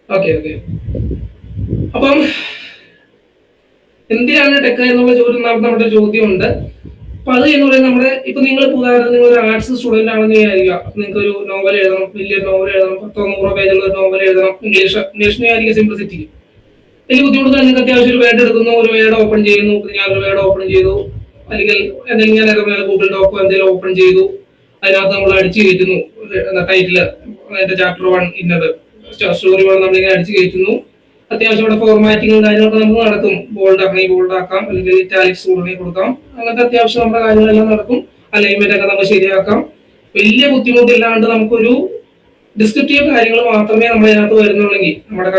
Okay okay. അപ്പം എന്തിനാണ് tech എന്നുള്ള ചോദ്യം നമ്മുടെ ചോദ്യമുണ്ട്. അപ്പൊ അത് എന്ന് പറയുന്നത് നമ്മുടെ ഇപ്പൊ നിങ്ങൾ ഉദാഹരണം നിങ്ങൾ ഒരു ആർട്സ് സ്റ്റുഡന്റ് ആണെന്ന് വിചാരിക്കുക. നിങ്ങൾക്ക് ഒരു നോവൽ എഴുതണം, വലിയൊരു നോവൽ എഴുതണം, 10-100 പേജുള്ള ഒരു നോവൽ എഴുതണം. ഇംഗ്ലീഷിന് ആയിരിക്കും സിംപ്ലിസിറ്റി. എനിക്ക് ബുദ്ധിമുട്ട് നിങ്ങൾക്ക് അത്യാവശ്യം ഒരു വേർഡ് എടുക്കുന്നു, ഒരു വേർഡ് ഓപ്പൺ ചെയ്യുന്നു, ഞാനൊരു വേർഡ് ഓപ്പൺ ചെയ്തു, അല്ലെങ്കിൽ എന്തെങ്കിലും ഞാൻ ഇറങ്ങിയാൽ ഗൂഗിൾ ഡോക്കോ എന്തെങ്കിലും ഓപ്പൺ ചെയ്തു, അതിനകത്ത് നമ്മൾ അടിച്ചു കയറ്റുന്നു ടൈറ്റില്, അതിന്റെ ചാപ്റ്റർ 1 ഇന്നത്, സ്റ്റോറി 1 നമ്മളിങ്ങനെ അടിച്ചു കയറ്റുന്നു. അത്യാവശ്യം ഇവിടെ ഫോർമാറ്റിങ്ങും കാര്യങ്ങളൊക്കെ നമുക്ക് നടക്കും. ബോൾഡ് ആക്കണമെങ്കിൽ ബോൾഡ് ആക്കാം, അല്ലെങ്കിൽ ഇറ്റാലിക്സ് ഉടനെ കൊടുക്കാം. അങ്ങനത്തെ അത്യാവശ്യം നമ്മുടെ കാര്യങ്ങളെല്ലാം നടക്കും. അലൈൻമെന്റ് ഒക്കെ നമുക്ക് ശരിയാക്കാം. വലിയ ബുദ്ധിമുട്ടില്ലാണ്ട് നമുക്കൊരു ഡിസ്ക്രിപ്റ്റീവ് കാര്യങ്ങൾ മാത്രമേ നമ്മൾ ഇതിനകത്ത് വരുന്നുള്ളെങ്കിൽ നമ്മുടെ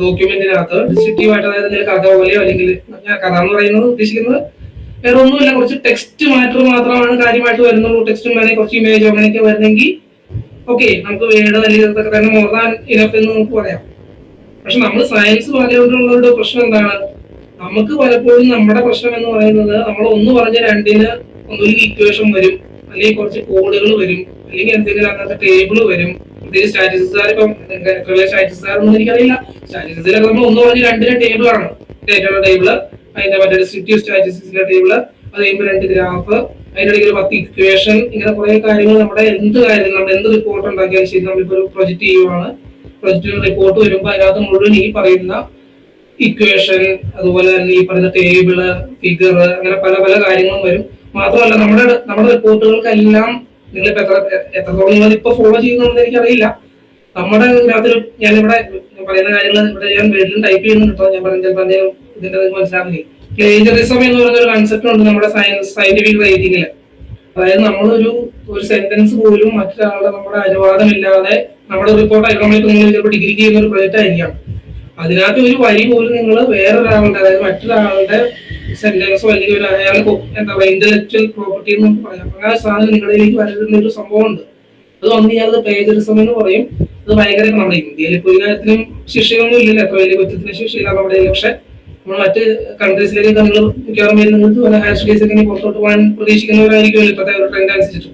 ഡോക്യുമെന്റിനകത്ത് ഡിസ്ക്രിപ്റ്റീവ് ആയിട്ട്, അതായത് എന്തെങ്കിലും കഥ പോലെയോ, അല്ലെങ്കിൽ ഞാൻ കഥ എന്ന് പറയുന്നത് ഉദ്ദേശിക്കുന്നത് വേറെ ഒന്നുമില്ല, കുറച്ച് ടെക്സ്റ്റ് മാറ്റർ മാത്രമാണ് കാര്യമായിട്ട് വരുന്നുള്ളൂ. ടെക്സ്റ്റും വേണേൽ കുറച്ച് ഇമേജോ അങ്ങനെയൊക്കെ വരുന്നെങ്കിൽ ഓക്കെ, നമുക്ക് വേണ്ട അല്ലെങ്കിൽ ഇതൊക്കെ തന്നെ മോർ ദാൻ ഇനഫ് എന്ന് നമുക്ക് പറയാം. പക്ഷെ നമ്മൾ സയൻസ് പറഞ്ഞുകൊണ്ടുള്ള പ്രശ്നം എന്താണ്? നമുക്ക് പലപ്പോഴും നമ്മുടെ പ്രശ്നം എന്ന് പറയുന്നത്, നമ്മൾ ഒന്ന് പറഞ്ഞ രണ്ടിന് ഒന്നുകിൽ ഇക്വേഷൻ വരും, അല്ലെങ്കിൽ കുറച്ച് കോഡുകൾ വരും, അല്ലെങ്കിൽ എന്തെങ്കിലും അങ്ങനത്തെ ടേബിൾ വരും. പ്രത്യേകിച്ച് സ്റ്റാറ്റിസ്റ്റിക്സുകാർ, ഇപ്പം സ്റ്റാറ്റിസ്റ്റിക്സുകാരൊന്നും എനിക്കറിയില്ല. സ്റ്റാറ്റിസ്റ്റിക്സിലൊക്കെ നമ്മൾ ഒന്ന് പറഞ്ഞ് രണ്ടിന് ടേബിൾ ആണ്, ഡേറ്റയുടെ ടേബിള്, അതിന്റെ മറ്റേ ഡിസ്ക്രിപ്റ്റീവ് സ്റ്റാറ്റിസ്റ്റിക്സിന്റെ ടേബിള്, അത് കഴിയുമ്പോൾ 2 ഗ്രാഫ്, അതിന്റെ ഇടയ്ക്ക് ഒരു 10 ഇക്വേഷൻ, ഇങ്ങനെ കുറെ കാര്യങ്ങൾ. നമ്മുടെ എന്ത് കാര്യം, നമ്മൾ എന്ത് റിപ്പോർട്ട് ഉണ്ടാക്കിയാലും ശരി, നമ്മളിപ്പോ ഒരു പ്രൊജക്ട് ചെയ്യുവാണ്, പ്രൊജക്റ്റിന് റിപ്പോർട്ട് വരുമ്പോൾ അതിനകത്ത് മുഴുവൻ ഈ പറയുന്ന ഇക്വേഷൻ, അതുപോലെ തന്നെ ഈ പറയുന്ന ടേബിള്, ഫിഗർ, അങ്ങനെ പല പല കാര്യങ്ങളും വരും. മാത്രമല്ല നമ്മുടെ റിപ്പോർട്ടുകൾക്കെല്ലാം നിങ്ങളിപ്പോ എത്രത്തോളം നിങ്ങൾ ഇപ്പൊ ഫോളോ ചെയ്യുന്നുണ്ടെന്ന് എനിക്കറിയില്ല. നമ്മുടെ ഇതിനകത്ത് ഞാനിവിടെ പറയുന്ന കാര്യങ്ങൾ ഇവിടെ ഞാൻ വീട്ടിലും ടൈപ്പ് ചെയ്യുന്നുണ്ട് കേട്ടോ. ഞാൻ പറഞ്ഞ ചിലപ്പോൾ എന്തെങ്കിലും ഇതിന്റെ മനസ്സിലാവില്ലേ. പ്ലേജറിസം എന്ന് പറയുന്ന ഒരു കൺസെപ്റ്റ് ഉണ്ട് നമ്മുടെ സയന്റിഫിക് റൈറ്റിംഗിൽ. അതായത് നമ്മളൊരു സെന്റൻസ് പോലും മറ്റൊരാളുടെ നമ്മുടെ അനുവാദമില്ലാതെ നമ്മുടെ റിപ്പോർട്ട്, നമ്മളിപ്പോ നിങ്ങൾ ചിലപ്പോൾ ഡിഗ്രിക്ക് ചെയ്യുന്ന ഒരു പ്രൊജക്റ്റ് ആയിരിക്കാം, അതിനകത്ത് ഒരു വരി പോലും നിങ്ങൾ വേറൊരാളുടെ, അതായത് മറ്റൊരാളുടെ സെന്റൻസോ അല്ലെങ്കിൽ ഒരു അയാൾക്ക് എന്താ പറയുക ഇന്റലക്ച്വൽ പ്രോപ്പർട്ടി എന്ന് പറയാം, അങ്ങനെ സാധനം നിങ്ങളിലേക്ക് വരുന്ന ഒരു സംഭവം ഉണ്ട്. അത് വന്നു കഴിഞ്ഞാൽ അത് പ്ലേജറിസം എന്ന് പറയും. അത് ഭയങ്കര, നമ്മുടെ ഇന്ത്യയിൽ ഇപ്പോൾ ഒരു കാര്യത്തിനും ശിക്ഷയൊന്നും ഇല്ലല്ലോ, എത്ര വലിയ കുറ്റത്തിന് ശിക്ഷയില്ല നമ്മുടെ. പക്ഷെ നമ്മൾ മറ്റ് കൺട്രീസിലേക്ക് നിങ്ങൾ മിക്കവാറും നിങ്ങൾക്ക് ഹയർ സ്റ്റഡീസ് ഒക്കെ പുറത്തോട്ട് പോകാൻ പ്രതീക്ഷിക്കുന്നവരായിരിക്കുമല്ലോ ഇപ്പോഴത്തെ ഒരു ട്രെൻഡ് അനുസരിച്ചിട്ട്.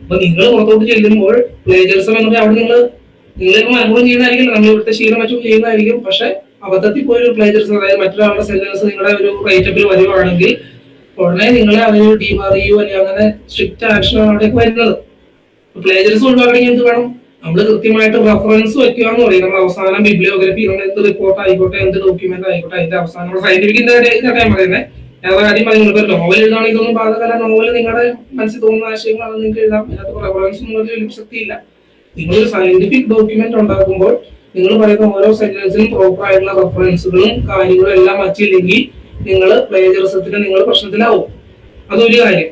അപ്പൊ നിങ്ങൾ പുറത്തോട്ട് ചെല്ലുമ്പോൾ പ്ലേജറിസം എന്ന് പറഞ്ഞാൽ അവിടെ നിങ്ങളിപ്പോൾ മനഃപൂർവ്വം ചെയ്യുന്നതായിരിക്കും, നമ്മൾ ഇവിടുത്തെ ശീലം വെച്ചും ചെയ്യുന്നതായിരിക്കും. പക്ഷെ അബദ്ധത്തിൽ പോയി ഒരു പ്ലേജറിസം, അതായത് മറ്റൊരാളുടെ സെന്റൻസ് നിങ്ങളുടെ ഒരു റൈറ്റപ്പിൽ വരുവാണെങ്കിൽ ഉടനെ നിങ്ങളെ അവർ ഡീബാർ ചെയ്യുക, അല്ലെങ്കിൽ അങ്ങനെ സ്ട്രിക്റ്റ് ആക്ഷനാണ് അവിടേക്ക് വരുന്നത്. പ്ലേജറിസം ഒഴിവാക്കണമെങ്കിൽ എന്ത് വേണം? നമ്മൾ കൃത്യമായിട്ട് റെഫറൻസ് വെക്കുക എന്ന് പറയും. നമ്മൾ അവസാനം ബിബ്ലിയോഗ്രഫി, നമ്മൾ എന്ത് റിപ്പോർട്ട് ആയിക്കോട്ടെ, എന്ത് ഡോക്യുമെന്റ് ആയിക്കോട്ടെ, അതിന്റെ അവസാനം നമ്മൾ സയന്റിഫിക്കിന്റെ ഞാൻ പറയുന്നത്. ഞാൻ ആദ്യം പറയുന്നത്, ഇപ്പൊ നോവൽ എഴുതാണെങ്കിൽ ഇതൊന്നും ബാധകമല്ല. നോവൽ നിങ്ങളുടെ മനസ്സിൽ തോന്നുന്ന ആശയങ്ങളാണ് നിങ്ങൾക്ക് എഴുതാം. അതിനകത്ത് റെഫറൻസ് നിങ്ങൾക്ക് വലിയ ശക്തിയില്ല. നിങ്ങളൊരു സയന്റിഫിക് ഡോക്യുമെന്റ് ഉണ്ടാക്കുമ്പോൾ നിങ്ങൾ പറയുന്ന ഓരോ സെന്റൻസിനും പ്രോപ്പർ ആയിട്ടുള്ള റെഫറൻസുകളും കാര്യങ്ങളും എല്ലാം വച്ചില്ലെങ്കിൽ നിങ്ങൾ പ്ലേജറിസത്തിന് നിങ്ങൾ പ്രശ്നത്തിലാവും. അതൊരു കാര്യം.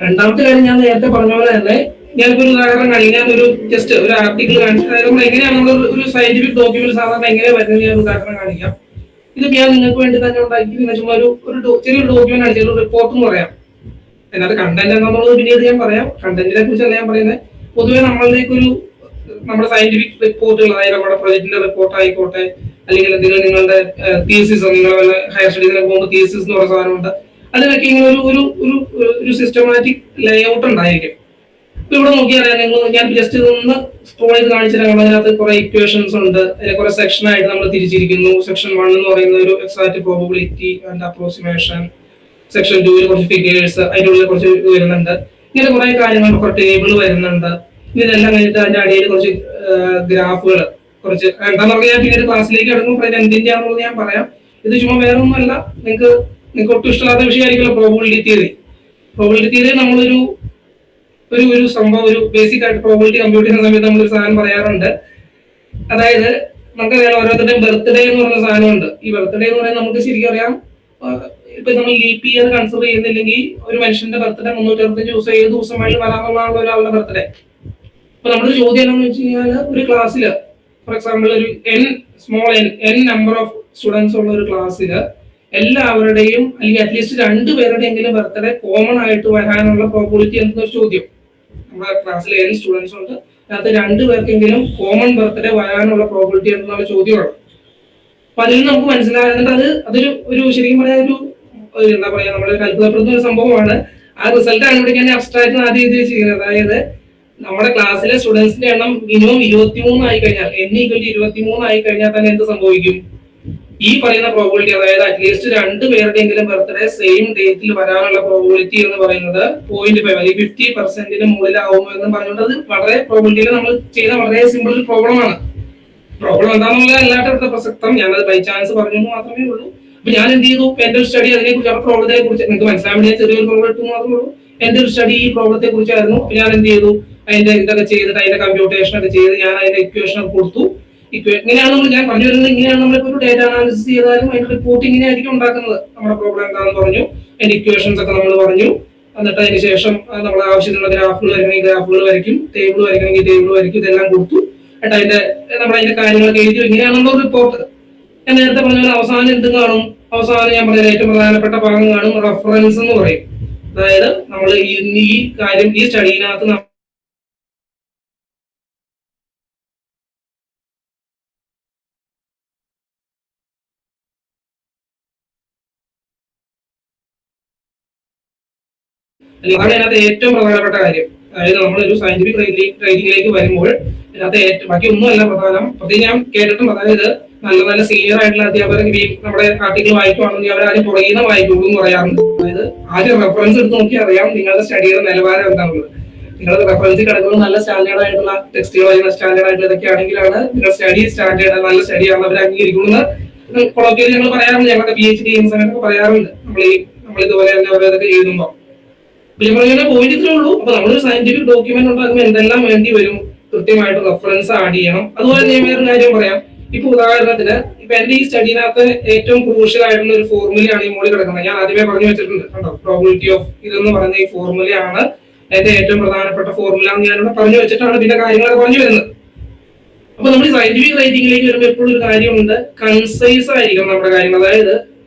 രണ്ടാമത്തെ കാര്യം, ഞാൻ നേരത്തെ പറഞ്ഞ പോലെ തന്നെ ഞാനിപ്പോ ഒരു ഉദാഹരണം കാണിക്കാം. ഞാൻ ഒരു ജസ്റ്റ് ഒരു ആർട്ടിക്കിൾ കാണിച്ചു, അതായത് നമ്മൾ എങ്ങനെയാണ് നമ്മൾ ഒരു സയന്റിഫിക് ഡോക്യുമെന്റ് സാധാരണ എങ്ങനെയാണ് വരുന്നത് ഞാൻ ഉദാഹരണം കാണിക്കാം. ഇത് ഞാൻ നിങ്ങൾക്ക് വേണ്ടി തന്നെ ഉണ്ടാക്കി ചുമ്മാ ഒരു ചെറിയൊരു ഡോക്യുമെന്റ് ആണ്, ചെറിയൊരു റിപ്പോർട്ട് എന്ന് പറയാം. അതിനകത്ത് കണ്ടന്റ് എന്താണെന്നുള്ളത് പിന്നീട് ഞാൻ പറയാം. കണ്ടന്റിനെ കുറിച്ചല്ല ഞാൻ പറയുന്നത്. പൊതുവെ നമ്മളിലേക്ക് നമ്മുടെ സയന്റിഫിക് റിപ്പോർട്ടുകൾ, അതായത് നമ്മുടെ പ്രൊജക്ടിന്റെ റിപ്പോർട്ട് ആയിക്കോട്ടെ, അല്ലെങ്കിൽ എന്തെങ്കിലും നിങ്ങളുടെ തീസിസ്, നിങ്ങളുടെ ഹയർ സ്റ്റഡീസിനൊക്കെ പോകുമ്പോൾ തീസിസ് എന്ന് പറയുന്ന സാധനമുണ്ട്. അതിനൊക്കെ ഇങ്ങനെ ഒരു സിസ്റ്റമാറ്റിക് ലേഔട്ട് ഉണ്ടായിരിക്കും. ഇപ്പൊ ഇവിടെ നോക്കിയാൽ ഞാൻ ജസ്റ്റ് ഇതൊന്ന് സ്ക്രോൾ ചെയ്ത് കാണിച്ചിട്ടാണ്. അതിനകത്ത് കുറെ ഇക്വേഷൻസ് ഉണ്ട്, അതിലെ കുറെ സെക്ഷൻ ആയിട്ട് നമ്മൾ തിരിച്ചിരിക്കുന്നു. സെക്ഷൻ 1 എന്ന് പറയുന്ന ഒരു exact probability and approximation, section 2 കുറച്ച് ഫിഗേഴ്സ്, അതിൻ്റെ ഉള്ളിൽ കുറച്ച് വരുന്നുണ്ട്. ഇങ്ങനെ കുറെ കാര്യങ്ങൾ, കുറെ ടേബിൾ വരുന്നുണ്ട്. ഇതെല്ലാം കഴിഞ്ഞിട്ട് അതിന്റെ അടിയിൽ കുറച്ച് ഗ്രാഫുകൾ, കുറച്ച് എന്താന്ന് പറഞ്ഞാൽ ഞാൻ പിന്നീട് ക്ലാസ്സിലേക്ക് എടുക്കുമ്പോൾ എന്തിന്റെ ആണെന്നുള്ളത് ഞാൻ പറയാം. ഇത് ചുമ്മാ വേറെ ഒന്നുമല്ല, നിങ്ങൾക്ക് ഒട്ടും ഇഷ്ടമില്ലാത്ത വിഷയമായിരിക്കുമല്ലോ പ്രോബബിലിറ്റി തിയറി. പ്രോബബിലിറ്റി തിയറി നമ്മളൊരു ഒരു സംഭവം, ഒരു ബേസിക് ആയിട്ട് പ്രോബബിലിറ്റി കമ്പ്യൂട്ട് ചെയ്യുന്ന സമയത്ത് നമ്മളൊരു സാധനം പറയാറുണ്ട്. അതായത് നമുക്കറിയാം ഓരോരുത്തരുടെയും ബർത്ത്ഡേ എന്ന് പറയുന്ന സാധനമുണ്ട്. ഈ ബർത്ത്ഡേ എന്ന് പറയുന്നത് നമുക്ക് ശരിക്കും അറിയാം, ഇപ്പൊ നമ്മൾ ലീപ് ഇയർ കൺസിഡർ ചെയ്യുന്നില്ലെങ്കിൽ ഒരു മനുഷ്യന്റെ ബർത്ത്ഡേ 365 ദിവസം ഏത് ദിവസം വേണമെങ്കിലും വരാമെന്നാണ് ഒരാളുടെ ബർത്ത്ഡേ. അപ്പൊ നമ്മുടെ ചോദ്യം എന്താണെന്ന് വെച്ച് കഴിഞ്ഞാൽ, ഒരു ക്ലാസ്സില് ഫോർ എക്സാമ്പിൾ ഒരു എൻ നമ്പർ ഓഫ് സ്റ്റുഡൻസ് ഉള്ള ഒരു ക്ലാസ്സില് എല്ലാവരുടെയും അല്ലെങ്കിൽ അറ്റ്ലീസ്റ്റ് 2 പേരുടെയെങ്കിലും ബർത്ത്ഡേ കോമൺ ആയിട്ട് വരാനുള്ള പ്രോബബിലിറ്റി എന്നൊരു ചോദ്യം. നമ്മുടെ ക്ലാസ്സിൽ n സ്റ്റുഡൻസ് ഉണ്ട്, അതിനകത്ത് 2 പേർക്കെങ്കിലും കോമൺ ബർത്ത്ഡേ വരാനുള്ള പ്രോബബിലിറ്റി എന്നുള്ള ചോദ്യമാണ്. അപ്പൊ അതിൽ നമുക്ക് മനസ്സിലാകുന്നത് അതൊരു ശരിക്കും പറയാൻ ഒരു എന്താ പറയാ, നമ്മുടെ കൽപ്പനപ്പെടുന്ന ഒരു സംഭവമാണ്. ആ റിസൾട്ട് കണ്ടുപിടിക്കാൻ അബ്സ്ട്രാക്ട് ആദ്യം ഇത് ചെയ്യുന്നത്. അതായത് നമ്മുടെ ക്ലാസ്സിലെ സ്റ്റുഡൻസിന്റെ എണ്ണം മിനിമം 23 ആയി കഴിഞ്ഞാൽ N=23 ആയി കഴിഞ്ഞാൽ തന്നെ എന്ത് സംഭവിക്കും? ഈ പറയുന്ന പ്രോബിലിറ്റി, അതായത് അറ്റ്ലീസ്റ്റ് 2 പേരുടെയെങ്കിലും ബർത്ത്ഡേ സെയിം ഡേറ്റിൽ വരാനുള്ള പ്രോബിലിറ്റി എന്ന് പറയുന്നത് 0.5 അല്ലെങ്കിൽ 50% മുകളിലാവുമോ എന്ന് പറഞ്ഞുകൊണ്ട് അത് വളരെ പ്രോബിലിറ്റിയിൽ നമ്മൾ ചെയ്യുന്ന വളരെ സിമ്പിൾ ഒരു പ്രോബ്ലമാണ്. പ്രോബ്ലം എന്താണെന്നുള്ള എല്ലാവരുടെ പ്രസക്തം ഞാനത് ബൈ ചാൻസ് പറഞ്ഞു മാത്രമേ ഉള്ളൂ. അപ്പൊ ഞാൻ എന്ത് ചെയ്തു, എന്റെ ഒരു സ്റ്റഡി അതിനെ കുറിച്ച്, ആ പ്രോബ്ലത്തിനെ കുറിച്ച് നിങ്ങൾക്ക് മനസ്സിലാൻ വേണ്ടി ചെറിയൊരു പ്രോബ്ലം എടുത്തു മാത്രമേ ഉള്ളൂ. എന്റെ ഒരു സ്റ്റഡി ഈ പ്രോബ്ലത്തെ കുറിച്ചായിരുന്നു. ഞാൻ എന്ത് ചെയ്തു, അതിന്റെ ഇതൊക്കെ ചെയ്തിട്ട് അതിന്റെ കമ്പ്യൂട്ടേഷൻ ഒക്കെ ചെയ്ത് ഞാൻ അതിന്റെ ഇക്വേഷൻ കൊടുത്തു. ഇങ്ങനെയാണ് നമ്മൾ, ഞാൻ പറഞ്ഞു വരുന്നത് ഇങ്ങനെയാണ് നമ്മളിപ്പോ ഒരു ഡേറ്റ അനാലിസിസ് ചെയ്താലും അതിന്റെ റിപ്പോർട്ട് ഇങ്ങനെയായിരിക്കും ഉണ്ടാക്കുന്നത്. നമ്മുടെ പ്രോബ്ലം എന്താണെന്ന് പറഞ്ഞു, അതിന്റെ ഇക്വേഷൻസ് ഒക്കെ നമ്മൾ പറഞ്ഞു. എന്നിട്ട് അതിന് ശേഷം നമ്മുടെ ആവശ്യത്തിനുള്ള ഗ്രാഫുകൾ വരണമെങ്കിൽ ഗ്രാഫുകൾ വരയ്ക്കും, ടേബിൾ വരയ്ക്കണമെങ്കിൽ ടേബിൾ വരയ്ക്കും, ഇതെല്ലാം കൊടുത്തു. എന്നിട്ട് അതിന്റെ കാര്യങ്ങളൊക്കെ എഴുതി. ഇങ്ങനെയാണല്ലോ റിപ്പോർട്ട്. ഞാൻ നേരത്തെ പറഞ്ഞ പോലെ അവസാനം എന്ത് കാണും? അവസാനം ഞാൻ പറഞ്ഞ ഏറ്റവും പ്രധാനപ്പെട്ട ഭാഗം കാണും, റെഫറൻസ് എന്ന് പറയും. അതായത് നമ്മൾ ഈ കാര്യം, ഈ സ്റ്റഡിനകത്ത് അതാണ് അതിനകത്ത് ഏറ്റവും പ്രധാനപ്പെട്ട കാര്യം. അതായത് നമ്മളൊരു സയന്റിഫിക് റൈറ്റിംഗിലേക്ക് വരുമ്പോൾ ഇതിനകത്ത് ബാക്കി ഒന്നുമല്ല പ്രധാനം. പ്രത്യേകം ഞാൻ കേട്ടിട്ടും, അതായത് നല്ല നല്ല സീനിയർ ആയിട്ടുള്ള അധ്യാപകർ നമ്മുടെ ആർട്ടിക്കിൾ വായിക്കുവാണെങ്കിൽ അവർ ആദ്യം പുറകിൽ വായിക്കുള്ളൂ എന്ന് പറയാറുണ്ട്. അതായത് ആദ്യം റെഫറൻസ് എടുത്ത് നോക്കി അറിയാം നിങ്ങളുടെ സ്റ്റഡിയുടെ നിലവാരം എന്താണുള്ളത്. നിങ്ങളുടെ റെഫറൻസിൽ കിടക്കുന്നത് നല്ല സ്റ്റാൻഡേർഡ് ആയിട്ടുള്ള ടെക്സ്റ്റുകൾ, സ്റ്റാൻഡേർഡ് ആയിട്ടുള്ള ഇതൊക്കെ ആണെങ്കിലാണ് നിങ്ങളുടെ സ്റ്റഡി സ്റ്റാൻഡേർഡ്, നല്ല സ്റ്റഡിയാണ് അവർ അംഗീകരിക്കുന്നത്. കൊളോക്കിയൽ ഞങ്ങൾ പറയാറുണ്ട്, ഞങ്ങളുടെ PhD ചെയ്യുന്ന സമയത്തൊക്കെ പറയാറുണ്ട്, നമ്മളിതുപോലെ തന്നെ ഓരോതൊക്കെ എഴുതുമ്പോൾ. പിന്നെ പോയിന്റ് ഇത്രേ ഉള്ളൂ. അപ്പൊ നമ്മളൊരു സയന്റിഫിക് ഡോക്യുമെന്റ് ഉണ്ടാകുമ്പോൾ എന്തെല്ലാം വേണ്ടി വരും? കൃത്യമായിട്ട് റെഫറൻസ് ആഡ് ചെയ്യണം. അതുപോലെ ഞാൻ വേറൊരു കാര്യം പറയാം. ഇപ്പൊ ഉദാഹരണത്തിന്, ഇപ്പൊ എന്റെ ഈ സ്റ്റഡിനകത്ത് ഏറ്റവും ക്രൂഷ്യൽ ആയിട്ടുള്ള ഒരു ഫോർമുലയാണ് ഈ മോളിൽ കിടക്കുന്നത്. ഞാൻ ആദ്യമേ പറഞ്ഞു വെച്ചിട്ടുണ്ട് കണ്ടോ, പ്രോബിലിറ്റി ഓഫ് ഇതെന്ന് പറയുന്ന ഈ ഫോർമുലയാണ് എന്റെ ഏറ്റവും പ്രധാനപ്പെട്ട ഫോർമുല എന്ന് ഞാനിവിടെ പറഞ്ഞു വെച്ചിട്ടാണ് പിന്നെ കാര്യങ്ങളൊക്കെ പറഞ്ഞു വരുന്നത്. അപ്പൊ നമ്മൾ ഈ സയന്റിഫിക് റൈറ്റിംഗിലേക്ക് വരുമ്പോൾ എപ്പോഴും ഒരു കാര്യമുണ്ട്, കൺസൈസ് ആയിരിക്കണം നമ്മുടെ കാര്യങ്ങൾ. അതായത്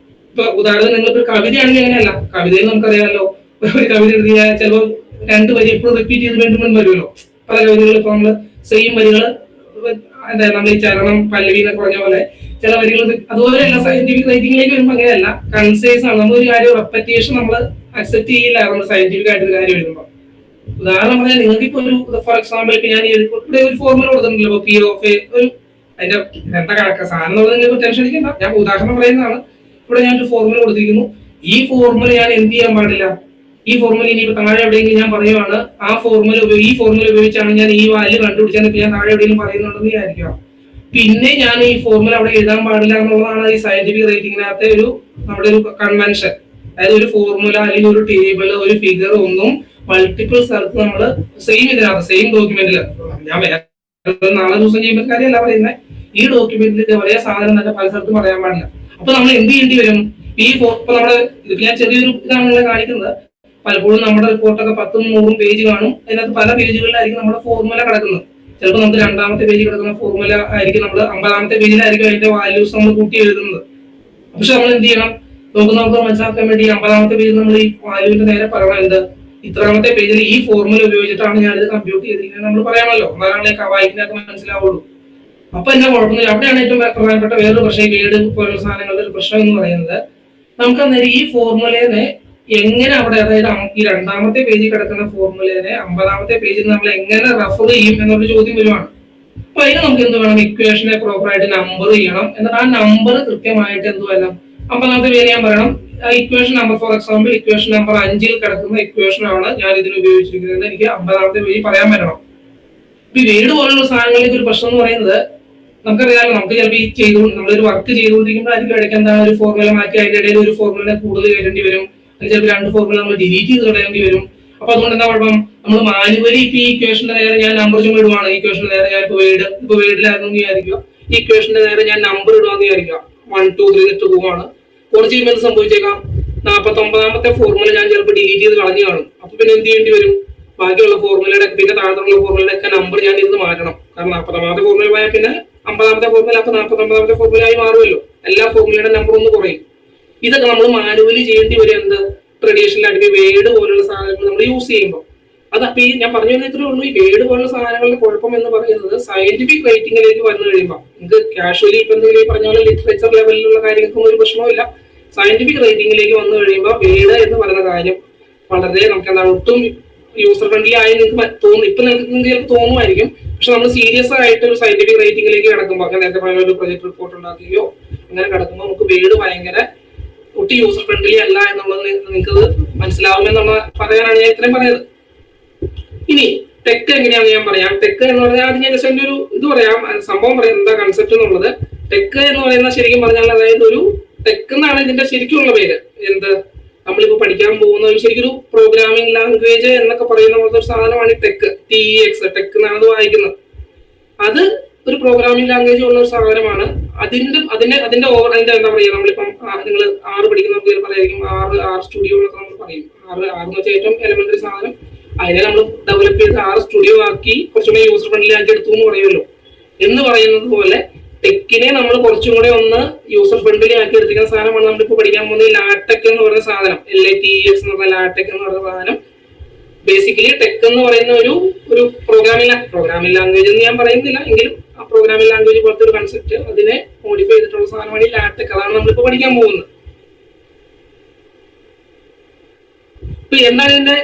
ഇപ്പൊ ഉദാഹരണത്തിന് നിങ്ങൾക്ക് കവിതയാണെങ്കിൽ അങ്ങനെയല്ല. കവിതയിൽ നമുക്കറിയാമല്ലോ, ഒരു കവിത എഴുതിയാൽ ചിലപ്പോൾ 2 വരി എപ്പോഴും റിപ്പീറ്റ് ചെയ്ത് വീണ്ടും വരുമല്ലോ. പല കവിതകൾ ഇപ്പൊ നമ്മള് സെയിം വരികൾ, എന്താ നമ്മൾ ഈ ചരണം പല്ലവി എന്നൊക്കെ പറഞ്ഞ പോലെ ചില വരികൾ, അതുപോലെയല്ല സയന്റിഫിക് റൈറ്റിംഗിലേക്ക് വരുമ്പോൾ അങ്ങനെയല്ല, കൺസൈസ് ആണ്. നമ്മളൊരു കാര്യം റെപ്പറ്റേഷൻ നമ്മൾ അക്സെപ്റ്റ് ചെയ്യില്ല നമ്മൾ സയന്റിഫിക് ആയിട്ട് ഒരു കാര്യം എഴുതുമ്പോൾ. ഉദാഹരണം പറഞ്ഞാൽ നിങ്ങൾക്ക് ഇപ്പൊ ഒരു, ഫോർ എക്സാമ്പിൾ, ഇപ്പൊ ഞാൻ ഇവിടെ ഒരു ഫോർമുല കൊടുത്തിട്ടുണ്ടല്ലോ, P of A, ഒരു അതിന്റെ എന്താ കണക്ക് സാധനം നിങ്ങൾക്ക് ടെൻഷൻ അടിക്കണ്ട, ഞാൻ ഉദാഹരണം പറയുന്നതാണ്. ഇവിടെ ഞാൻ ഒരു ഫോർമുല കൊടുത്തിരിക്കുന്നു. ഈ ഫോർമുല ഞാൻ എന്ത് ചെയ്യാൻ പാടില്ല, ഈ ഫോർമുല ഇനിയിപ്പോ താഴെ എവിടെയെങ്കിലും ഞാൻ പറയുവാണ്, ഈ ഫോർമുല ഉപയോഗിച്ചാണ് ഞാൻ ഈ വാല്യൂ കണ്ടുപിടിച്ചാൽ ഞാൻ താഴെ എവിടെയെങ്കിലും പറയുന്നുണ്ടെന്ന് വിചാരിക്കുക, പിന്നെ ഞാൻ ഈ ഫോർമുല അവിടെ എഴുതാൻ പാടില്ല എന്നുള്ളതാണ് ഈ സയന്റിഫിക് റൈറ്റിംഗിനകത്തെ നമ്മുടെ ഒരു കൺവെൻഷൻ. അതായത് ഒരു ഫോർമുല അല്ലെങ്കിൽ ഒരു ടേബിൾ, ഒരു ഫിഗർ ഒന്നും മൾട്ടിപ്പിൾ സ്ഥലത്ത് നമ്മൾ ഇതിനകത്ത് സെയിം ഡോക്യുമെന്റിൽ, ഞാൻ നാളെ ദിവസം ചെയ്യുമ്പോൾ കാര്യമല്ല പറയുന്നത്, ഈ ഡോക്യുമെന്റിൽ ഒരേ സാധനം തന്നെ പല സ്ഥലത്തും പറയാൻ പാടില്ല. അപ്പൊ നമ്മൾ എന്ത് ചെയ്യേണ്ടി വരും? ഇപ്പൊ നമ്മുടെ ഇതിൽ ഞാൻ ചെറിയൊരു ഇതാണ് കാണിക്കുന്നത്. പലപ്പോഴും നമ്മുടെ റിപ്പോർട്ടൊക്കെ 10ഉം 100ഉം പേജ് കാണും. അതിനകത്ത് പല പേജുകളിലായിരിക്കും നമ്മുടെ ഫോർമുല കിടക്കുന്നത്. ചിലപ്പോൾ നമുക്ക് 2ാമത്തെ പേജിൽ കിടക്കുന്ന ഫോർമുല ആയിരിക്കും നമ്മൾ 50ാമത്തെ പേജിലായിരിക്കും അതിന്റെ വാല്യൂസ് നമ്മൾ കൂട്ടി എഴുതുന്നത്. പക്ഷെ നമ്മൾ എന്ത് ചെയ്യണം, നമുക്ക് മനസ്സിലാക്കാൻ വേണ്ടി 50ാമത്തെ പേജിൽ നമ്മൾ ഈ വാല്യൂവിന്റെ നേരെ പറയണം, എന്ത്, ഇത്രാമത്തെ പേജിൽ ഈ ഫോർമുല ഉപയോഗിച്ചിട്ടാണ് ഞാനിത് കമ്പ്യൂട്ട് ചെയ്തിരിക്കുന്നത് നമ്മൾ പറയാമല്ലോ. എന്നാലാണ് വായിക്കുന്നതൊക്കെ മനസ്സിലാവുള്ളൂ. അപ്പൊ എന്നാ കുഴപ്പമില്ല. അവിടെയാണ് ഏറ്റവും പ്രധാനപ്പെട്ട വേറൊരു പ്രശ്നം, ഈ വേർഡ് പോലുള്ള സാധനങ്ങളുടെ ഒരു പ്രശ്നം എന്ന് പറയുന്നത്, നമുക്ക് അന്നേരം ഈ ഫോർമുലേനെ എങ്ങനെ അവിടെ, അതായത് ഈ 2ാമത്തെ പേജിൽ കിടക്കുന്ന ഫോർമുലേനെ 50ാമത്തെ പേജിൽ നമ്മൾ എങ്ങനെ റെഫർ ചെയ്യും എന്നൊരു ചോദ്യം വരുവാണ്. അപ്പൊ അതിന് നമുക്ക് എന്ത് വേണം, ഇക്വേഷനെ പ്രോപ്പറായിട്ട് നമ്പർ ചെയ്യണം. എന്നിട്ട് ആ നമ്പർ കൃത്യമായിട്ട് എന്ത് വേണം, 50ാമത്തെ പേര് ഞാൻ പറയണം, equation number, for example equation number 5ൽ കിടക്കുന്ന ഇക്വേഷൻ ആണ് ഞാൻ ഇതിന് ഉപയോഗിച്ചിരിക്കുന്നത്, എനിക്ക് 50ാമത്തെ പേജ് പറയാൻ പറ്റണം. ഈ വേർഡ് പോലുള്ള സാധനങ്ങൾക്ക് ഒരു പ്രശ്നം എന്ന് പറയുന്നത്, നമുക്കറിയാമല്ലോ, നമുക്ക് ചിലപ്പോൾ ഈ നമ്മളൊരു വർക്ക് ചെയ്തുകൊണ്ടിരിക്കുമ്പോഴായിരിക്കും ഇടയ്ക്ക് എന്താണ് ഒരു ഫോർമുല മാറ്റി അതിന്റെ ഇടയിൽ ഒരു ഫോർമുല കൂടുതൽ കയറേണ്ടി വരും, ചിലപ്പോൾ 2 ഫോർമുല നമ്മൾ ഡിലീറ്റ് ചെയ്ത് കളയേണ്ടി വരും. അപ്പൊ അതുകൊണ്ട് എന്താ കുഴപ്പം, നമ്മൾ മാനുവലി ഇപ്പൊ ഈ ഇക്വേഷന്റെ നേരെ ഞാൻ നമ്പർ ചുമ്മാ ഇടുവാണ്. ഈ ഇക്വേഷന്റെ നേരെ ഞാൻ ഇപ്പൊ വേർഡിലായിരുന്നു വിചാരിക്കുക, ഈ ഇക്വേഷന്റെ നേരെ ഞാൻ നമ്പർ ഇടുവാന്ന് വിചാരിക്കുക, 1 2 3 ഇട്ട് പോവാണ്. കുറച്ച് കഴിയുമ്പോൾ എന്ത് സംഭവിച്ചേക്കാം, 49ാമത്തെ ഫോർമുല ഞാൻ ചിലപ്പോൾ ഡിലീറ്റ് ചെയ്ത് കളഞ്ഞു കാണും. അപ്പൊ പിന്നെ എന്ത് ചെയ്യേണ്ടി വരും, ബാക്കിയുള്ള ഫോർമുലയുടെ പിന്നെ താഴത്തുള്ള ഫോർമുലയുടെ ഒക്കെ നമ്പർ ഞാൻ ഇന്ന് മാറ്റണം. കാരണം 40ാമത്തെ ഫോർമുല പോയാൽ പിന്നെ 50ാമത്തെ ഫോർമുല, അപ്പൊ 49ാമത്തെ ഫോർമുല ആയി മാറുമല്ലോ, എല്ലാ ഫോർമുലയുടെ നമ്പർ ഒന്ന് കുറയും. ഇതൊക്കെ നമ്മൾ മാനുവലി ചെയ്യേണ്ടി വരും. എന്ത്, ട്രഡീഷണൽ ആയിട്ട് വേർഡ് പോലുള്ള സാധനങ്ങൾ നമ്മൾ യൂസ് ചെയ്യുമ്പോൾ. അത് അപ്പൊ ഈ ഞാൻ പറഞ്ഞു വരുന്ന ഇത്രേ ഉള്ളൂ. ഈ വേർഡ് പോലുള്ള സാധനങ്ങളുടെ കുഴപ്പം എന്ന് പറയുന്നത് സയന്റിഫിക് റൈറ്റിംഗിലേക്ക് വന്നു കഴിയുമ്പോൾ നിങ്ങൾക്ക് കാഷ്വലി ഇപ്പൊ എന്തെങ്കിലും പറഞ്ഞ പോലെ ലിറ്ററേച്ചർ ലെവലിലുള്ള കാര്യങ്ങൾക്കൊന്നും ഒരു പ്രശ്നമില്ല. സയന്റിഫിക് റൈറ്റിംഗിലേക്ക് വന്നു കഴിയുമ്പോൾ വേർഡ് എന്ന് പറയുന്ന കാര്യം വളരെ നമുക്ക് എന്താണ് ഒട്ടും യൂസർ ഫ്രണ്ട്ലി ആയി നിങ്ങൾക്ക് തോന്നും. ഇപ്പൊ നിങ്ങൾക്ക് ചിലപ്പോൾ തോന്നുമായിരിക്കും, പക്ഷെ നമ്മൾ സീരിയസ് ആയിട്ട് ഒരു സയന്റിഫിക് റൈറ്റിംഗിലേക്ക് കിടക്കുമ്പോൾ, അങ്ങനെ നേരത്തെ പറഞ്ഞ ഒരു പ്രൊജക്ട് റിപ്പോർട്ട് ഉണ്ടാക്കുകയോ അങ്ങനെ കിടക്കുമ്പോൾ നമുക്ക് വേർഡ് ഭയങ്കര ഒട്ടും യൂസർ ഫ്രണ്ട്ലി അല്ല എന്നുള്ളത് നിങ്ങൾക്ക് മനസ്സിലാവുമെന്നുള്ള പറയാനാണ് ഞാൻ ഇത്രയും പറഞ്ഞത്. ഇനി ടെക് എങ്ങനെയാണെന്ന് ഞാൻ പറയാം. ടെക് എന്ന് പറഞ്ഞാൽ അത് ഞാൻ ജസ്റ്റ് അതിന്റെ ഒരു ഇത് പറയാം, സംഭവം പറയാം, എന്താ കൺസെപ്റ്റ് എന്നുള്ളത്. ടെക് എന്ന് പറയുന്ന ശരിക്കും പറഞ്ഞാൽ അതായത് ഒരു ടെക് എന്നാണ് ഇതിന്റെ ശരിക്കുള്ള പേര്. എന്ത് നമ്മളിപ്പോ പഠിക്കാൻ പോകുന്ന ഒരു ശരിക്കും ഒരു പ്രോഗ്രാമിംഗ് ലാംഗ്വേജ് എന്നൊക്കെ പറയുന്ന പോലത്തെ ഒരു സാധനമാണ് ടെക്. TEX ടെക് എന്നാണ് അത് വായിക്കുന്നത്. അത് ഒരു പ്രോഗ്രാമിംഗ് ലാംഗ്വേജ് ഉള്ള ഒരു സാധനമാണ്. അതിന്റെ എന്താ പറയുക, നമ്മളിപ്പം നിങ്ങൾ 6 പഠിക്കുന്ന പറയായിരിക്കും ആർ സ്റ്റുഡിയോ എന്നൊക്കെ നമ്മൾ പറയും. ആറ് എന്ന് വെച്ചാൽ ഏറ്റവും എലമെന്ററി സാധനം. അതിനെ നമ്മൾ ഡെവലപ്പ് ചെയ്ത് ആർ സ്റ്റുഡിയോ ആക്കി കുറച്ചുകൂടെ യൂസർ ഫ്രണ്ട്ലി ആക്കി എടുത്തു എന്ന് പറയുമല്ലോ. എന്ന് പറയുന്നത് പോലെ ടെക്കിനെ നമ്മൾ കുറച്ചും കൂടെ ഒന്ന് യൂസർ ഫ്രണ്ട്ലി ആക്കി എടുത്തിരിക്കുന്ന സാധനമാണ് നമ്മളിപ്പോൾ പഠിക്കാൻ പോകുന്നത് ലാടെക് എന്ന് പറയുന്ന സാധനം. LATEX എന്ന് പറയുന്ന ലാടെക് എന്ന് പറയുന്ന സാധനം ബേസിക്കലി ടെക് എന്ന് പറയുന്ന ഒരു പ്രോഗ്രാമിംഗ് ലാംഗ്വേജ് എന്ന് ഞാൻ പറയുന്നില്ല, എങ്കിലും ആ പ്രോഗ്രാമിംഗ് ലാംഗ്വേജ് പോലത്തെ ഒരു കൺസെപ്റ്റ് അതിനെ മോഡിഫൈ ചെയ്തിട്ടുള്ള സാധനമാണ് ഈ ലാടെക്. അതാണ് നമ്മളിപ്പോൾ പഠിക്കാൻ പോകുന്നത്. ഇപ്പൊ എന്താണ് ഇതിന്റെ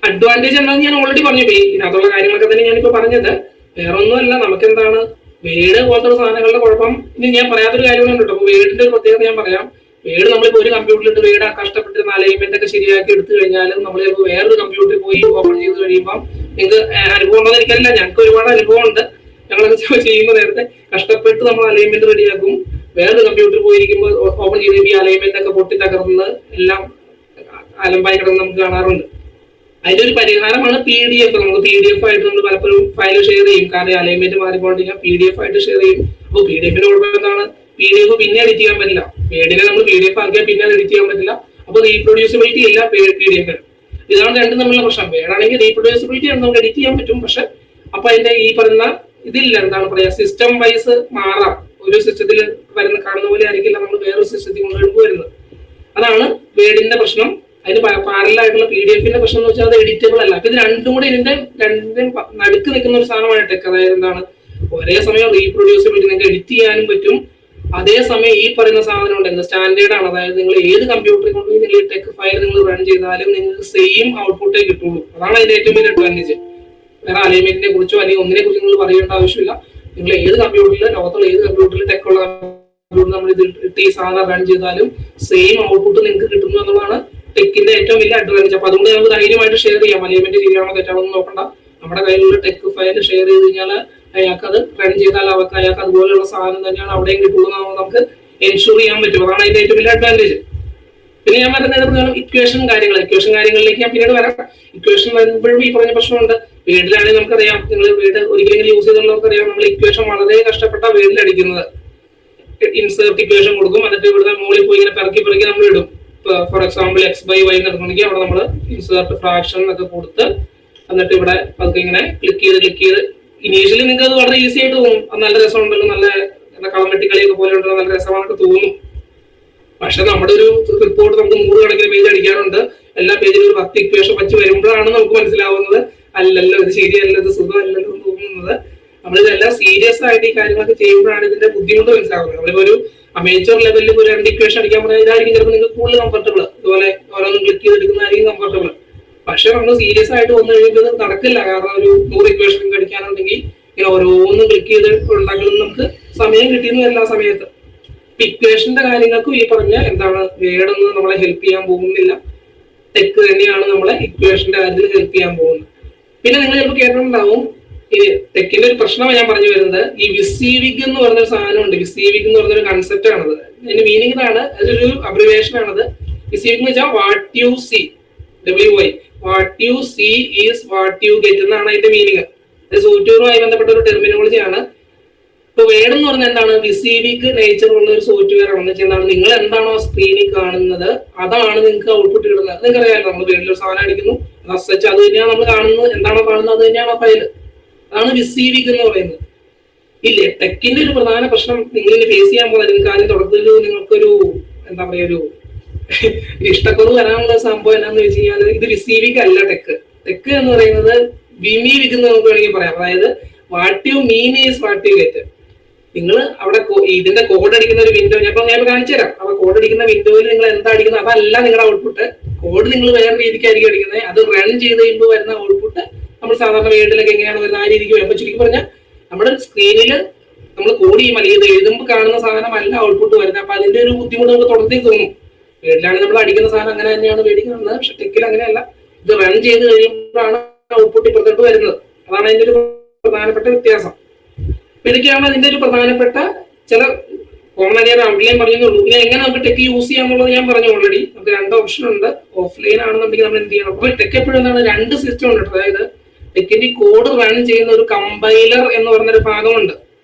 അഡ്വാൻറ്റേജ് എന്താണെന്ന് ഞാൻ ഓൾറെഡി പറഞ്ഞു. ഇതിനകത്തുള്ള കാര്യങ്ങളൊക്കെ തന്നെ ഞാനിപ്പോ പറഞ്ഞത്. വേറെ ഒന്നുമല്ല, നമുക്ക് എന്താണ് വേഡ് പോലത്തെ സാധനങ്ങളുടെ കുഴപ്പം. ഇനി ഞാൻ പറയാത്തൊരു കാര്യം ഉണ്ട് കേട്ടോ. വേഡിന്റെ ഒരു പ്രത്യേകത ഞാൻ പറയാം. വേഡ് നമ്മളിപ്പോ ഒരു കമ്പ്യൂട്ടറിലിട്ട് വേഡ് കഷ്ടപ്പെട്ട് അലൈൻമെന്റ് ഒക്കെ ശരിയാക്കി എടുത്തു കഴിഞ്ഞാലും നമ്മൾ ചിലപ്പോൾ വേറൊരു കമ്പ്യൂട്ടറിൽ പോയി ഓപ്പൺ ചെയ്ത് കഴിയുമ്പോൾ നിങ്ങൾക്ക് അനുഭവം ഉണ്ടോ എനിക്കറിയില്ല, ഞങ്ങൾക്ക് ഒരുപാട് അനുഭവം ഉണ്ട്. ഞങ്ങളൊക്കെ ചെയ്യുമ്പോൾ നേരത്തെ കഷ്ടപ്പെട്ട് നമ്മൾ അലൈൻമെന്റ് റെഡിയാക്കും. വേറൊരു കമ്പ്യൂട്ടറിൽ പോയിരിക്കുമ്പോൾ ഓപ്പൺ ചെയ്ത് ഈ അലൈൻമെന്റ് ഒക്കെ പൊട്ടി തകർന്ന് എല്ലാം അലമ്പായി കിടന്ന് നമുക്ക് കാണാറുണ്ട്. അതിന്റെ ഒരു പരിഹാരമാണ് PDF. നമുക്ക് PDF ആയിട്ട് നമ്മൾ പലപ്പോഴും ഫയൽ ഷെയർ ചെയ്യും, കാരണം അലൈൻമെന്റ് മാറിക്കൊണ്ടിരിക്കാൻ PDF ആയിട്ട് ഷെയർ ചെയ്യും. അപ്പോൾ PDFന്റെ കുഴപ്പം എന്താണ്, PDF പിന്നെ എഡിറ്റ് ചെയ്യാൻ പറ്റില്ല. വേഡിനെ നമ്മൾ PDF ആക്കിയാൽ പിന്നെ അത് എഡിറ്റ് ചെയ്യാൻ പറ്റില്ല. അപ്പോൾ റീപ്രൊഡ്യൂസിബിലിറ്റി ഇല്ല PDF. ഇതാണ് രണ്ടും തമ്മിലുള്ള പ്രശ്നം. വേടാണെങ്കിൽ റീപ്രൊഡ്യൂസിബിലിറ്റി നമുക്ക് എഡിറ്റ് ചെയ്യാൻ പറ്റും, പക്ഷെ അപ്പൊ അതിന്റെ ഈ പറയുന്ന ഇതില്ല, എന്താണ് പറയാ, സിസ്റ്റം വൈസ് മാറാം. ഒരു സിസ്റ്റത്തിൽ വരുന്ന കാണുന്ന പോലെ ആയിരിക്കില്ല നമ്മൾ വേറൊരു സിസ്റ്റത്തിൽ കൊണ്ടുവരുമ്പോൾ വരുന്നത്. അതാണ് വേഡിന്റെ പ്രശ്നം. അതിന് പാരലായിട്ടുള്ള PDF പ്രശ്നം എന്ന് വെച്ചാൽ അത് എഡിറ്റബിൾ അല്ല. അപ്പൊ ഇത് രണ്ടും കൂടി രണ്ടിനും നടുക്ക് നിൽക്കുന്ന ഒരു സാധനമാണ് ടെക്. അതായത് എന്താണ്, ഒരേ സമയം റീപ്രൊഡ്യൂസിബിലിറ്റി നിങ്ങൾക്ക് എഡിറ്റ് ചെയ്യാനും പറ്റും, അതേസമയം ഈ പറയുന്ന സാധനം ഉണ്ട്, എന്താ സ്റ്റാൻഡേർഡ് ആണ്. അതായത് നിങ്ങൾ ഏത് കമ്പ്യൂട്ടറിൽ കൊണ്ടുപോയി നിങ്ങൾ ഈ ടെക് ഫയൽ നിങ്ങൾ റൺ ചെയ്താലും നിങ്ങൾക്ക് സെയിം ഔട്ട്പുട്ടേ കിട്ടുള്ളൂ. അതാണ് അതിന്റെ ഏറ്റവും വലിയ അഡ്വാൻറ്റേജ്. വേറെ അലൈൻമെന്റിനെ കുറിച്ചോ അല്ലെങ്കിൽ ഒന്നിനെ കുറിച്ച് നിങ്ങൾ പറയേണ്ട ആവശ്യമില്ല. നിങ്ങൾ ഏത് കമ്പ്യൂട്ടറിൽ, ലോകത്തുള്ള ഏത് കമ്പ്യൂട്ടറിൽ ടെക് ഉള്ള കമ്പ്യൂട്ടർ നമ്മൾ ഇത് ഇട്ട് ഈ സാധനം റൺ ചെയ്താലും സെയിം ഔട്ട്പുട്ട് നിങ്ങൾക്ക് കിട്ടുന്നു എന്നുള്ളതാണ് ടെക്കിന്റെ ഏറ്റവും വലിയ അഡ്വാൻറ്റേജ്. അപ്പൊ അതുകൊണ്ട് നമുക്ക് ധൈര്യമായിട്ട് ഷെയർ ചെയ്യാം. അലൈൻമെന്റ് ശരിയാണോ തെറ്റാണോ എന്ന് നോക്കണ്ട. നമ്മുടെ കയ്യിലുള്ള ടെക് ഫയൽ ഷെയർ ചെയ്ത് കഴിഞ്ഞാൽ അയാൾക്ക് അത് റൺ ചെയ്താൽ അയാൾക്ക് അതുപോലെയുള്ള സാധനം തന്നെയാണ് അവിടെയും കിട്ടുള്ളൂ നമുക്ക് എൻഷുർ ചെയ്യാൻ പറ്റും. അതാണ് അതിന്റെ ഏറ്റവും വലിയ അഡ്വാൻറ്റേജ്. പിന്നെ ഞാൻ പറഞ്ഞ ഇക്വേഷൻ കാര്യങ്ങളിലേക്ക് ഞാൻ പിന്നീട് വരാം. ഇക്വേഷൻ വരുമ്പോഴും ഈ പറഞ്ഞ പ്രശ്നമുണ്ട്. വീട്ടിലാണെങ്കിൽ നമുക്കറിയാം, നിങ്ങൾ വീട് ഒരിക്കലെങ്കിലും യൂസ് ചെയ്തുള്ളവർക്കറിയാം, നമ്മൾ ഇക്വേഷൻ വളരെ കഷ്ടപ്പെട്ട വീട്ടിലടിക്കുന്നത്. ഇൻസേർട്ട് ഇക്വേഷൻ കൊടുക്കും, എന്നിട്ട് ഇവിടുത്തെ മുകളിൽ പോയി ഇങ്ങനെ പെറുക്കി നമ്മൾ ഇടും. ഫോർ എക്സാമ്പിൾ x/y നടക്കണമെങ്കിൽ അവിടെ നമ്മൾ ഇൻസേർട്ട് ഫ്രാക്ഷൻ എന്നൊക്കെ കൊടുത്ത് എന്നിട്ട് ഇവിടെ അതൊക്കെ ഇങ്ങനെ ക്ലിക്ക് ചെയ്ത് ഇനീഷ്യലി നിങ്ങൾക്ക് അത് വളരെ ഈസി ആയിട്ട് തോന്നും. അത് നല്ല രസമുണ്ടല്ലോ, നല്ല കളമെട്ടിക്കളിയൊക്കെ പോലെ ഉണ്ടല്ലോ, നല്ല രസമായിട്ട് തോന്നും. പക്ഷെ നമ്മുടെ ഒരു റിപ്പോർട്ട് നമുക്ക് 100 കണക്കിന് പേജ് അടിക്കാറുണ്ട്. എല്ലാ പേജിലും ഒരു 10 ഇക്വേഷൻ വച്ച് വരുമ്പോഴാണ് നമുക്ക് മനസ്സിലാവുന്നത് അല്ലല്ലോ ഇത് ശരിയല്ല, ഇത് സുഖമല്ലല്ലോ എന്ന് തോന്നുന്നത്. നമ്മളിതെല്ലാം സീരിയസ് ആയിട്ട് ഈ കാര്യങ്ങളൊക്കെ ചെയ്യുമ്പോഴാണ് ഇതിന്റെ ബുദ്ധിമുട്ട് മനസ്സിലാവുന്നത്. നമ്മളിപ്പോ ഒരു അമേച്ചർ ലെവലിൽ ഒരു 2 ഇക്വേഷൻ അടിക്കാൻ പറഞ്ഞാൽ ഇതായിരിക്കും ചിലപ്പോൾ നിങ്ങൾക്ക് കൂടുതൽ കംഫർട്ടബിൾ. ഇതുപോലെ ഓരോന്നും ക്ലിക്ക് ചെയ്തെടുക്കുന്നതായിരിക്കും കംഫർട്ടബിൾ. പക്ഷെ നമ്മൾ സീരിയസ് ആയിട്ട് വന്നു കഴിയുമ്പോൾ ഇത് നടക്കില്ല. കാരണം ഒരു 100 ഇക്വേഷൻ അടിക്കാനുണ്ടെങ്കിൽ ഇങ്ങനെ ഓരോന്നും ക്ലിക്ക് ചെയ്ത് ഉണ്ടാക്കുന്നത് നമുക്ക് സമയം കിട്ടിയെന്ന് എല്ലാ സമയത്ത്. ഇക്വേഷന്റെ കാര്യങ്ങൾക്കും ഈ പറഞ്ഞ എന്താണ് വേടൊന്നും നമ്മളെ ഹെൽപ്പ് ചെയ്യാൻ പോകുന്നില്ല. ടെക് തന്നെയാണ് നമ്മളെ ഇക്വേഷന്റെ കാര്യത്തിൽ ഹെൽപ്പ് ചെയ്യാൻ പോകുന്നത്. പിന്നെ നിങ്ങൾ ചിലപ്പോൾ കേട്ടിട്ടുണ്ടാവും, ഈ ടെക്കിന്റെ ഒരു പ്രശ്നമാണ് ഞാൻ പറഞ്ഞു വരുന്നത്. ഈ വിസിവിഗ് എന്ന് പറഞ്ഞൊരു സാധനമുണ്ട്. വിസിവിഗ് എന്ന് പറഞ്ഞൊരു കൺസെപ്റ്റ് ആണത്. അതിന്റെ മീനിങ് ഇതാണ്, അതൊരു അബ്രിവേഷൻ ആണത്. വിസിവിഗ് എന്ന് വെച്ചാൽ what you C, WY, what you C is what you get എന്നാണ് അതിന്റെ മീനിങ്. അത് സോഫ്റ്റ്വെയറുമായി ബന്ധപ്പെട്ട ഒരു ടെർമിനോളജിയാണ്. ഇപ്പൊ വേഡ് എന്ന് പറഞ്ഞാൽ എന്താണ്, വിസിവിക്ക് നേച്ചർ ഉള്ള ഒരു സോഫ്റ്റ്വെയർ ആണെന്ന് വെച്ചാൽ എന്താണ്, നിങ്ങൾ എന്താണോ സ്ക്രീനിൽ കാണുന്നത് അതാണ് നിങ്ങൾക്ക് ഔട്ട്പുട്ട് കിട്ടുന്നത്. നിങ്ങൾക്ക് അറിയാമല്ലോ, നമ്മൾ വേഡിലൊരു സാധനം അടിക്കുന്നു, അത് തന്നെയാണ് നമ്മൾ കാണുന്നത്. എന്താണോ കാണുന്നത് അത് തന്നെയാണ് ഫയല്. അതാണ് വിസിവിക്ക് എന്ന് പറയുന്നത്. ഇല്ലേ, ടെക്കിന്റെ ഒരു പ്രധാന പ്രശ്നം നിങ്ങൾ ഫേസ് ചെയ്യാൻ പോകുന്നത്, നിങ്ങൾക്ക് ആദ്യം തുടക്കത്തിൽ നിങ്ങൾക്കൊരു എന്താ പറയാ ഒരു ഇഷ്ടക്കുറവ് വരാനുള്ള സംഭവം എന്നാന്ന് വെച്ച് കഴിഞ്ഞാൽ ഇത് വിസിവിക്ക് അല്ല ടെക്ക്. ടെക്ക് എന്ന് പറയുന്നത് വിമീവിക്ക് എന്ന് നമുക്ക് വേണമെങ്കിൽ പറയാം. അതായത് what you mean is what you get. നിങ്ങൾ അവിടെ ഇതിന്റെ കോഡ് അടിക്കുന്ന ഒരു വിൻഡോ ഞാൻ കാണിച്ചു തരാം. അപ്പൊ കോഡ് അടിക്കുന്ന വിൻഡോയിൽ നിങ്ങൾ എന്താ അടിക്കുന്നത് അതല്ല നിങ്ങളുടെ ഔട്ട്പുട്ട്. കോഡ് നിങ്ങൾ വേറെ രീതിക്കായിരിക്കും അടിക്കുന്നത്, അത് റൺ ചെയ്ത് കഴിയുമ്പോൾ വരുന്ന ഔട്ട്പുട്ട് നമ്മൾ സാധാരണ വേൾഡിലൊക്കെ എങ്ങനെയാണ് വരുന്നത് ആ രീതിക്ക് വരും. അപ്പൊ ചുരുക്കി പറഞ്ഞാൽ നമ്മുടെ സ്ക്രീനിൽ നമ്മൾ കോഡ് ചെയ്യും അല്ലെങ്കിൽ ഇത് എഴുതുമ്പോൾ കാണുന്ന സാധനമല്ല ഔട്ട്പുട്ട് വരുന്നത്. അപ്പൊ അതിന്റെ ഒരു ബുദ്ധിമുട്ട് നമുക്ക് തുടർത്തി തോന്നും. വീട്ടിലാണ് നമ്മൾ അടിക്കുന്ന സാധനം അങ്ങനെ തന്നെയാണ് മേടിക്കുന്നത്, പക്ഷെ ടെക്കിൽ അങ്ങനെയല്ല. ഇത് റൺ ചെയ്ത് കഴിയുമ്പോഴാണ് ഔട്ട്പുട്ട് ഇപ്പുറത്തോട്ട് വരുന്നത്. അതാണ് അതിന്റെ ഒരു പ്രധാനപ്പെട്ട വ്യത്യാസം. ഇതൊക്കെയാണ് അതിന്റെ ഒരു പ്രധാനപ്പെട്ട ചില കോമൺ ഞാൻ ഔട്ട്ലൈൻ പറഞ്ഞുള്ളൂ. ഇനി എങ്ങനെ നമുക്ക് ടെക്ക് യൂസ് ചെയ്യാന്നുള്ളത് ഞാൻ പറഞ്ഞു ഓൾറെഡി. നമുക്ക് രണ്ട് ഓപ്ഷൻ ഉണ്ട്. ഓഫ്ലൈൻ ആണെന്നുണ്ടെങ്കിൽ നമ്മൾ എന്ത് ചെയ്യണം? അപ്പൊ ടെക്ക് എപ്പോഴും എന്താണ്, രണ്ട് സിസ്റ്റം ഉണ്ട്. അതായത് ടെക്കിന്റെ കോഡ് റൺ ചെയ്യുന്ന ഒരു കമ്പൈലർ എന്ന് പറഞ്ഞൊരു ഭാഗമുണ്ട്.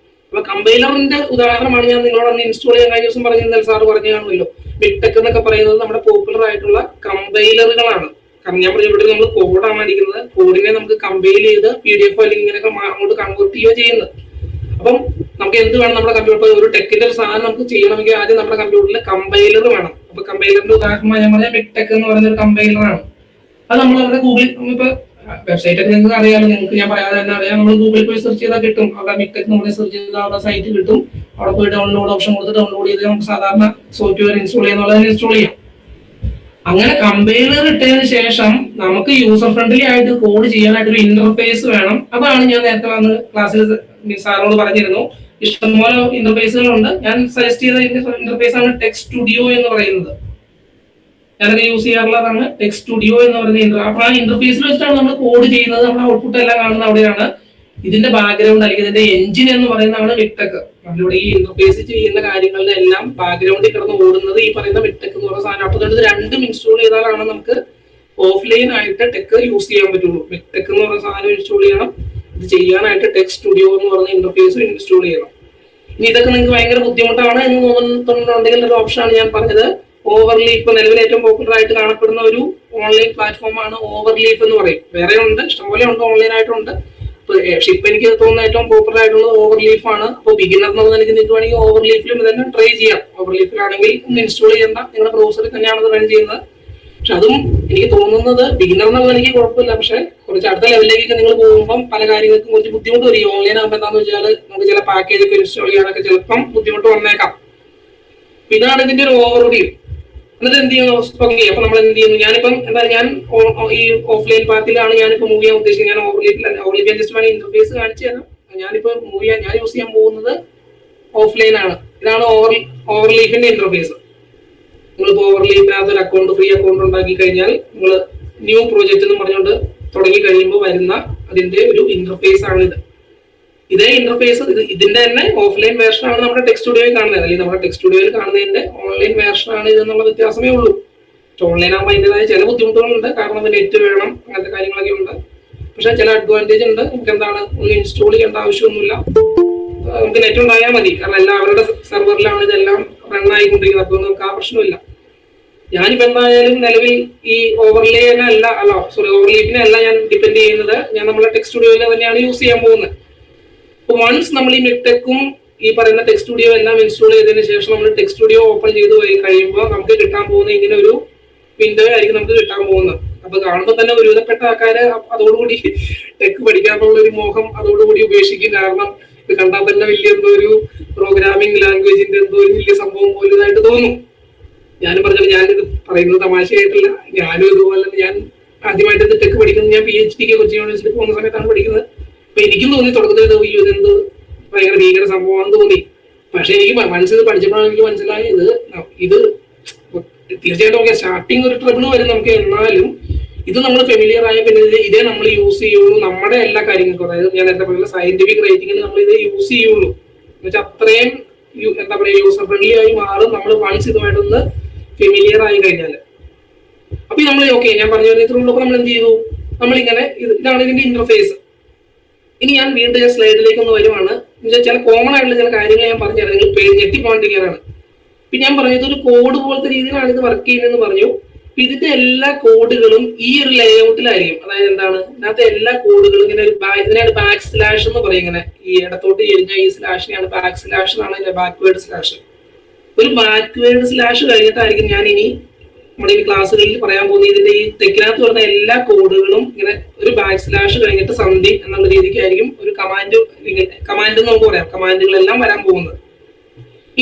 അപ്പൊ കമ്പൈലറിന്റെ ഉദാഹരണമാണ് ഞാൻ നിങ്ങളോട് അന്ന് ഇൻസ്റ്റാൾ ചെയ്യാൻ കഴിഞ്ഞ ദിവസം പറഞ്ഞാൽ സാർ പറഞ്ഞു കാണുമല്ലോ. ബിഗ്ടെക് എന്നൊക്കെ പറയുന്നത് നമ്മുടെ പോപ്പുലർ ആയിട്ടുള്ള കമ്പൈലറുകളാണ്. കാരണം ഞാൻ പറഞ്ഞു ഇവിടെ നമ്മൾ കോഡാണ് അടിക്കുന്നത്, കോഡിനെ നമുക്ക് കമ്പൈൽ ചെയ്ത് PDF അല്ലെങ്കിൽ ഇങ്ങനെയൊക്കെ അങ്ങോട്ട് കൺവേർട്ട് ചെയ്യുക ചെയ്യുന്നത്. അപ്പം നമുക്ക് എന്ത് വേണം, നമ്മുടെ കമ്പ്യൂട്ടർ ഒരു ടെക്കിന്റെ ഒരു സാധനം നമുക്ക് ചെയ്യണമെങ്കിൽ ആദ്യം നമ്മുടെ കമ്പ്യൂട്ടറിൽ കമ്പൈലർ വേണം. അപ്പൊ കമ്പൈലറിന്റെ ഉദാഹരണമായി ഞാൻ പറഞ്ഞാൽ ബിഗ്ടെക് എന്ന് പറയുന്ന ഒരു കമ്പൈലറാണ്. അത് നമ്മൾ അവിടെ ഗൂഗിൾ ഇപ്പൊ വെബ്സൈറ്റ് ഒക്കെ നിങ്ങൾക്ക് അറിയാമല്ലോ, നിങ്ങൾക്ക് ഞാൻ പറയാതെ തന്നെ അറിയാം. നമ്മൾ ഗൂഗിളിൽ പോയി സെർച്ച് ചെയ്താൽ കിട്ടും. അവിടെ ബിഗ്ടെക് നമ്മൾ സെർച്ച് ചെയ്താൽ അവിടെ സൈറ്റ് കിട്ടും. അവിടെ പോയി ഡൗൺലോഡ് ഓപ്ഷൻ കൊടുത്ത് ഡൗൺലോഡ് ചെയ്ത് നമുക്ക് സാധാരണ സോഫ്റ്റ്വെയർ ഇൻസ്റ്റാൾ ചെയ്യുന്നുള്ളത് ഇൻസ്റ്റാൾ ചെയ്യാം. അങ്ങനെ കമ്പൈലർ ഇട്ടതിന് ശേഷം നമുക്ക് യൂസർ ഫ്രണ്ട്ലി ആയിട്ട് കോഡ് ചെയ്യാനായിട്ട് ഒരു ഇന്റർഫേസ് വേണം. അതാണ് ഞാൻ നേരത്തെ വന്ന് ക്ലാസ്സിൽ സാറിനോട് പറഞ്ഞിരുന്നു. ഇഷ്ടംപോലെ ഇന്റർഫേസുകളുണ്ട്. ഞാൻ സജസ്റ്റ് ചെയ്ത ഇന്റർഫേസ് ആണ് ടെക് സ്റ്റുഡിയോ എന്ന് പറയുന്നത്. ഞാനൊക്കെ യൂസ് ചെയ്യാറുള്ളതാണ് ടെക് സ്റ്റുഡിയോ എന്ന് പറയുന്ന അപ്പൊ ആ ഇന്റർഫേസിൽ വെച്ചിട്ടാണ് നമ്മൾ കോഡ് ചെയ്യുന്നത്. നമ്മുടെ ഔട്ട്പുട്ട് എല്ലാം കാണുന്നത് അവിടെയാണ്. ഇതിന്റെ ബാക്ക്ഗ്രൗണ്ട് അല്ലെങ്കിൽ ഇതിന്റെ എഞ്ചിൻ എന്ന് പറയുന്നതാണ് ബിഗ്ടെക്. നമ്മളിവിടെ ഈ ഇന്റർഫേസ് ചെയ്യുന്ന കാര്യങ്ങളുടെ എല്ലാം ബാക്ക്ഗ്രൗണ്ടിൽ കിടന്ന് ഓടുന്നത് ഈ പറയുന്ന ബിഗ്ടെക് എന്ന് പറയുന്ന സാധനം. അപ്പൊ ഇത് രണ്ടും ഇൻസ്റ്റാൾ ചെയ്താലാണ് നമുക്ക് ഓഫ്ലൈൻ ആയിട്ട് ടെക് യൂസ് ചെയ്യാൻ പറ്റുള്ളൂ. ബിഗ്ടെക് എന്ന് പറയുന്ന സാധനം ഇൻസ്റ്റാൾ ചെയ്യണം. ഇത് ചെയ്യാനായിട്ട് ടെക് സ്റ്റുഡിയോ എന്ന് പറയുന്ന ഇന്റർഫേസ് ഇൻസ്റ്റാൾ ചെയ്യണം. ഇനി ഇതൊക്കെ നിങ്ങൾക്ക് ഭയങ്കര ബുദ്ധിമുട്ടാണ് എന്ന് തോന്നുന്നുണ്ടെങ്കിൽ ഒരു ഓപ്ഷനാണ് ഞാൻ പറഞ്ഞത്, ഓവർലീഫ്. ഇപ്പൊ നിലവിൽ ഏറ്റവും പോപ്പുലർ ആയിട്ട് കാണപ്പെടുന്ന ഒരു ഓൺലൈൻ പ്ലാറ്റ്ഫോമാണ് ഓവർലീഫ് എന്ന് പറയും. വേറെ ഉണ്ട്, ഇഷ്ടംപോലെ ഉണ്ട്, ഓൺലൈൻ ആയിട്ടുണ്ട്. പക്ഷെ ഇപ്പൊ എനിക്ക് തോന്നുന്ന ഏറ്റവും പോപ്പുലർ ആയിട്ടുള്ളത് ഓവർലീഫ് ആണ്. അപ്പോൾ ബിഗിനർ എന്നുള്ള എനിക്ക് നിങ്ങൾക്ക് വേണമെങ്കിൽ ഓവർലീഫിലും ഇതെല്ലാം ട്രൈ ചെയ്യാം. ഓവർലീഫിലാണെങ്കിൽ ഒന്ന് ഇൻസ്റ്റാൾ ചെയ്യേണ്ട, നിങ്ങളുടെ ബ്രൗസറിൽ തന്നെയാണ് അത് റൺ ചെയ്യുന്നത്. പക്ഷെ അതും എനിക്ക് തോന്നുന്നത് ബിഗിനർ എന്നുള്ള എനിക്ക് കുഴപ്പമില്ല. പക്ഷെ കുറച്ച് അടുത്ത ലെവലിലേക്ക് നിങ്ങൾ പോകുമ്പോൾ പല കാര്യങ്ങൾക്കും കുറച്ച് ബുദ്ധിമുട്ട് വരും. ഓൺലൈൻ ആകുമ്പോൾ എന്താണെന്ന് വെച്ചാൽ നമുക്ക് ചില പാക്കേജ് ഒക്കെ ഇൻസ്റ്റാൾ ചെയ്യാനൊക്കെ ചിലപ്പം ബുദ്ധിമുട്ട് വന്നേക്കാം. ഇതാണ് ഇതിന്റെ ഒരു ഓവർവ്യൂ. എന്നിട്ട് എന്ത് ചെയ്യുന്നു? ഓക്കെ, അപ്പൊ നമ്മൾ എന്ത് ചെയ്യുന്നു? ഞാനിപ്പം എന്താ ഞാൻ ഈ ഓഫ്ലൈൻ പാത്തിലാണ് ഞാനിപ്പോ മൂവ് ചെയ്യാൻ ഉദ്ദേശിക്കുന്നത്. ഞാൻ ഓവർലീഫ് ജസ്റ്റ് വേണം ഇന്റർഫേസ് കാണിച്ചു തരാം. ഞാനിപ്പോ മൂവ് ചെയ്യാൻ ഞാൻ യൂസ് ചെയ്യാൻ പോകുന്നത് ഓഫ്ലൈൻ ആണ്. ഇതാണ് ഓവർലീഫിന്റെ ഇന്റർഫേസ്. നിങ്ങളിപ്പോ ഓവർലീഫിനകത്ത് ഒരു അക്കൗണ്ട്, ഫ്രീ അക്കൗണ്ട് ഉണ്ടാക്കി കഴിഞ്ഞാൽ നിങ്ങൾ ന്യൂ പ്രോജക്റ്റ് എന്ന് പറഞ്ഞുകൊണ്ട് തുടങ്ങി കഴിയുമ്പോൾ വരുന്ന അതിന്റെ ഒരു ഇന്റർഫേസ് ആണ് ഇത്. ഇതേ ഇന്റർഫേസ് ഇതിന്റെ തന്നെ ഓഫ്ലൈൻ വേർഷൻ ആണ് നമ്മുടെ ടെക് സ്റ്റുഡിയോയിൽ കാണുന്നത്. അല്ലെങ്കിൽ നമ്മുടെ ടെക് സ്റ്റുഡിയോയിൽ കാണുന്നതിന്റെ ഓൺലൈൻ വേർഷൻ ആണ് ഇതെന്നുള്ള വ്യത്യാസമേ ഉള്ളൂ. ഓൺലൈൻ ആകുമ്പോൾ അതിൻ്റെതായ ചില ബുദ്ധിമുട്ടുകളുണ്ട്. കാരണം നെറ്റ് വേണം, അങ്ങനത്തെ കാര്യങ്ങളൊക്കെ ഉണ്ട്. പക്ഷെ ചില അഡ്വാൻറ്റേജ് ഉണ്ട്. നമുക്ക് എന്താണ്, ഒന്ന് ഇൻസ്റ്റാൾ ചെയ്യേണ്ട ആവശ്യമൊന്നുമില്ല. നമുക്ക് നെറ്റ് ഉണ്ടായാൽ മതി. കാരണം എല്ലാവരുടെ സെർവറിലാണ് ഇതെല്ലാം റൺ ആയിക്കൊണ്ടിരിക്കുന്നത്. അപ്പൊ നമുക്ക് ആ പ്രശ്നമില്ല. ഞാനിപ്പോ എന്തായാലും നിലവിൽ ഈ ഓവർലീഫിനെ അല്ല ഞാൻ ഡിപ്പെൻഡ് ചെയ്യുന്നത്. ഞാൻ നമ്മുടെ ടെക് സ്റ്റുഡിയോയിൽ തന്നെയാണ് യൂസ് ചെയ്യാൻ പോകുന്നത്. വൺസ് നമ്മൾ ഈ ബിഗ്ടെക്കും ഈ പറയുന്ന ടെക് സ്റ്റുഡിയോ എല്ലാം ഇൻസ്റ്റാൾ ചെയ്തതിനു ശേഷം നമ്മൾ ടെക് സ്റ്റുഡിയോ ഓപ്പൺ ചെയ്ത് പോയി കഴിയുമ്പോൾ നമുക്ക് കിട്ടാൻ പോകുന്ന ഇങ്ങനെ ഒരു വിൻഡോ ആയിരിക്കും നമുക്ക് കിട്ടാൻ പോകുന്നത്. അപ്പൊ കാണുമ്പോൾ തന്നെ ഒരുവിധപ്പെട്ട ആൾക്കാര് അതോടുകൂടി ടെക് പഠിക്കാനുള്ള ഒരു മോഹം അതോടുകൂടി ഉപേക്ഷിക്കും. കാരണം ഇത് കണ്ടാൽ തന്നെ വലിയ എന്തോ ഒരു പ്രോഗ്രാമിംഗ് ലാംഗ്വേജിന്റെ എന്തോ ഒരു വലിയ സംഭവം പോലെ ഇതായിട്ട് തോന്നും. ഞാനും പറഞ്ഞത് ഞാനിത് പറയുന്നത് തമാശയായിട്ടില്ല. ഞാനും ഇതുപോലെ ഞാൻ ആദ്യമായിട്ട് ഇത് ടെക് പഠിക്കുന്നത് ഞാൻ PhD കൊച്ചി യൂണിവേഴ്സിറ്റി പോകുന്ന സമയത്താണ് പഠിക്കുന്നത്. അപ്പൊ എനിക്കും തോന്നി തുടക്കത്തിൽ ഇതെന്ത് ഭയങ്കര ഭീകര സംഭവമാണെന്ന് തോന്നി. പക്ഷെ എനിക്ക് മനസ്സിൽ പഠിച്ചപ്പോഴാണ് എനിക്ക് മനസ്സിലായി ഇത് തീർച്ചയായിട്ടും ഓക്കെ സ്റ്റാർട്ടിങ് ഒരു ട്രബിൾ വരും നമുക്ക്. എന്നാലും ഇത് നമ്മൾ ഫെമിലിയർ ആയ പിന്നെ ഇതേ നമ്മൾ യൂസ് ചെയ്യുള്ളൂ നമ്മുടെ എല്ലാ കാര്യങ്ങൾക്കും. അതായത് ഞാൻ എന്താ പറയുക സയന്റിഫിക് റൈറ്റിങ്ങിൽ നമ്മൾ ഇത് യൂസ് ചെയ്യുള്ളൂ എന്ന് വെച്ചാൽ അത്രയും എന്താ പറയുക യൂസർ ഫ്രണ്ട്ലി ആയി മാറും നമ്മൾ വൺസ് ഇതുമായിട്ടൊന്ന് ഫെമിലിയർ ആയി കഴിഞ്ഞാൽ. അപ്പൊ നമ്മൾ ഓക്കെ ഞാൻ പറഞ്ഞു വരുന്നതിനുള്ളപ്പോൾ നമ്മൾ എന്ത് ചെയ്തു, നമ്മളിങ്ങനെ ഇതാണ് ഇതിന്റെ ഇന്റർഫേസ്. ഇനി ഞാൻ വീണ്ടും സ്ലൈഡിലേക്ക് ഒന്ന് വരുവാണ്. ചില കോമൺ ആയിട്ടുള്ള ചില കാര്യങ്ങൾ ഞാൻ പറഞ്ഞു തരാം, നിങ്ങൾ ഞെട്ടിപ്പോണ്ടിരിക്കാനാണ്. പിന്നെ ഞാൻ പറഞ്ഞു ഇതൊരു കോഡ് പോലത്തെ രീതിയിലാണ് ഇത് വർക്ക് ചെയ്യുന്നതെന്ന് പറഞ്ഞു. ഇതിന്റെ എല്ലാ കോഡുകളും ഈ ഒരു ലേഔട്ടിലായിരിക്കും. അതായത് എന്താണ്, ഇതിനകത്തെ എല്ലാ കോഡുകളും ഇങ്ങനെ ഒരു ഇതിനാണ് ബാക്ക് സ്ലാഷ് എന്ന് പറയും. ഇങ്ങനെ ഈ ഇടത്തോട്ട് കഴിഞ്ഞാൽ ഈ സ്ലാഷിനെയാണ് ബാക്ക് സ്ലാഷ് എന്നാണ് ഇതിന്റെ ബാക്ക്വേർഡ് സ്ലാഷ്. ഒരു ബാക്ക്വേർഡ് സ്ലാഷ് കഴിഞ്ഞിട്ടായിരിക്കും ഞാൻ ഇനി നമ്മുടെ ഈ ക്ലാസ്സുകളിൽ പറയാൻ പോകുന്നത്. ഇതിന്റെ ഈ ടെക്കിനകത്ത് വരുന്ന എല്ലാ കോഡുകളും ഇങ്ങനെ ഒരു ബാക്ക് സ്ലാഷ് കഴിഞ്ഞിട്ട് സംതിങ് എന്നുള്ള രീതിക്കായിരിക്കും ഒരു കമാൻഡ് എന്ന് നമുക്ക് പറയാം. കമാൻഡുകളെല്ലാം വരാൻ പോകുന്നത്.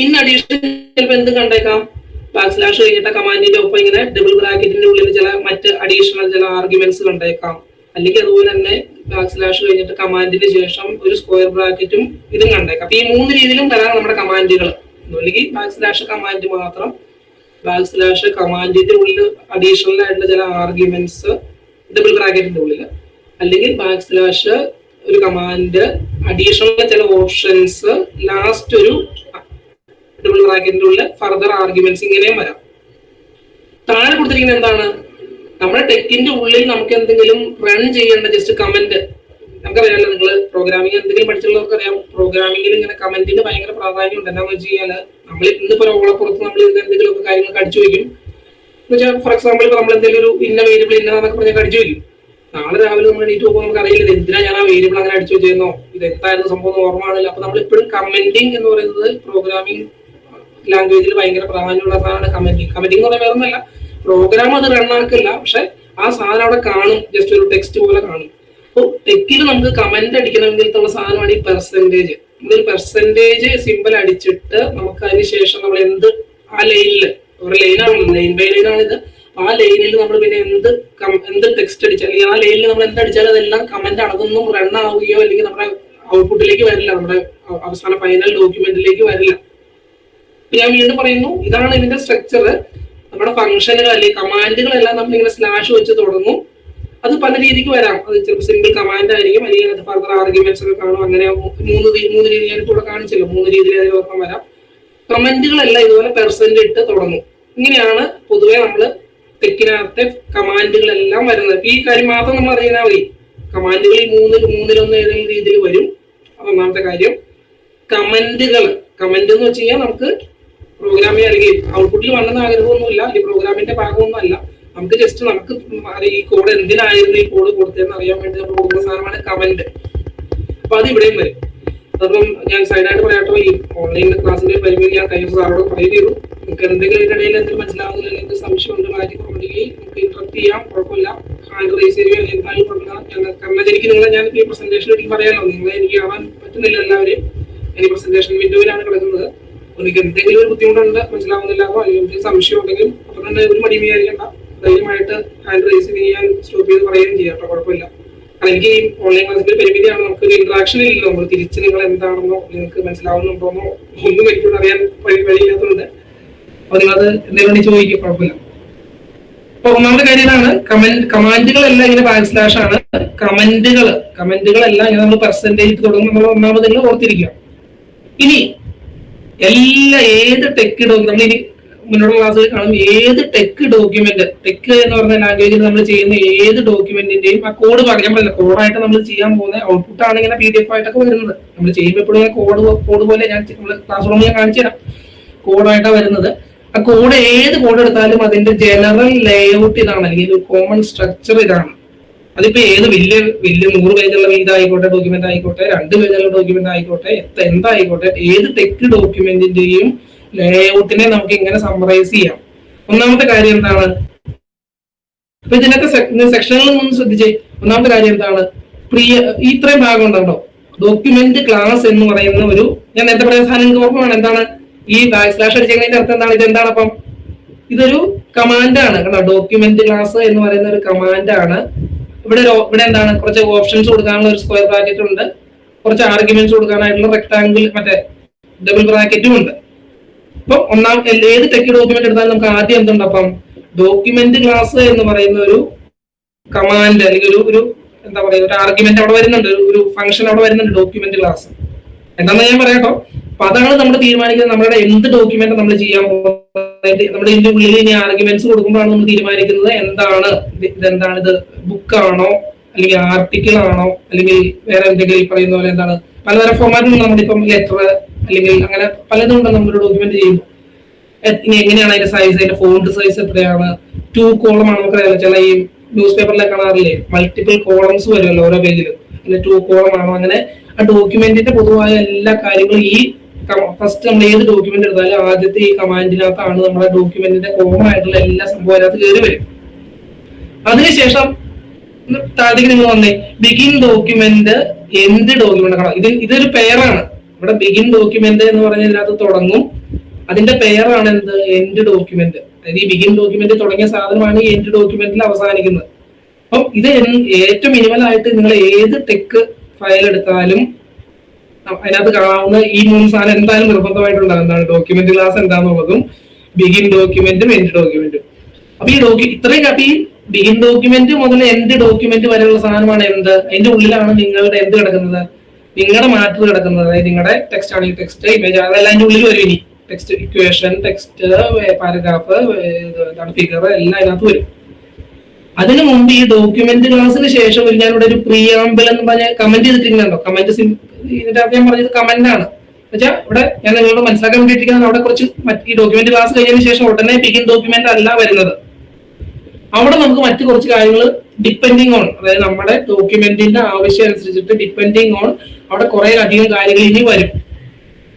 ഇൻ അഡീഷൻ ചിലപ്പോൾ എന്ത് കണ്ടേക്കാം, ബാക്ക് സ്ലാഷ് കഴിഞ്ഞിട്ട് കമാൻഡിന്റെ ഒപ്പം ഇങ്ങനെ ഡബിൾ ബ്രാക്കറ്റിന്റെ ഉള്ളിൽ ചില മറ്റ് അഡീഷണൽ ചില ആർഗ്യുമെന്റ്സ് കണ്ടേക്കാം. അല്ലെങ്കിൽ അതുപോലെ തന്നെ ബാക്ക് സ്ലാഷ് കഴിഞ്ഞിട്ട് കമാൻഡിന് ശേഷം ഒരു സ്ക്വയർ ബ്രാക്കറ്റും ഇതും കണ്ടേക്കാം. അപ്പൊ ഈ 3 രീതിയിലും വരാം നമ്മുടെ കമാൻഡുകൾ. അല്ലെങ്കിൽ ബാക്ക് സ്ലാഷ് കമാൻഡ് മാത്രം, ബാക്ക് സ്ലാഷ് കമാൻഡിന്റെ ഉള്ളിൽ അഡീഷണൽ ആയിട്ടുള്ള ചില ആർഗ്യുമെന്റ്സ് ഡബിൾ ബ്രാക്കറ്റിന്റെ ഉള്ളിൽ, അല്ലെങ്കിൽ ബാക്ക് സ്ലാഷ് ഒരു കമാൻഡ് അഡീഷണൽ ചില ഓപ്ഷൻസ് ലാസ്റ്റ് ഒരു ഡബിൾ ബ്രാക്കറ്റിന്റെ ഉള്ളിൽ ഫർദർ ആർഗ്യുമെന്റ്സ്, ഇങ്ങനെയും വരാം. താഴെ കൊടുത്തിരിക്കുന്നത് എന്താണ്? നമ്മുടെ ടെക്കിന്റെ ഉള്ളിൽ നമുക്ക് എന്തെങ്കിലും റൺ ചെയ്യേണ്ട ജസ്റ്റ് കമന്റ്. നമുക്കറിയാമല്ലോ, നിങ്ങൾ പ്രോഗ്രാമിംഗ് എന്തെങ്കിലും പഠിച്ചുള്ളവർക്ക് അറിയാം, പ്രോഗ്രാമിംഗിൽ ഇങ്ങനെ കമന്റിന് ഭയങ്കര പ്രാധാന്യം ഉണ്ട്. എന്താണെന്ന് വെച്ച് കഴിഞ്ഞാൽ നമ്മൾ ഇന്നിപ്പോ ഓളപ്പുറത്ത് നമ്മൾ എന്തെങ്കിലും കാര്യങ്ങൾ അടിച്ചു വയ്ക്കും. എന്ന് വെച്ചാൽ ഫോർ എക്സാമ്പിൾ ഇപ്പൊ നമ്മൾ എന്തെങ്കിലും ഒരു ഇന്ന വേരിയബിൾ ഇന്നതൊക്കെ പറഞ്ഞാൽ അടിച്ചു വയ്ക്കും. നാളെ രാവിലെ നമ്മൾ എണീറ്റ് പോകുമ്പോൾ നമുക്ക് അറിയില്ല എന്തിനാ ഞാൻ ആ വേരിയബിൾ അങ്ങനെ അടിച്ചു വെച്ചോ, ഇത് എന്തായിരുന്നു സംഭവം ഓർമ്മയാണില്ല. അപ്പൊ നമ്മൾ ഇപ്പോഴും കമന്റിങ് എന്ന് പറയുന്നത് പ്രോഗ്രാമിംഗ് ലാംഗ്വേജിൽ ഭയങ്കര പ്രാധാന്യമുള്ള സാധനമാണ് കമന്റിങ്. കമന്റിങ് എന്ന് പറയുന്നത് വേറൊന്നല്ല, പ്രോഗ്രാം അത് റണ്ണാക്കില്ല, പക്ഷെ ആ സാധനം അവിടെ കാണും, ജസ്റ്റ് ഒരു ടെക്സ്റ്റ് പോലെ കാണും. അപ്പോൾ ടെക്കിൽ നമുക്ക് കമന്റ് അടിക്കണമെങ്കിലുള്ള സാധനമാണ് ഈ പെർസെന്റേജ്. നമ്മൾ പെർസെന്റേജ് സിമ്പിൾ അടിച്ചിട്ട് നമുക്ക് അതിന് ശേഷം നമ്മൾ എന്ത് ആ ലൈനിൽ ഒരു ലൈനാണല്ലോ, ലൈൻ ബൈ ലൈനാണ് ഇത്. ആ ലൈനിൽ നമ്മൾ പിന്നെ എന്ത് ടെക്സ്റ്റ് അടിച്ചാൽ, അല്ലെങ്കിൽ ആ ലൈനിൽ നമ്മൾ എന്തടിച്ചാലും അതെല്ലാം കമന്റ് ആണ്. അതൊന്നും റൺ ആവുകയോ അല്ലെങ്കിൽ നമ്മുടെ ഔട്ട്പുട്ടിലേക്ക് വരില്ല, നമ്മുടെ അവസാന ഫൈനൽ ഡോക്യുമെന്റിലേക്ക് വരില്ല. ഞാൻ വീണ്ടും പറയുന്നു, ഇതാണ് ഇതിന്റെ സ്ട്രക്ചർ. നമ്മുടെ ഫംഗ്ഷനുകൾ അല്ലെങ്കിൽ കമാൻഡുകളെല്ലാം നമ്മൾ ഇങ്ങനെ സ്ലാഷ് വെച്ച് തുടങ്ങും. അത് പല രീതിക്ക് വരാം. അത് ചിലപ്പോൾ സിമ്പിൾ കമാൻഡ് ആയിരിക്കും, അല്ലെങ്കിൽ അത് ഫർദർ ആർഗ്യുമെന്റ്സ് ഒക്കെ കാണും. അങ്ങനെ മൂന്ന് രീതി ഞാനിപ്പോൾ കാണിച്ചല്ലോ, 3 രീതിയിൽ അതിനോർക്കാൻ വരാം. കമന്റുകളെല്ലാം ഇതുപോലെ പെർസെന്റ് ഇട്ട് തുടങ്ങും. ഇങ്ങനെയാണ് പൊതുവെ നമ്മൾ ടെക്കിനകത്തെ കമാൻഡുകളെല്ലാം വരുന്നത്. ഈ കാര്യം മാത്രം നമ്മൾ അറിയാൻ മതി. കമാൻഡുകൾ ഈ മൂന്നിലൊന്ന് ഏതെങ്കിലും രീതിയിൽ വരും. ഒന്നാമത്തെ കാര്യം. കമന്റ് എന്ന് വെച്ച് കഴിഞ്ഞാൽ നമുക്ക് പ്രോഗ്രാമിംഗ് അല്ലെങ്കിൽ ഔട്ട്പുട്ടിൽ വന്നെന്ന് ആഗ്രഹമൊന്നുമില്ല, ഈ പ്രോഗ്രാമിന്റെ ഭാഗമൊന്നും അല്ല. നമുക്ക് ജസ്റ്റ് നമുക്ക് ഈ കോഡ് എന്തിനായിരുന്നു ഈ കോഡ് കൊടുത്തതെന്ന് അറിയാൻ വേണ്ടി നമ്മൾ കൊടുക്കുന്ന സാധനമാണ് കമന്റ്. അപ്പൊ അത് ഇവിടെയും വരും. അതപ്പം ഞാൻ സൈഡായിട്ട് പറയാട്ടോ, ഈ ഓൺലൈൻ ക്ലാസ്സിന്റെ പരിമിതി ഞാൻ കഴിഞ്ഞ സാറോട് പറയും ചെയ്തു. നിങ്ങൾക്ക് എന്തെങ്കിലും ഇതിനിടയിൽ എന്തെങ്കിലും മനസ്സിലാവുന്നില്ല, അല്ലെങ്കിൽ സംശയമുണ്ട്, കാര്യങ്ങളുണ്ടെങ്കിൽ നമുക്ക് ഇന്ററപ്റ്റ് ചെയ്യാം, കുഴപ്പമില്ല. ഹാൻഡ് റൈസ് ചെയ്യുകയോ എന്തായാലും കുഴപ്പമില്ല. കാരണം എനിക്ക് നിങ്ങളെ ഞാൻ ഈ പ്രസന്റേഷൻ എനിക്ക് പറയാമല്ലോ, നിങ്ങളെ എനിക്ക് കാണാൻ പറ്റുന്നില്ല എല്ലാവരെയും. ഞാൻ ഈ പ്രസന്റേഷൻ വിൻഡോയിലാണ് കിടക്കുന്നത്. എനിക്ക് എന്തെങ്കിലും ഒരു ബുദ്ധിമുട്ടുണ്ട്, മനസ്സിലാവുന്നില്ല, അല്ലെങ്കിൽ സംശയം ഉണ്ടെങ്കിൽ അപ്പൊ തന്നെ ഒരു മടി വിചാരിക്കണ്ട, ധൈര്യമായിട്ട് ഹാൻഡ് റൈസ് ചെയ്യാൻ സ്റ്റോപ്പ് ചെയ്ത് പറയുകയും ചെയ്യാം കേട്ടോ, കുഴപ്പമില്ല. കാരണം എനിക്ക് ഈ ഓൺലൈൻ ക്ലാസ്സിന്റെ പരിമിതിയാണ്, നമുക്കൊരു ഇന്ററാക്ഷൻ ഇല്ലല്ലോ. നമ്മൾ തിരിച്ച് നിങ്ങൾ എന്താണെന്നോ നിങ്ങൾക്ക് മനസ്സിലാവുന്നുണ്ടോന്നോ ഒന്നും എനിക്കൊന്നും അറിയാൻ വഴിയില്ലാത്തതുകൊണ്ട് അപ്പൊ നിങ്ങളത് എന്തെങ്കിലും ചോദിക്കും, കുഴപ്പമില്ല. അപ്പൊ ഒന്നാമത്തെ കാര്യം ഇതാണ്, കമാൻഡുകളെല്ലാം ഇങ്ങനെ ബാക്ക് സ്ലാഷ് ആണ്. കമന്റുകളെല്ലാം ഇങ്ങനെ നമ്മൾ പെർസെന്റേജ് തുടങ്ങുമ്പോൾ നമ്മൾ ഒന്നാമത് നിങ്ങൾ ഓർത്തിരിക്കുക. ഇനി ഏത് ടെക് നമ്മൾ ഇനി മുന്നോട്ടുള്ള ക്ലാസ്സിൽ കാണും, ഏത് ടെക് ഡോക്യുമെന്റ്, ടെക് എന്ന് പറഞ്ഞ ലാംഗ്വേജിൽ നമ്മൾ ചെയ്യുന്ന ഏത് ഡോക്യുമെന്റിന്റെയും ആ കോഡ് പറയാൻ പറ്റില്ല. കോഡായിട്ട് നമ്മൾ ചെയ്യാൻ പോകുന്ന ഔട്ട്പുട്ട് ആണ് ഇങ്ങനെ PDF ആയിട്ടൊക്കെ വരുന്നത്. നമ്മൾ ചെയ്യുമ്പോൾ എപ്പോഴും കോഡ് പോലെ ഞാൻ ക്ലാസ് റൂമിൽ ഞാൻ കാണിച്ചു തരാം, കോഡായിട്ടാണ് വരുന്നത്. ആ കോഡ് ഏത് കോഡ് എടുത്താലും അതിന്റെ ജനറൽ ലേഔട്ട് ഇതാണ്, അല്ലെങ്കിൽ ഒരു കോമൺ സ്ട്രക്ചർ ഇതാണ്. അതിപ്പോ ഏത് വലിയ 100 പേജുള്ള ഇതായിക്കോട്ടെ, ഡോക്യുമെന്റ് ആയിക്കോട്ടെ, 2 പേജുള്ള ഡോക്യുമെന്റ് ആയിക്കോട്ടെ, എന്തായിക്കോട്ടെ, ഏത് ടെക് ഡോക്യുമെന്റിന്റെയും ലേഔട്ടിനെ നമുക്ക് ഇങ്ങനെ സമ്മറൈസ് ചെയ്യാം. ഒന്നാമത്തെ കാര്യം എന്താണ്? അപ്പൊ ഇതിനൊക്കെ സെക്ഷനുകളിൽ നിന്ന് ശ്രദ്ധിച്ചേ. ഒന്നാമത്തെ കാര്യം എന്താണ്? ഇത്രയും ഭാഗം ഉണ്ടോ, ഡോക്യുമെന്റ് ക്ലാസ് എന്ന് പറയുന്ന ഒരു, ഞാൻ നേരത്തെ പറയുന്ന സാധനം ഓർമ്മയാണ്. എന്താണ് ഈ ബാക്ക് സ്ലാഷ് അടിച്ചതിന്റെ അർത്ഥം? എന്താണ് ഇത്? എന്താണ് അപ്പം? ഇതൊരു കമാൻഡാണ് കേട്ടോ. ഡോക്യുമെന്റ് ക്ലാസ് എന്ന് പറയുന്ന ഒരു കമാൻഡാണ്. ഇവിടെ എന്താണ്? കുറച്ച് ഓപ്ഷൻസ് കൊടുക്കാനുള്ള ഒരു സ്ക്വയർ ബ്രാക്കറ്റ് ഉണ്ട്, കുറച്ച് ആർഗ്യുമെന്റ്സ് കൊടുക്കാനായിട്ടുള്ള റെക്ടാംഗിൾ മറ്റേ ഡബിൾ ബ്രാക്കറ്റും ഉണ്ട്. അപ്പൊ ഏത് ടെക് ഡോക്യുമെന്റ് എടുത്താലും നമുക്ക് ആദ്യം എന്തുണ്ട്? അപ്പം ഡോക്യുമെന്റ് ക്ലാസ് എന്ന് പറയുന്ന ഒരു കമാൻഡ് അല്ലെങ്കിൽ ഒരു എന്താ പറയുക, ഒരു ആർഗ്യുമെന്റ് അവിടെ വരുന്നുണ്ട്, ഒരു ഫംഗ്ഷൻ അവിടെ വരുന്നുണ്ട്, ഡോക്യുമെന്റ് ക്ലാസ്. എന്താണെന്ന് ഞാൻ പറയാട്ടോ. അപ്പൊ അതാണ് നമ്മൾ തീരുമാനിക്കുന്നത് നമ്മുടെ എന്ത് ഡോക്യുമെന്റ് നമ്മൾ ചെയ്യാൻ പോകുന്നത്. നമ്മുടെ ഇതിന്റെ ഉള്ളിൽ ഇനി ആർഗ്യുമെന്റ്സ് കൊടുക്കുമ്പോഴാണ് നമ്മൾ തീരുമാനിക്കുന്നത് ഇതെന്താണ്, ഇത് ബുക്കാണോ അല്ലെങ്കിൽ ആർട്ടിക്കിൾ ആണോ അല്ലെങ്കിൽ വേറെ എന്തെങ്കിലും ഈ പറയുന്ന പോലെ എന്താണ് പലതരം ഫോർമാറ്റിൽ നമ്മളിപ്പം ലെറ്റർ അല്ലെങ്കിൽ അങ്ങനെ പലതും ഉണ്ട് നമ്മളൊരു ഡോക്യുമെന്റ് ചെയ്യുമ്പോൾ. ഇനി എങ്ങനെയാണ് അതിന്റെ സൈസ്, അതിന്റെ ഫോണ്ട് സൈസ് എത്രയാണ്, 2 കോളം ആണ് നമുക്കറിയാലോ. ചില ഈ ന്യൂസ് പേപ്പറിലൊക്കെ കാണാറില്ലേ, മൾട്ടിപ്പിൾ കോളംസ് വരുമല്ലോ ഓരോ പേജിലും, അല്ലെങ്കിൽ 2 കോളം ആണോ, അങ്ങനെ ആ ഡോക്യുമെന്റിന്റെ പൊതുവായ എല്ലാ കാര്യങ്ങളും ഈ ഫസ്റ്റ് നമ്മൾ ഏത് ഡോക്യുമെന്റ് എടുത്താലും ആദ്യത്തെ ഈ കമാൻഡിനകത്താണ് നമ്മുടെ ഡോക്യുമെന്റിന്റെ കോമൺ ആയിട്ടുള്ള എല്ലാ സംഭവം അതിനകത്ത് കയറി വരും. അതിനുശേഷം താഴത്തേക്ക് നിങ്ങൾ വന്നേ, ബിഗിൻ ഡോക്യുമെന്റ് എന്ത് ഡോക്യുമെന്റ് കാണാം. ഇതൊരു പെയറാണ്. ഇവിടെ ബിഗിൻ ഡോക്യുമെന്റ് എന്ന് പറഞ്ഞതിനകത്ത് തുടങ്ങും, അതിന്റെ പേരാണ് എന്ത്, എൻഡ് ഡോക്യുമെന്റ്. അതായത് ഈ ബിഗിൻ ഡോക്യുമെന്റ് തുടങ്ങിയ സാധനമാണ് ഈ എൻഡ് ഡോക്യുമെന്റിൽ അവസാനിക്കുന്നത്. അപ്പം ഇത് ഏറ്റവും മിനിമൽ ആയിട്ട് നിങ്ങൾ ഏത് ടെക് ഫയൽ എടുത്താലും അതിനകത്ത് കാണാവുന്ന ഈ 3 സാധനം എന്തായാലും നിർബന്ധമായിട്ടുണ്ടാകും. എന്താണ് ഡോക്യുമെന്റ് ക്ലാസ് എന്താണെന്നുള്ളതും ബിഗിൻ ഡോക്യുമെന്റും എൻഡ് ഡോക്യുമെന്റും. അപ്പൊ ഇത്രയും ഈ ബിഗിൻ ഡോക്യുമെന്റ് മുതൽ എൻഡ് ഡോക്യുമെന്റ് വരെയുള്ള സാധനമാണ് എന്ത്, അതിന്റെ ഉള്ളിലാണ് നിങ്ങളുടെ എന്ത് കിടക്കുന്നത്, നിങ്ങളുടെ മാറ്റർ കിടക്കുന്നത്. അതായത് നിങ്ങളുടെ ടെക്സ്റ്റ് ആണെങ്കിൽ ടെക്സ്റ്റ്, ഇമേജ്, അതെല്ലാം അതിന്റെ ഉള്ളിൽ വരും. ഇനി text equation, text, paragraph, figure എല്ലാം അതിനകത്ത് വരും. അതിനു മുമ്പ് ഈ ഡോക്യുമെന്റ് ക്ലാസ്സിന് ശേഷം ഞാനിവിടെ ഒരു പ്രിയാമ്പിൾ എന്ന് പറഞ്ഞ കമന്റ് ചെയ്തിട്ടുണ്ടോ. കമന്റ് ഇതിന്റെ അകത്ത് ഞാൻ പറഞ്ഞത് കമന്റ് ആണ്. എന്നുവെച്ചാൽ ഇവിടെ ഞാൻ നിങ്ങളോട് മനസ്സിലാക്കാൻ വേണ്ടിയിരിക്കുന്നത് അവിടെ കുറച്ച് ഈ ഡോക്യുമെന്റ് ക്ലാസ് കഴിഞ്ഞതിന് ശേഷം ഉടനെ ബിഗിൻ ഡോക്യുമെന്റ് അല്ല വരുന്നത്. അവിടെ നമുക്ക് മറ്റു കുറച്ച് കാര്യങ്ങൾ ഡിപ്പെൻഡിങ് ഓൺ, അതായത് നമ്മുടെ ഡോക്യുമെന്റിന്റെ ആവശ്യം അനുസരിച്ചിട്ട് ഡിപ്പെൻഡിങ് ഓൺ അവിടെ കുറെ അധികം കാര്യങ്ങൾ ഇനി വരും.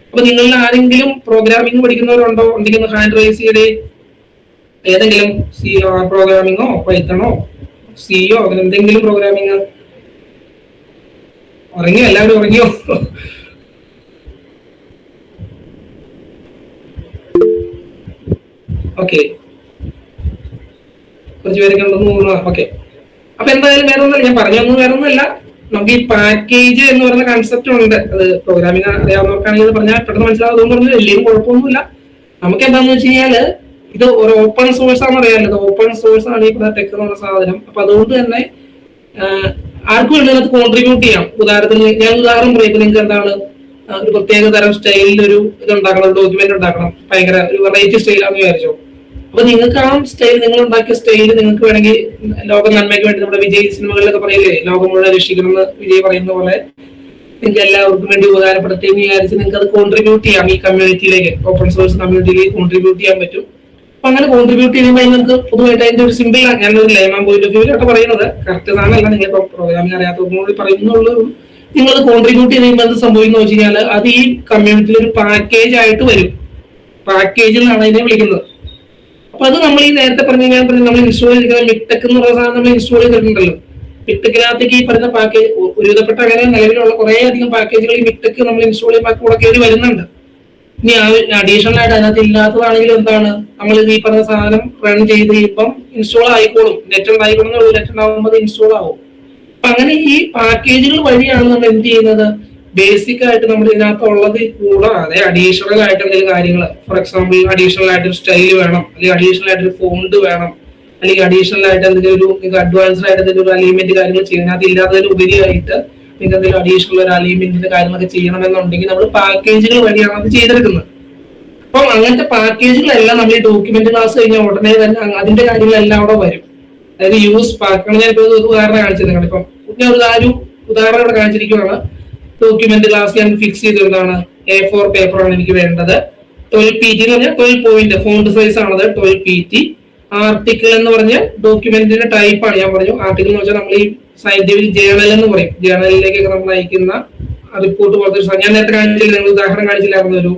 അപ്പൊ നിങ്ങളിൽ ആരെങ്കിലും പ്രോഗ്രാമിംഗ് പഠിക്കുന്നവരുണ്ടോ? ഉണ്ടെങ്കിൽ ഹാൻഡ് റൈസ് ചെയ്തേ. ഏതെങ്കിലും പ്രോഗ്രാമിങ്ങോ പൈത്തണോ സിയോ അങ്ങനെ എന്തെങ്കിലും പ്രോഗ്രാമിങ്. ഉറങ്ങിയോ? എല്ലാവരും ഉറങ്ങിയോ? ഓക്കെ, കുറച്ച് പേരൊക്കെ ഉണ്ടെന്ന് തോന്നുന്നു. ഓക്കെ, അപ്പൊ എന്തായാലും വേറെ ഒന്നല്ല, ഞാൻ പറഞ്ഞൊന്നും വേറെ ഒന്നുമല്ല. നമുക്ക് ഈ പാക്കേജ് എന്ന് പറയുന്ന കൺസെപ്റ്റ് ഉണ്ട്. അത് പ്രോഗ്രാമിംഗ് അറിയാവുന്നവർക്കാണെങ്കിൽ പറഞ്ഞാൽ പെട്ടെന്ന് മനസ്സിലാവും. അതുകൊണ്ട് പറഞ്ഞു വലിയ കുഴപ്പമൊന്നുമില്ല. നമുക്ക് എന്താന്ന് വെച്ച് കഴിഞ്ഞാല് ഇത് ഒരു ഓപ്പൺ സോഴ്സ് ആണെന്ന് അറിയാമല്ലോ. ഓപ്പൺ സോഴ്സ് ആണ് ഈ ടെക് എന്ന് പറഞ്ഞ സാധനം. അപ്പൊ അതുകൊണ്ട് തന്നെ ആർക്കും ഇതിനകത്ത് കോൺട്രിബ്യൂട്ട് ചെയ്യാം. ഉദാഹരണത്തിന് ഞാൻ ഉദാഹരണം പറയുമ്പോൾ നിങ്ങൾക്ക് എന്താണ് ഒരു പ്രത്യേക തരം സ്റ്റൈലിൽ ഒരു ഇത് ഉണ്ടാക്കണം, ഒരു ഡോക്യുമെന്റ് ഉണ്ടാക്കണം, ഭയങ്കര ഒരു വെറൈറ്റി സ്റ്റൈലാണെന്ന് വിചാരിച്ചോ. അപ്പൊ നിങ്ങൾക്ക് ആ സ്റ്റൈൽ, നിങ്ങൾ ഉണ്ടാക്കിയ സ്റ്റൈൽ നിങ്ങൾക്ക് വേണമെങ്കിൽ ലോക നന്മയ്ക്ക് വേണ്ടി നമ്മുടെ വിജയ് സിനിമകളിലൊക്കെ പറയില്ലേ, ലോകം മുഴുവൻ രക്ഷിക്കണം എന്ന് വിജയ് പറയുന്ന പോലെ നിങ്ങൾക്ക് എല്ലാവർക്കും വേണ്ടി ഉപകാരപ്പെടുത്തിയെന്ന് വിചാരിച്ച് നിങ്ങൾക്ക് അത് കോൺട്രിബ്യൂട്ട് ചെയ്യാം. ഈ കമ്മ്യൂണിറ്റിയിലേക്ക്, ഓപ്പൺ സോഴ്സ് കമ്മ്യൂണിറ്റിയിലേക്ക് കോൺട്രിബ്യൂട്ട് ചെയ്യാൻ പറ്റും. അപ്പൊ അങ്ങനെ കോൺട്രിബ്യൂട്ട് ചെയ്യുമ്പോൾ നിങ്ങൾക്ക് പൊതുവായിട്ട് അതിന്റെ ഒരു സിമ്പിൾ, ഞാനൊരു ലൈമാൻ പോയിന്റ് ഓഫ് വ്യൂവിലാണ് പറയുന്നത്, കറക്റ്റ് സാധനമല്ല, നിങ്ങൾ പ്രോഗ്രാമിംഗ് അറിയാത്തതുകൊണ്ട് പറയുന്നുള്ളൂ. നിങ്ങൾ കോൺട്രിബ്യൂട്ട് ചെയ്യുമ്പോൾ എന്ത് സംഭവിക്കുന്നു വെച്ച് കഴിഞ്ഞാൽ അത് ഈ കമ്മ്യൂണിറ്റിയിൽ ഒരു പാക്കേജ് ആയിട്ട് വരും. പാക്കേജിലാണ് അതിനെ വിളിക്കുന്നത്. അപ്പൊ അത് നമ്മൾ ഈ നേരത്തെ പറഞ്ഞു നമ്മൾ ഇൻസ്റ്റാൾ ചെയ്തിരിക്കുന്ന മിക്ടെക് എന്ന് പറയുന്ന സാധനം നമ്മൾ ഇൻസ്റ്റാൾ ചെയ്തിട്ടുണ്ടല്ലോ. മിക്ടെക്കിനകത്തേക്ക് ഈ പറയുന്ന പാക്കേജ് ഒരുവിധപ്പെട്ട അങ്ങനെ നിലവിലുള്ള കുറെ അധികം പാക്കേജുകൾ ഈ മിക്ടെക് നമ്മൾ ഇൻസ്റ്റാൾ ചെയ്യുമ്പോൾ കൂടെ കയറി വരുന്നുണ്ട്. ഇനി അഡീഷണൽ ആയിട്ട് അതിനകത്ത് ഇല്ലാത്തതാണെങ്കിൽ എന്താണ്, നമ്മൾ ഈ പറഞ്ഞ സാധനം റൺ ചെയ്ത് കഴിയുമ്പം ഇൻസ്റ്റാൾ ആയിക്കോളും. നെറ്റ് ഉണ്ടായിക്കോളും, നെറ്റ് ഉണ്ടാകുമ്പോൾ ഇൻസ്റ്റാൾ ആവും. അപ്പൊ അങ്ങനെ ഈ പാക്കേജുകൾ വഴിയാണ് നമ്മൾ എന്ത് ചെയ്യുന്നത്, ബേസിക് ആയിട്ട് നമ്മൾ ഇതിനകത്ത് ഉള്ളത് കൂടാതെ അഡീഷണൽ ആയിട്ട് എന്തെങ്കിലും കാര്യങ്ങൾ, ഫോർ എക്സാമ്പിൾ അഡീഷണൽ ആയിട്ട് ഒരു സ്റ്റൈൽ വേണം, അല്ലെങ്കിൽ അഡീഷണൽ ആയിട്ട് ഒരു ഫോണ്ട് വേണം, അല്ലെങ്കിൽ അഡീഷണൽ ആയിട്ട് എന്തെങ്കിലും ഒരു അഡ്വാൻസ്ഡ് ആയിട്ട് എന്തെങ്കിലും ഒരു അലൈൻമെന്റ് കാര്യങ്ങൾ ചെയ്യണം. അത് ഇല്ലാത്തതിന് ഉപരിയായിട്ട് നിങ്ങൾക്ക് എന്തെങ്കിലും അഡീഷണൽ ഒരു അലൈൻമെന്റിന്റെ കാര്യങ്ങളൊക്കെ ചെയ്യണമെന്നുണ്ടെങ്കിൽ നമ്മൾ പാക്കേജുകൾ വഴിയാണ് അത് ചെയ്തെടുക്കുന്നത്. അപ്പം അങ്ങനത്തെ പാക്കേജുകളെല്ലാം നമ്മൾ ഈ ഡോക്യുമെന്റ് ക്ലാസ് കഴിഞ്ഞാൽ ഉടനെ തന്നെ അതിന്റെ കാര്യങ്ങളെല്ലാം അവിടെ വരും. അതായത് യൂസ് പാക്ക്, ഞാനിപ്പോ ഒരു ഉദാഹരണം കാണിച്ചത് നിങ്ങൾ ഇപ്പം ഞാൻ ഒരു ഉദാഹരണം ഇവിടെ കാണിച്ചിരിക്കുകയാണ്. ഡോക്യുമെന്റ് ക്ലാസ് ഞാൻ ഫിക്സ് ചെയ്തിരുന്നതാണ് A4 പേപ്പറാണ് എനിക്ക് വേണ്ടത്. 12 PT എന്ന് പറഞ്ഞാൽ 12 പോയിന്റ് ഫോണ്ട് സൈസ് ആണത്, 12 PT. ആർട്ടിക്കിൾ എന്ന് പറഞ്ഞ ഡോക്യുമെന്റിന്റെ ടൈപ്പാണ്. ഞാൻ പറഞ്ഞു ആർട്ടിക്കിൾ എന്ന് വെച്ചാൽ നമ്മൾ ഈ സയന്റിഫിക് ജേണൽ എന്ന് പറയും. ജേണലിലേക്കൊക്കെ നമ്മൾ അയക്കുന്ന റിപ്പോർട്ട് പോലത്തെ ഒരു, ഞാൻ നേരത്തെ കാണിച്ചില്ല, നിങ്ങൾ ഉദാഹരണം കാണിച്ചില്ലായിരുന്ന ഒരു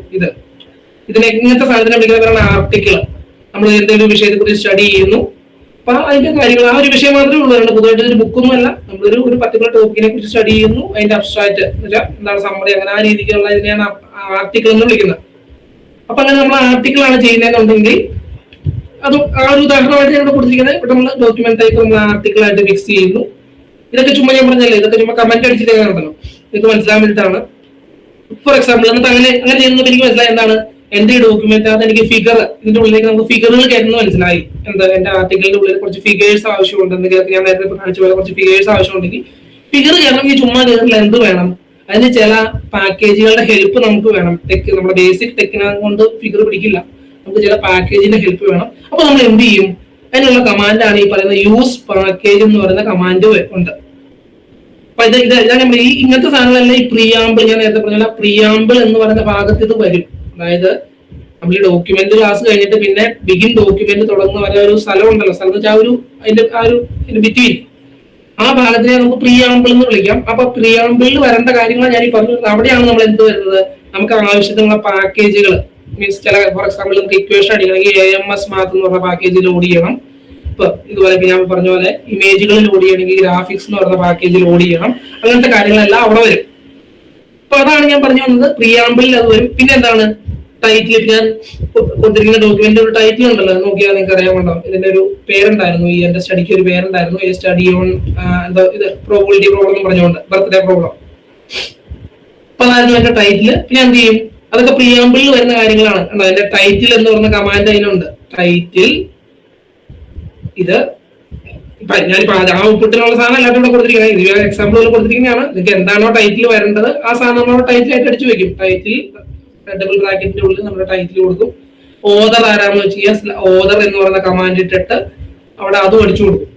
ഇതിനെ ഇങ്ങനത്തെ സാധനത്തിനെ വിളിക്കുന്നവരാണ് ആർട്ടിക്കിൾ. നമ്മൾ എന്തെങ്കിലും വിഷയത്തെ കുറിച്ച് സ്റ്റഡി ചെയ്യുന്നു, അപ്പൊ അതിന്റെ കാര്യങ്ങൾ ആ ഒരു വിഷയം മാത്രമേ ഉള്ളൂ. പൊതുവായിട്ട് ഒരു ബുക്കൊന്നും അല്ല. നമ്മളൊരു പർട്ടിക്കുലർ ടോപ്പിക്കിനെ കുറിച്ച് സ്റ്റഡി ചെയ്യുന്നു, അതിന്റെ അബ്സ്ട്രാക്ട് എന്ന് വെച്ചാൽ എന്താണ് സമ്മറി, അങ്ങനെ ആ രീതിക്കുള്ള ഇതിനെയാണ് ആർട്ടിക്കിൾ എന്ന് വിളിക്കുന്നത്. അപ്പൊ അങ്ങനെ നമ്മൾ ആർട്ടിക്കിൾ ആണ് ചെയ്യുന്നതെന്നുണ്ടെങ്കിൽ അത് ആ ഒരു ഉദാഹരണമായിട്ട് ഇവിടെ കൊടുത്തിരിക്കുന്നത്. ഇവിടെ നമ്മൾ ഡോക്യുമെന്റ് ടൈപ്പ് നമ്മൾ ആർട്ടിക്കിൾ ആയിട്ട് ഫിക്സ് ചെയ്യുന്നു. ഇതൊക്കെ ചുമ്മാ ഞാൻ പറഞ്ഞല്ലേ, ഇതൊക്കെ ചുമ്മാ കമന്റ് അടിച്ചിട്ട് ഉണ്ടല്ലോ, നിങ്ങൾക്ക് മനസ്സിലാൻ വേണ്ടിയിട്ടാണ്. ഫോർ എക്സാമ്പിൾ എന്നിട്ട് അങ്ങനെ ചെയ്യുന്നത് എനിക്ക് മനസ്സിലായി എന്താണ്, എന്റെ ഈ ഡോക്യുമെന്റ് അത് എനിക്ക് ഫിഗർ, ഇതിന്റെ ഉള്ളിലേക്ക് നമുക്ക് ഫിഗറുകൾ കയറ്റുന്നത് മനസ്സിലായി. എന്താ എന്റെ ആർട്ടിക്കിളിന്റെ ഉള്ളിൽ കുറച്ച് ഫിഗേഴ്സ് ആവശ്യമുണ്ട്, എന്തെങ്കിലും ഞാൻ നേരത്തെ കാണിച്ച പോലെ കുറച്ച് ഫിഗേഴ്സ് ആവശ്യമുണ്ടെങ്കിൽ ഫിഗർ കയറണമെങ്കിൽ ചുമ്മാ കയറില്ല, എന്ത് വേണം, അതിന് ചില പാക്കേജുകളുടെ ഹെൽപ്പ് നമുക്ക് വേണം. ടെക് നമ്മുടെ ബേസിക് ടെക്കിനെ കൊണ്ട് ഫിഗർ പിടിക്കില്ല, നമുക്ക് ചില പാക്കേജിന്റെ ഹെൽപ്പ് വേണം. അപ്പൊ നമ്മൾ എന്ത് ചെയ്യും, അതിനുള്ള കമാൻഡാണ് ഈ പറയുന്ന യൂസ് പാക്കേജ് എന്ന് പറയുന്ന കമാൻഡ് ഉണ്ട്. അപ്പൊ ഈ ഇങ്ങനത്തെ സാധനങ്ങളെല്ലാം ഈ പ്രിയാമ്പിൾ, ഞാൻ നേരത്തെ പറഞ്ഞ പ്രിയാമ്പിൾ എന്ന് പറയുന്ന ഭാഗത്ത് ഇത് വരും. അതായത് നമ്മൾ ഈ ഡോക്യുമെന്റ് ക്ലാസ് കഴിഞ്ഞിട്ട് പിന്നെ ബിഗിൻ ഡോക്യുമെന്റ് തുടങ്ങുന്ന വരെ ഒരു സ്ഥലം ഉണ്ടല്ലോ, സ്ഥലം വെച്ചാൽ ആ ഒരു ബിറ്റ്വീൻ ആ ഭാഗത്തിനെ നമുക്ക് പ്രിയാമ്പിൾ എന്ന് വിളിക്കാം. അപ്പൊ പ്രിയാമ്പിളിൽ വരേണ്ട കാര്യങ്ങൾ ഞാൻ ഈ പറഞ്ഞു. അവിടെയാണ് നമ്മൾ എന്ത് വരുന്നത്, നമുക്ക് ആവശ്യത്തിനുള്ള പാക്കേജുകൾ, മീൻസ് ചില ഫോർ എക്സാമ്പിൾ നമുക്ക് ഇക്വേഷൻ അടിക്കണമെങ്കിൽ AMS മാത്ത് എന്ന് പറഞ്ഞ പാക്കേജ് ലോഡ് ചെയ്യണം. ഇപ്പൊ ഇതുപോലെ ഞാൻ പറഞ്ഞ പോലെ ഇമേജുകൾ ലോഡ് ചെയ്യണമെങ്കിൽ ഗ്രാഫിക്സ് എന്ന് പറഞ്ഞ പാക്കേജ് ലോഡ് ചെയ്യണം. അങ്ങനത്തെ കാര്യങ്ങളെല്ലാം അവിടെ വരും. അപ്പൊ അതാണ് ഞാൻ പറഞ്ഞു വന്നത്, പ്രിയാമ്പിളിൽ അത് വരും. പിന്നെ എന്താണ്, ടൈറ്റിൽ ഞാൻ കൊടുത്തിരിക്കുന്ന ഡോക്യുമെന്റ് ഒരു ടൈറ്റിൽ ഉണ്ടല്ലോ, നോക്കിയാൽ നിങ്ങൾക്ക് അറിയാമുണ്ടാവും. ഇതിന്റെ ഒരു പേരുണ്ടായിരുന്നു, ഈ എന്റെ സ്റ്റഡിക്ക് ഒരു പേരുണ്ടായിരുന്നു, ഈ സ്റ്റഡി ഓൺ എന്താ ഇത് പ്രോബിലിറ്റി പ്രോബ്ലം എന്ന് പറഞ്ഞുകൊണ്ട്, ബർത്ത്ഡേ പ്രോബ്ലം. അപ്പൊ അതായിരുന്നു എന്റെ ടൈറ്റിൽ. പിന്നെ എന്ത് ചെയ്യും, അതൊക്കെ പ്രിയാമ്പിളിൽ വരുന്ന കാര്യങ്ങളാണ്. അതിന്റെ ടൈറ്റിൽ എന്ന് പറഞ്ഞ കമാൻഡ് അതിനുണ്ട്. ടൈറ്റിൽ ഇത് ഞാനിപ്പോ ആ ഉൾപ്പെട്ടിനുള്ള സാധനം എല്ലാവരും ഇവിടെ കൊടുത്തിരിക്കുന്നത്, ഇത് എക്സാമ്പിൾ പോലെ കൊടുത്തിരിക്കുന്നതാണ്. നിങ്ങൾക്ക് എന്താണോ ടൈറ്റിൽ വരേണ്ടത് ആ സാധനം നമ്മൾ ടൈറ്റിൽ ആയിട്ട് അടിച്ചു വെക്കും. ടൈറ്റിൽ ഡബിൾ ബ്രാക്കറ്റിന്റെ ഉള്ളിൽ നമ്മുടെ ടൈറ്റിൽ കൊടുക്കും. ഓദർ ആരാന്ന് വെച്ച് കഴിഞ്ഞാൽ ഓദർ എന്ന് പറയുന്ന കമാൻഡ് ഇട്ടിട്ട് അവിടെ അതും അടിച്ചു കൊടുക്കും.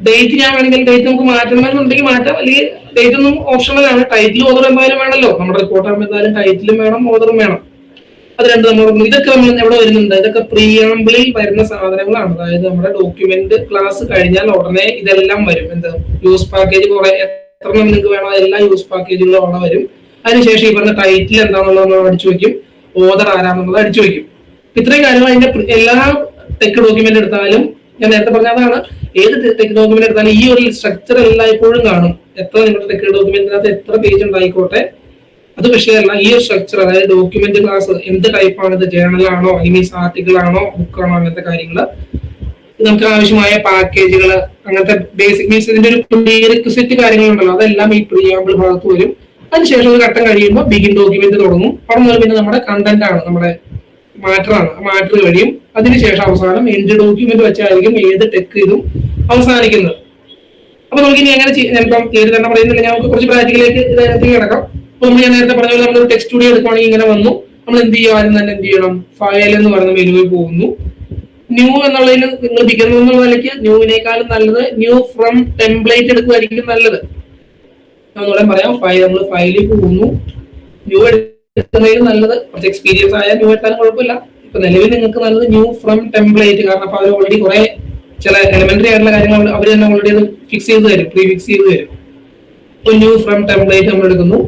ഡേറ്റ് ഞാൻ വേണമെങ്കിൽ ഡേറ്റ് നമുക്ക് മാറ്റണമെന്നുണ്ടെങ്കിൽ മാറ്റാം, അല്ലെങ്കിൽ ഡേറ്റ് ഒന്നും ഓപ്ഷണലാണ്. ടൈറ്റിൽ ഓദർ എന്തായാലും വേണമല്ലോ, നമ്മുടെ റിപ്പോർട്ട് ആകുമ്പോൾ എന്തായാലും ടൈറ്റിലും വേണം ഓദറും വേണം. അത് രണ്ട് നമ്മൾ ഇതൊക്കെ നമ്മൾ എവിടെ വരുന്നുണ്ട്, ഇതൊക്കെ പ്രിയാമ്പിളിൽ വരുന്ന സാധനങ്ങളാണ്. അതായത് നമ്മുടെ ഡോക്യുമെന്റ് ക്ലാസ് കഴിഞ്ഞാൽ ഉടനെ ഇതെല്ലാം വരും. എന്താ യൂസ് പാക്കേജ് കുറെ എത്ര നിങ്ങൾക്ക് വേണോ എല്ലാ യൂസ് പാക്കേജുകളും അവിടെ വരും. അതിനുശേഷം ഈ പറഞ്ഞ ടൈറ്റിൽ എന്താണെന്നുള്ളത് നമ്മൾ അടിച്ചു വെക്കും, ഓദർ ആരാന്നുള്ളത് അടിച്ചു വെക്കും. ഇത്രയും കാര്യങ്ങൾ അതിന്റെ എല്ലാ ടെക് ഡോക്യുമെന്റ് എടുത്താലും ഞാൻ നേരത്തെ പറഞ്ഞതാണ്, ഏത് ടെക് ഡോക്യുമെന്റ് എടുത്താലും ഈ ഒരു സ്ട്രക്ചർ എല്ലായ്പ്പോഴും കാണും. എത്ര നിങ്ങളുടെ ടെക് ഡോക്യുമെന്റിനകത്ത് എത്ര പേജ് ഉണ്ടായിക്കോട്ടെ അത് വിഷയമല്ല. ഈ ഒരു സ്ട്രക്ചർ, അതായത് ഡോക്യുമെന്റ് ക്ലാസ് എന്ത് ടൈപ്പാണ്, ഇത് ജേണലാണോ അല്ലെങ്കിൽ ആർട്ടിക്കിൾ ആണോ ബുക്കാണോ അങ്ങനത്തെ കാര്യങ്ങൾ, നമുക്ക് ആവശ്യമായ പാക്കേജുകൾ, അങ്ങനത്തെ ബേസിക് മീൻസ് ഇതിന്റെ ഒരു പ്രീറിക്വിസിറ്റ് കാര്യങ്ങളുണ്ടല്ലോ, അതെല്ലാം ഈ പ്രിയാമ്പിൾ ഭാഗത്ത് വരും. അതിനുശേഷം ഒരു ഘട്ടം കഴിയുമ്പോൾ ബിഗിൻ ഡോക്യുമെന്റ് തുടങ്ങും. അവിടെ മുതൽ പിന്നെ നമ്മുടെ കണ്ടന്റ് ആണ്, നമ്മുടെ മാറ്ററാണ്. മാറ്റർ കഴിയും. അതിനുശേഷം അവസാനം എൻഡ് ഡോക്യുമെന്റ് വെച്ചായിരിക്കും ഏത് ടെക് ഇതും അവസാനിക്കുന്നത്. അപ്പൊ നമുക്ക് ഇനി എങ്ങനെ ഞാനിപ്പം തീരെ തന്നെ പറയുന്നില്ല, നമുക്ക് കുറച്ച് പ്രാക്ടിക്കലേക്ക് ഇതിനകത്ത് കിടക്കാം. അപ്പൊ നമ്മൾ ഞാൻ നേരത്തെ പറഞ്ഞ പോലെ നമ്മളൊരു ടെക്സ്റ്റ് സ്റ്റുഡിയോ എടുക്കുകയാണെങ്കിൽ ഇങ്ങനെ വന്നു, നമ്മൾ എന്ത് ചെയ്യും, ആദ്യം തന്നെ എന്ത് ചെയ്യണം, ഫയൽ എന്ന് പറയുന്ന മെനുവിൽ പോകുന്നു. ന്യൂ എന്നുള്ളതിൽ നിങ്ങൾ ബിഗിനർ എന്നുള്ള നിലയ്ക്ക് ന്യൂവിനേക്കാളും നല്ലത് ന്യൂ ഫ്രം ടെംപ്ലേറ്റ് എടുക്കുകയായിരിക്കും നല്ലത്. ഒന്നുകൂടെ പറയാം, നമ്മൾ ഫയലിൽ പോകുന്നു, ന്യൂ എടുക്കുന്നതിന് നല്ലത്. കുറച്ച് എക്സ്പീരിയൻസ് ആയ ന്യൂ എടുത്താലും കുഴപ്പമില്ല. ഇപ്പൊ നിലവിൽ നിങ്ങൾക്ക് നല്ലത് ന്യൂ ഫ്രം ടെംപ്ലേറ്റ്, കാരണം അപ്പൊ അവർ ഓൾറെഡി കുറെ ചില എലിമെന്ററി ആയിട്ടുള്ള കാര്യങ്ങൾ അവർ തന്നെ ഓൾറെഡി അത് ഫിക്സ് ചെയ്ത് തരും, പ്രീ ഫിക്സ് ചെയ്ത് തരും. ന്യൂ ഫ്രം ടെംപ്ലേറ്റ് നമ്മൾ എടുക്കുന്നു.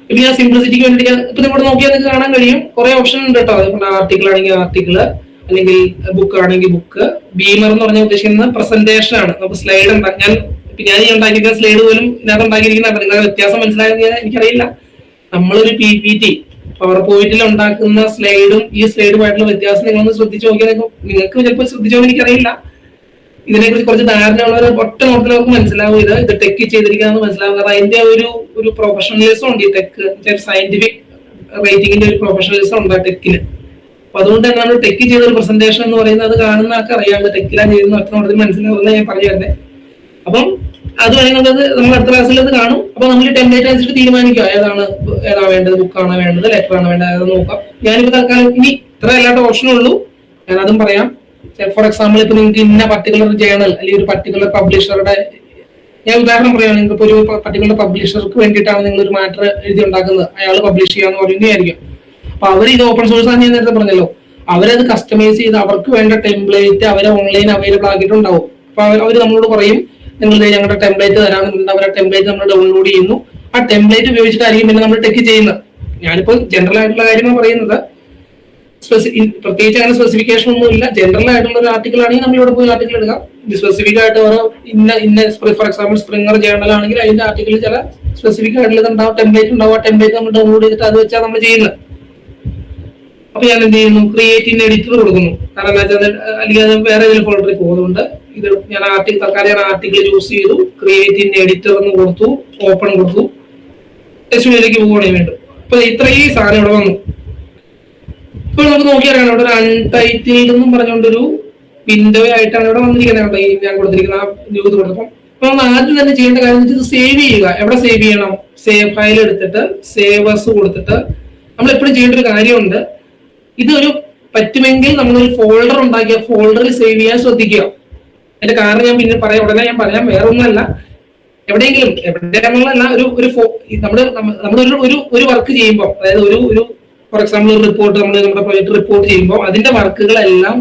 ഇപ്പൊ ഞാൻ സിംപ്ലിസിറ്റിക്ക് വേണ്ടി ഇപ്പൊ നിങ്ങൾ നോക്കിയാൽ നിങ്ങൾക്ക് കാണാൻ കഴിയും കുറെ ഓപ്ഷൻ ഉണ്ട് കേട്ടോ. ആർട്ടിക്കിൾ ആണെങ്കിൽ ആർട്ടിക്കിൾ, അല്ലെങ്കിൽ ബുക്ക് ആണെങ്കിൽ ബുക്ക്. ബീമർ എന്ന് പറഞ്ഞാൽ ഉദ്ദേശിക്കുന്നത് പ്രസന്റേഷൻ ആണ്. നമുക്ക് സ്ലൈഡ് ഞാൻ ഈ ഉണ്ടാക്കിയിരിക്കുന്ന സ്ലൈഡ് പോലും ഇതിനകത്ത് ഉണ്ടാക്കിയിരിക്കുന്ന നിങ്ങളുടെ വ്യത്യാസം മനസ്സിലായെന്ന് എനിക്കറിയില്ല. നമ്മളൊരു PPT പവർ പോയിന്റിൽ ഉണ്ടാക്കുന്ന സ്ലൈഡും ഈ സ്ലൈഡുമായിട്ടുള്ള വ്യത്യാസം നിങ്ങളൊന്ന് ശ്രദ്ധിച്ചു നോക്കിയാൽ നിങ്ങൾക്ക് ചിലപ്പോൾ ശ്രദ്ധിച്ചോ എനിക്കറിയില്ല. ഇതിനെക്കുറിച്ച് കുറച്ച് ധാരണയുള്ളവർ ഒറ്റ നോട്ടത്തിലവർക്ക് മനസ്സിലാവും ഇത് ടെക്ക് ചെയ്തിരിക്കാന്ന് മനസ്സിലാവും. കാരണം അതിന്റെ ഒരു പ്രൊഫഷണലിസം ഉണ്ട് ഈ ടെക്ക്, സയന്റിഫിക് റേറ്റിംഗിന്റെ ഒരു പ്രൊഫഷണലിസം ഉണ്ട് ആ ടെക്കിന്. അപ്പൊ അതുകൊണ്ട് തന്നെ നമ്മൾ ടെക്ക് ചെയ്ത ഒരു പ്രസന്റേഷൻ എന്ന് പറയുന്നത് അത് കാണുന്ന ആൾക്ക് അറിയാം ടെക്കിലാണ് ചെയ്യുന്ന ഒറ്റ നോട്ടത്തിൽ മനസ്സിലാവുന്ന ഞാൻ പറഞ്ഞു തരുന്നത്. അപ്പം അത് വേണമെങ്കിൽ നമ്മൾ അടുത്ത ക്ലാസ്സിൽ അത് കാണും. അപ്പൊ നമ്മൾ ടെംപ്ലേറ്റ് അനുസരിച്ച് തീരുമാനിക്കുക ഏതാ വേണ്ടത്, ബുക്കാണോ വേണ്ടത്, ലെറ്റർ ആണോ വേണ്ടത്, അത് നോക്കാം. ഞാനിപ്പോ തൽക്കാലം ഇനി ഇത്ര അല്ലാത്ത ഓപ്ഷനേ ഉള്ളൂ, ഞാൻ അതും പറയാം. ഫോർ എക്സാമ്പിൾ ഇപ്പൊ നിങ്ങൾക്ക് ഇന്ന പർട്ടിക്കുലർ ജേണൽ അല്ലെങ്കിൽ ഒരു പർട്ടിക്കുലർ പബ്ലിഷറുടെ, ഞാൻ ഉദാഹരണം പറയുകയാണ്, നിങ്ങൾക്ക് ഇപ്പൊ ഒരു പർട്ടിക്കുലർ പബ്ലിഷർക്ക് വേണ്ടിയിട്ടാണ് നിങ്ങൾ ഒരു മാറ്റർ എഴുതി ഉണ്ടാക്കുന്നത്, അയാൾ പബ്ലിഷ് ചെയ്യാന്ന് പറയുന്നതായിരിക്കും. അപ്പൊ അവർ ഇത് ഓപ്പൺ സോഴ്സ് ആണ് ഞാൻ നേരത്തെ പറഞ്ഞല്ലോ, അവരത് കസ്റ്റമൈസ് ചെയ്ത് അവർക്ക് വേണ്ട ടെംപ്ലേറ്റ് അവർ ഓൺലൈൻ അവൈലബിൾ ആക്കിയിട്ടുണ്ടാവും. അപ്പൊ അവർ നമ്മളോട് പറയും നിങ്ങൾ ഞങ്ങളുടെ ടെംപ്ലേറ്റ് തരാമെന്നുണ്ട്. അവരുടെ ടെംപ്ലേറ്റ് നമ്മൾ ഡൗൺലോഡ് ചെയ്യുന്നു. ആ ടെംപ്ലേറ്റ് ഉപയോഗിച്ചിട്ടായിരിക്കും പിന്നെ നമ്മൾ ടെക്ക് ചെയ്യുന്നത്. ഞാനിപ്പോ ജനറൽ ആയിട്ടുള്ള കാര്യമാണ് പറയുന്നത്, പ്രത്യേകിച്ച് അങ്ങനെ സ്പെസിഫിക്കേഷൻ ഒന്നും ഇല്ല. ജനറൽ ആയിട്ടുള്ള ഒരു ആർട്ടിക്കിൾ ആണെങ്കിൽ നമ്മൾ ഇവിടെ പോയി ആർട്ടിക്കിൾ എടുക്കാം. സ്പെസിഫിക് ആയിട്ട് ഓരോ ഇന്ന ഫോർ എക്സാമ്പിൾ സ്പ്രിംഗർ ജേണൽ ആണെങ്കിൽ അതിന്റെ ആർട്ടിക്കിൾ ചില സ്പെസിഫിക് ആയിട്ടുള്ള ഉണ്ടാവും, ടെംപ്ലേറ്റ് ഉണ്ടാവും. ആ ടെംപ്ലേറ്റ് നമ്മൾ ഡൗൺലോഡ് ചെയ്തിട്ട് അത് വെച്ചാൽ നമ്മൾ ചെയ്യുന്നത്. അപ്പൊ ഞാൻ എന്ത് ചെയ്യുന്നു, ക്രിയേറ്റ് എഡിറ്റർ കൊടുക്കുന്നു. കാരണം എന്താ വെച്ചാൽ അല്ലെങ്കിൽ അത് വേറെ ഏതെങ്കിലും ഫോൾഡറിൽ പോകുന്നുണ്ട്. ഇത് ഞാൻ തൽക്കാലം ആർട്ടിക്കിൾ ചൂസ് ചെയ്തു, ക്രിയേറ്റ് എഡിറ്റർ എന്ന് കൊടുത്തു, ഓപ്പൺ കൊടുത്തു, ടെക്സ്റ്റ് പോവുകയാണെങ്കിൽ വേണ്ടു. അപ്പൊ ഇത്രയും സാധനം ഇവിടെ വന്നു. ഇപ്പൊ നമുക്ക് നോക്കിയാൽ ഇവിടെ ഒരു അൺടൈറ്റിൽഡ് എന്നും പറഞ്ഞുകൊണ്ടൊരു വിൻഡോ ആയിട്ടാണ് ഇവിടെ വന്നിരിക്കുന്നത്. ഞാൻ കൊടുത്തിരിക്കുന്ന ന്യൂസ് കൊടുത്തപ്പോൾ അപ്പൊ നമ്മൾ ആദ്യം തന്നെ ചെയ്യേണ്ട കാര്യം ഇത് സേവ് ചെയ്യുക. എവിടെ സേവ് ചെയ്യണം, സേവ് ഫയൽ എടുത്തിട്ട് സേവേഴ്സ് കൊടുത്തിട്ട് നമ്മൾ എപ്പോഴും ചെയ്യേണ്ട ഒരു കാര്യമുണ്ട്. ഇതൊരു പറ്റുമെങ്കിൽ നമ്മളൊരു ഫോൾഡർ ഉണ്ടാക്കിയ ഫോൾഡറിൽ സേവ് ചെയ്യാൻ ശ്രദ്ധിക്കുക. അതിന്റെ കാരണം ഞാൻ പിന്നെ പറയാം, ഉടനെ ഞാൻ പറയാം. വേറെ ഒന്നല്ല, എവിടെയെങ്കിലും എവിടെയാണെന്നല്ല, ഒരു വർക്ക് ചെയ്യുമ്പോൾ, അതായത് ഒരു ഫോർ എക്സാമ്പിൾ ഒരു റിപ്പോർട്ട് നമ്മുടെ പ്രോജക്ട് റിപ്പോർട്ട് ചെയ്യുമ്പോൾ അതിന്റെ വർക്കുകളെല്ലാം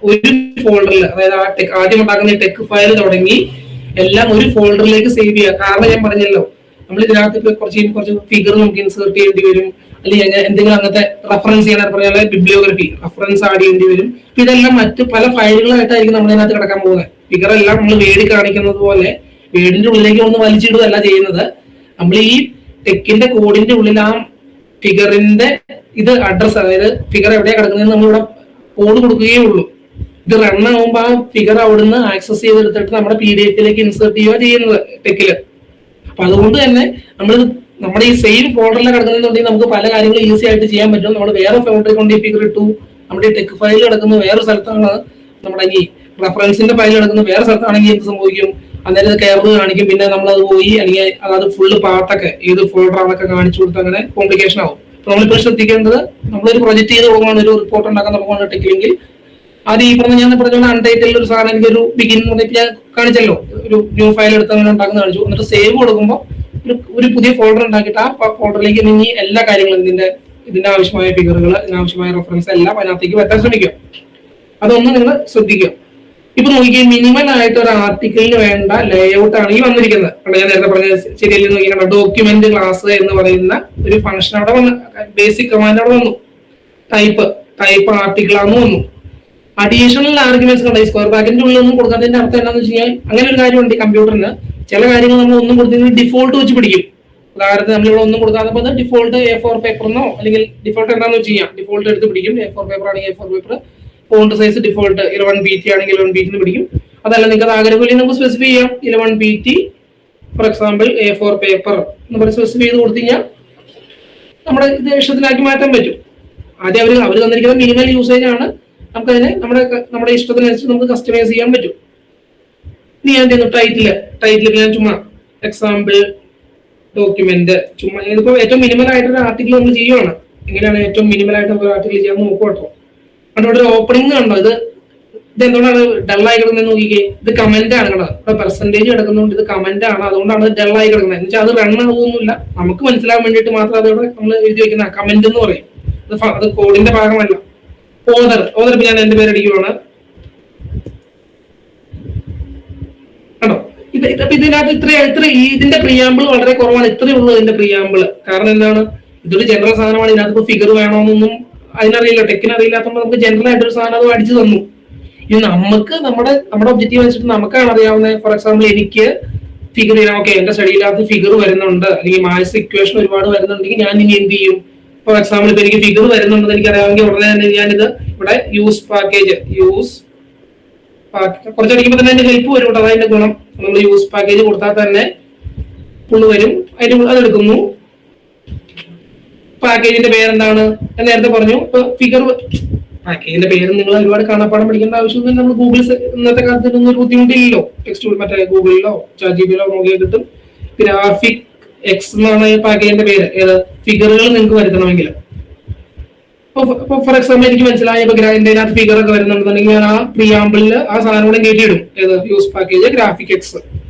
ഒരു ഫോൾഡറിൽ, അതായത് ആദ്യം ഉണ്ടാക്കുന്ന ടെക് ഫയൽ തുടങ്ങി എല്ലാം ഒരു ഫോൾഡറിലേക്ക് സേവ് ചെയ്യുക. കാരണം ഞാൻ പറഞ്ഞല്ലോ, നമ്മൾ ഇതിനകത്ത് കുറച്ച് ഫിഗർ നമുക്ക് ഇൻസേർട്ട് ചെയ്യേണ്ടി വരും, അല്ലെങ്കിൽ എന്തെങ്കിലും അങ്ങനത്തെ റെഫറൻസ് ചെയ്യാൻ പറഞ്ഞാൽ ബിബ്ലിയോഗ്രഫി റെഫറൻസ് ആഡ് ചെയ്യേണ്ടി വരും. ഇതെല്ലാം മറ്റ് പല ഫയലുകളായിട്ടായിരിക്കും നമ്മൾ ഇതിനകത്ത് കിടക്കാൻ പോകുന്നത്. ഫിഗർ എല്ലാം നമ്മൾ വേടി കാണിക്കുന്നത് പോലെ വേടിന്റെ ഉള്ളിലേക്ക് ഒന്ന് വലിച്ചിടുകയല്ല ചെയ്യുന്നത്. നമ്മൾ ഈ ടെക്കിന്റെ കോഡിന്റെ ഉള്ളിൽ ആ ഫിഗറിന്റെ ഇത് അഡ്രസ്, അതായത് ഫിഗർ എവിടെയാണ് കിടക്കുന്നതെന്ന് നമ്മളിവിടെ കോഡ് കൊടുക്കുകയേ ഉള്ളൂ. ഇത് റൺ ആകുമ്പോൾ ആ ഫിഗർ അവിടുന്ന് ആക്സസ് ചെയ്തെടുത്തിട്ട് നമ്മുടെ PDF ഇൻസേർട്ട് ചെയ്യുക ചെയ്യുന്നത് ടെക്കില്. അപ്പൊ അതുകൊണ്ട് തന്നെ നമ്മുടെ ഈ സെയിം ഫോൾഡറിൽ കിടക്കുന്നുണ്ടെങ്കിൽ നമുക്ക് പല കാര്യങ്ങളും ഈസി ആയിട്ട് ചെയ്യാൻ പറ്റും. നമ്മൾ വേറെ ഫോൾഡറിൽ കൊണ്ട് ഈ ഫിഗർ ഇട്ടു, നമ്മുടെ ഈ ടെക് ഫയൽ കിടക്കുന്ന വേറെ സ്ഥലത്താണ്, നമ്മുടെ ഈ റെഫറൻസിന്റെ ഫയൽ കിടക്കുന്ന വേറെ സ്ഥലത്താണെങ്കിൽ എന്ത് സംഭവിക്കും, അന്നേരം കെയർവ് കാണിക്കും. പിന്നെ നമ്മളത് പോയി അല്ലെങ്കിൽ അതായത് ഫുള്ള് പാർട്ടൊക്കെ ഏത് ഫോൾഡറാണൊക്കെ കാണിച്ചു കൊടുത്ത് അങ്ങനെ കോംപ്ലിക്കേഷൻ ആവും. അപ്പൊ നമ്മളിപ്പോൾ ശ്രദ്ധിക്കേണ്ടത്, നമ്മളൊരു പ്രൊജക്ട് ചെയ്ത് പോകുകയാണ്, ഒരു റിപ്പോർട്ട് ഉണ്ടാക്കാൻ നമുക്ക് ടെക്കിലെങ്കിൽ അത് ഈ പറഞ്ഞ ഞാൻ പറഞ്ഞ അൺടൈറ്റിൽ ഒരു സാധനം എനിക്ക് ഒരു ബിഗിൻ ഞാൻ കാണിച്ചല്ലോ, ഒരു ന്യൂ ഫയൽ എടുത്ത് അങ്ങനെ ഉണ്ടാക്കുന്ന കാണിച്ചു. എന്നിട്ട് സേവ് കൊടുക്കുമ്പോൾ ഒരു പുതിയ ഫോൾഡർ ഉണ്ടാക്കിയിട്ട് ആ ഫോൾഡറിലേക്ക് നീ എല്ലാ കാര്യങ്ങളും ഇതിന്റെ ആവശ്യമായ ഫിഗറുകൾ, ഇതിനാവശ്യമായ റെഫറൻസ് എല്ലാം അതിനകത്തേക്ക് പറ്റാൻ ശ്രമിക്കുക. അതൊന്നും നിങ്ങൾ ശ്രദ്ധിക്കുക. ഇപ്പൊ നോക്കിയാൽ മിനിമൽ ആയിട്ട് ഒരു ആർട്ടിക്കിളിന് വേണ്ട ലേഔട്ട് ആണ് ഈ വന്നിരിക്കുന്നത്. ഞാൻ നേരത്തെ പറഞ്ഞ ശരിയല്ലേ നോക്കിയാണ്, ഡോക്യുമെന്റ് ക്ലാസ് എന്ന് പറയുന്ന ഒരു ഫംഗ്ഷൻ അവിടെ വന്ന്, ബേസിക് കമാൻഡ് അവിടെ വന്നു, ടൈപ്പ് ആർട്ടിക്കിൾ ആണെന്ന് വന്നു. അഡീഷണൽ ആർഗ്യുമെന്റ്സ് കണ്ട ഈ സ്ക്വയർ ബ്രാക്കറ്റിന്റെ ഉള്ളിൽ ഒന്നും കൊടുക്കാത്തതിന്റെ അർത്ഥം എന്താണെന്ന് വെച്ച് കഴിഞ്ഞാൽ, അങ്ങനെ ഒരു കാര്യമുണ്ട് ഈ കമ്പ്യൂട്ടറിന്, ചില കാര്യങ്ങൾ നമ്മൾ ഒന്നും കൊടുത്തെങ്കിൽ ഡിഫോൾട്ട് വെച്ച് പിടിക്കും. ഉദാഹരണത്തിന് നമ്മളിവിടെ ഒന്നും കൊടുക്കാതെ ഡിഫോൾട്ട് A4 പേപ്പറിനോ അല്ലെങ്കിൽ ഡിഫോൾട്ട് എന്താണെന്ന് വെച്ച് കഴിഞ്ഞാൽ ഡിഫോൾട്ട് എടുത്ത് പിടിക്കും. A4 പേപ്പർ ആണെങ്കിൽ A4 paper, font size default 11 BT ആണെങ്കിൽ 11 BT പിടിക്കും. അതല്ല നിങ്ങൾക്ക് ആഗ്രഹമില്ല നമുക്ക് സ്പെസിഫൈ ചെയ്യാം 11 BT for example A4 paper എന്ന് പറഞ്ഞ് സ്പെസിഫൈ ചെയ്ത് കൊടുത്തു കഴിഞ്ഞാൽ നമ്മുടെ ഇത് ഇഷ്ടത്തിനാക്കി മാറ്റാൻ പറ്റും. ആദ്യം അവർ തന്നിരിക്കുന്ന മിനിമൽ യൂസേജ് ആണ്, നമുക്കതിനെ നമ്മുടെ ഇഷ്ടത്തിനനുസരിച്ച് നമുക്ക് കസ്റ്റമൈസ് ചെയ്യാൻ പറ്റും. ഇനി ഞാൻ ചെയ്യുന്നു ടൈറ്റിൽ ഞാൻ ചുമ്മാ എക്സാമ്പിൾ ഡോക്യുമെന്റ് ചുമ്മാ ഇതിപ്പോ ഏറ്റവും മിനിമൽ ആയിട്ടൊരു ആർട്ടിക്കിൾ നമ്മൾ ചെയ്യുവാണ്. എങ്ങനെയാണ് ഏറ്റവും മിനിമൽ ആയിട്ട് ഒരു ആർട്ടിക്കിൾ ചെയ്യാൻ നോക്കോട്ടോ. അതുകൊണ്ട് ഒരു ഓപ്പണിംഗ് കണ്ടോ, ഇത് എന്തുകൊണ്ടാണ് ഡള്ളായി കിടക്കുന്നത് നോക്കിക്കേ, ഇത് കമന്റ് ആണ് കേട്ടോ, ഇവിടെ പെർസെന്റേജ് കിടക്കുന്നതുകൊണ്ട് ഇത് കമന്റ് ആണ്, അതുകൊണ്ടാണ് ഇത് ഡള്ളായി കിടക്കുന്നത്. എന്ന് വെച്ചാൽ അത് റൺ ആവുന്നില്ല, നമുക്ക് മനസ്സിലാവാൻ വേണ്ടിയിട്ട് മാത്രം അതോടെ നമ്മൾ എഴുതി വെക്കുന്ന കമന്റ് എന്ന് പറയും. അത് കോഡിന്റെ ഭാഗമല്ല. ഓതർ ഇപ്പൊ ഞാൻ എന്റെ പേര് അടിക്കുവാണ് കണ്ടോ. ഇതിനകത്ത് ഇതിന്റെ പ്രിയാമ്പിൾ വളരെ കുറവാണ്, ഇത്രയേ ഉള്ളൂ ഇതിന്റെ പ്രിയാമ്പിൾ. കാരണം എന്താണ്, ഇതൊരു ജനറൽ സാധനമാണ്. ഇതിനകത്ത് ഇപ്പൊ ഫിഗർ വേണമെന്നൊന്നും അതിനറിയില്ല, ടെക്കിന് അറിയില്ലാത്തപ്പോൾ നമുക്ക് ജനറൽ ആയിട്ട് ഒരു സാധനം അത് അടിച്ചു തന്നു. ഇത് നമുക്ക് നമ്മുടെ ഒബ്ജക്റ്റീവ് വെച്ചിട്ട് നമുക്കാണ് അറിയാവുന്നത്. ഫോർ എക്സാമ്പിൾ എനിക്ക് ഫിഗർ ചെയ്യാം, ഓക്കെ എന്റെ സ്റ്റഡിയിനകത്ത് ഫിഗർ വരുന്നുണ്ട് അല്ലെങ്കിൽ മാത്സ് ഇക്വേഷൻ ഒരുപാട് വരുന്നുണ്ടെങ്കിൽ ഞാൻ ഇനി എന്ത് ചെയ്യും, ഫോർ എക്സാമ്പിൾ ഇപ്പൊ എനിക്ക് ഫിഗർ വരുന്നുണ്ടെന്ന് എനിക്ക് അറിയാമെങ്കിൽ ഉടനെ തന്നെ ഞാനിത് ഇവിടെ യൂസ് പാക്കേജ് കുറച്ചടിക്കുമ്പോൾ തന്നെ അതിന്റെ ഹെൽപ്പ് വരും കേട്ടോ. അതിന്റെ ഗുണം നമ്മൾ യൂസ് പാക്കേജ് കൊടുത്താൽ തന്നെ ഫുള്ള് വരും. അതിന്റെ അതെടുക്കുന്നു. പാക്കേജിന്റെ പേരെന്താണ് ഞാൻ നേരത്തെ പറഞ്ഞു. ഇപ്പൊ ഫിഗർ പാക്കേജിന്റെ പേര് നിങ്ങൾ ഒരുപാട് കാണാപ്പാടം പഠിക്കേണ്ട ആവശ്യമൊന്നും നമ്മൾ ഗൂഗിൾ ഇന്നത്തെ കാലത്ത് ഇതൊന്നും ഒരു ബുദ്ധിമുട്ടില്ലല്ലോ. ടെക്സ്റ്റ് മറ്റേ ഗൂഗിളിലോ ChatGPTയിലോ നോക്കിയാൽ കിട്ടും. ഗ്രാഫിക് എക്സ് എന്നാണ് ഈ പാക്കേജിന്റെ പേര്. ഏത് ഫിഗറുകൾ നിങ്ങൾക്ക് വരുത്തണമെങ്കിൽ, ഫോർ എക്സാമ്പിൾ എനിക്ക് മനസ്സിലായ ഇപ്പൊ ഇതിനകത്ത് ഫിഗർ ഒക്കെ വരുന്നുണ്ടെന്നുണ്ടെങ്കിൽ ഞാൻ ആ പ്രിയാമ്പിളിൽ ആ സാധനം കൂടെ കയറ്റിയിടും. ഏത് യൂസ് പാക്കേജ് ഗ്രാഫിക് എക്സ്.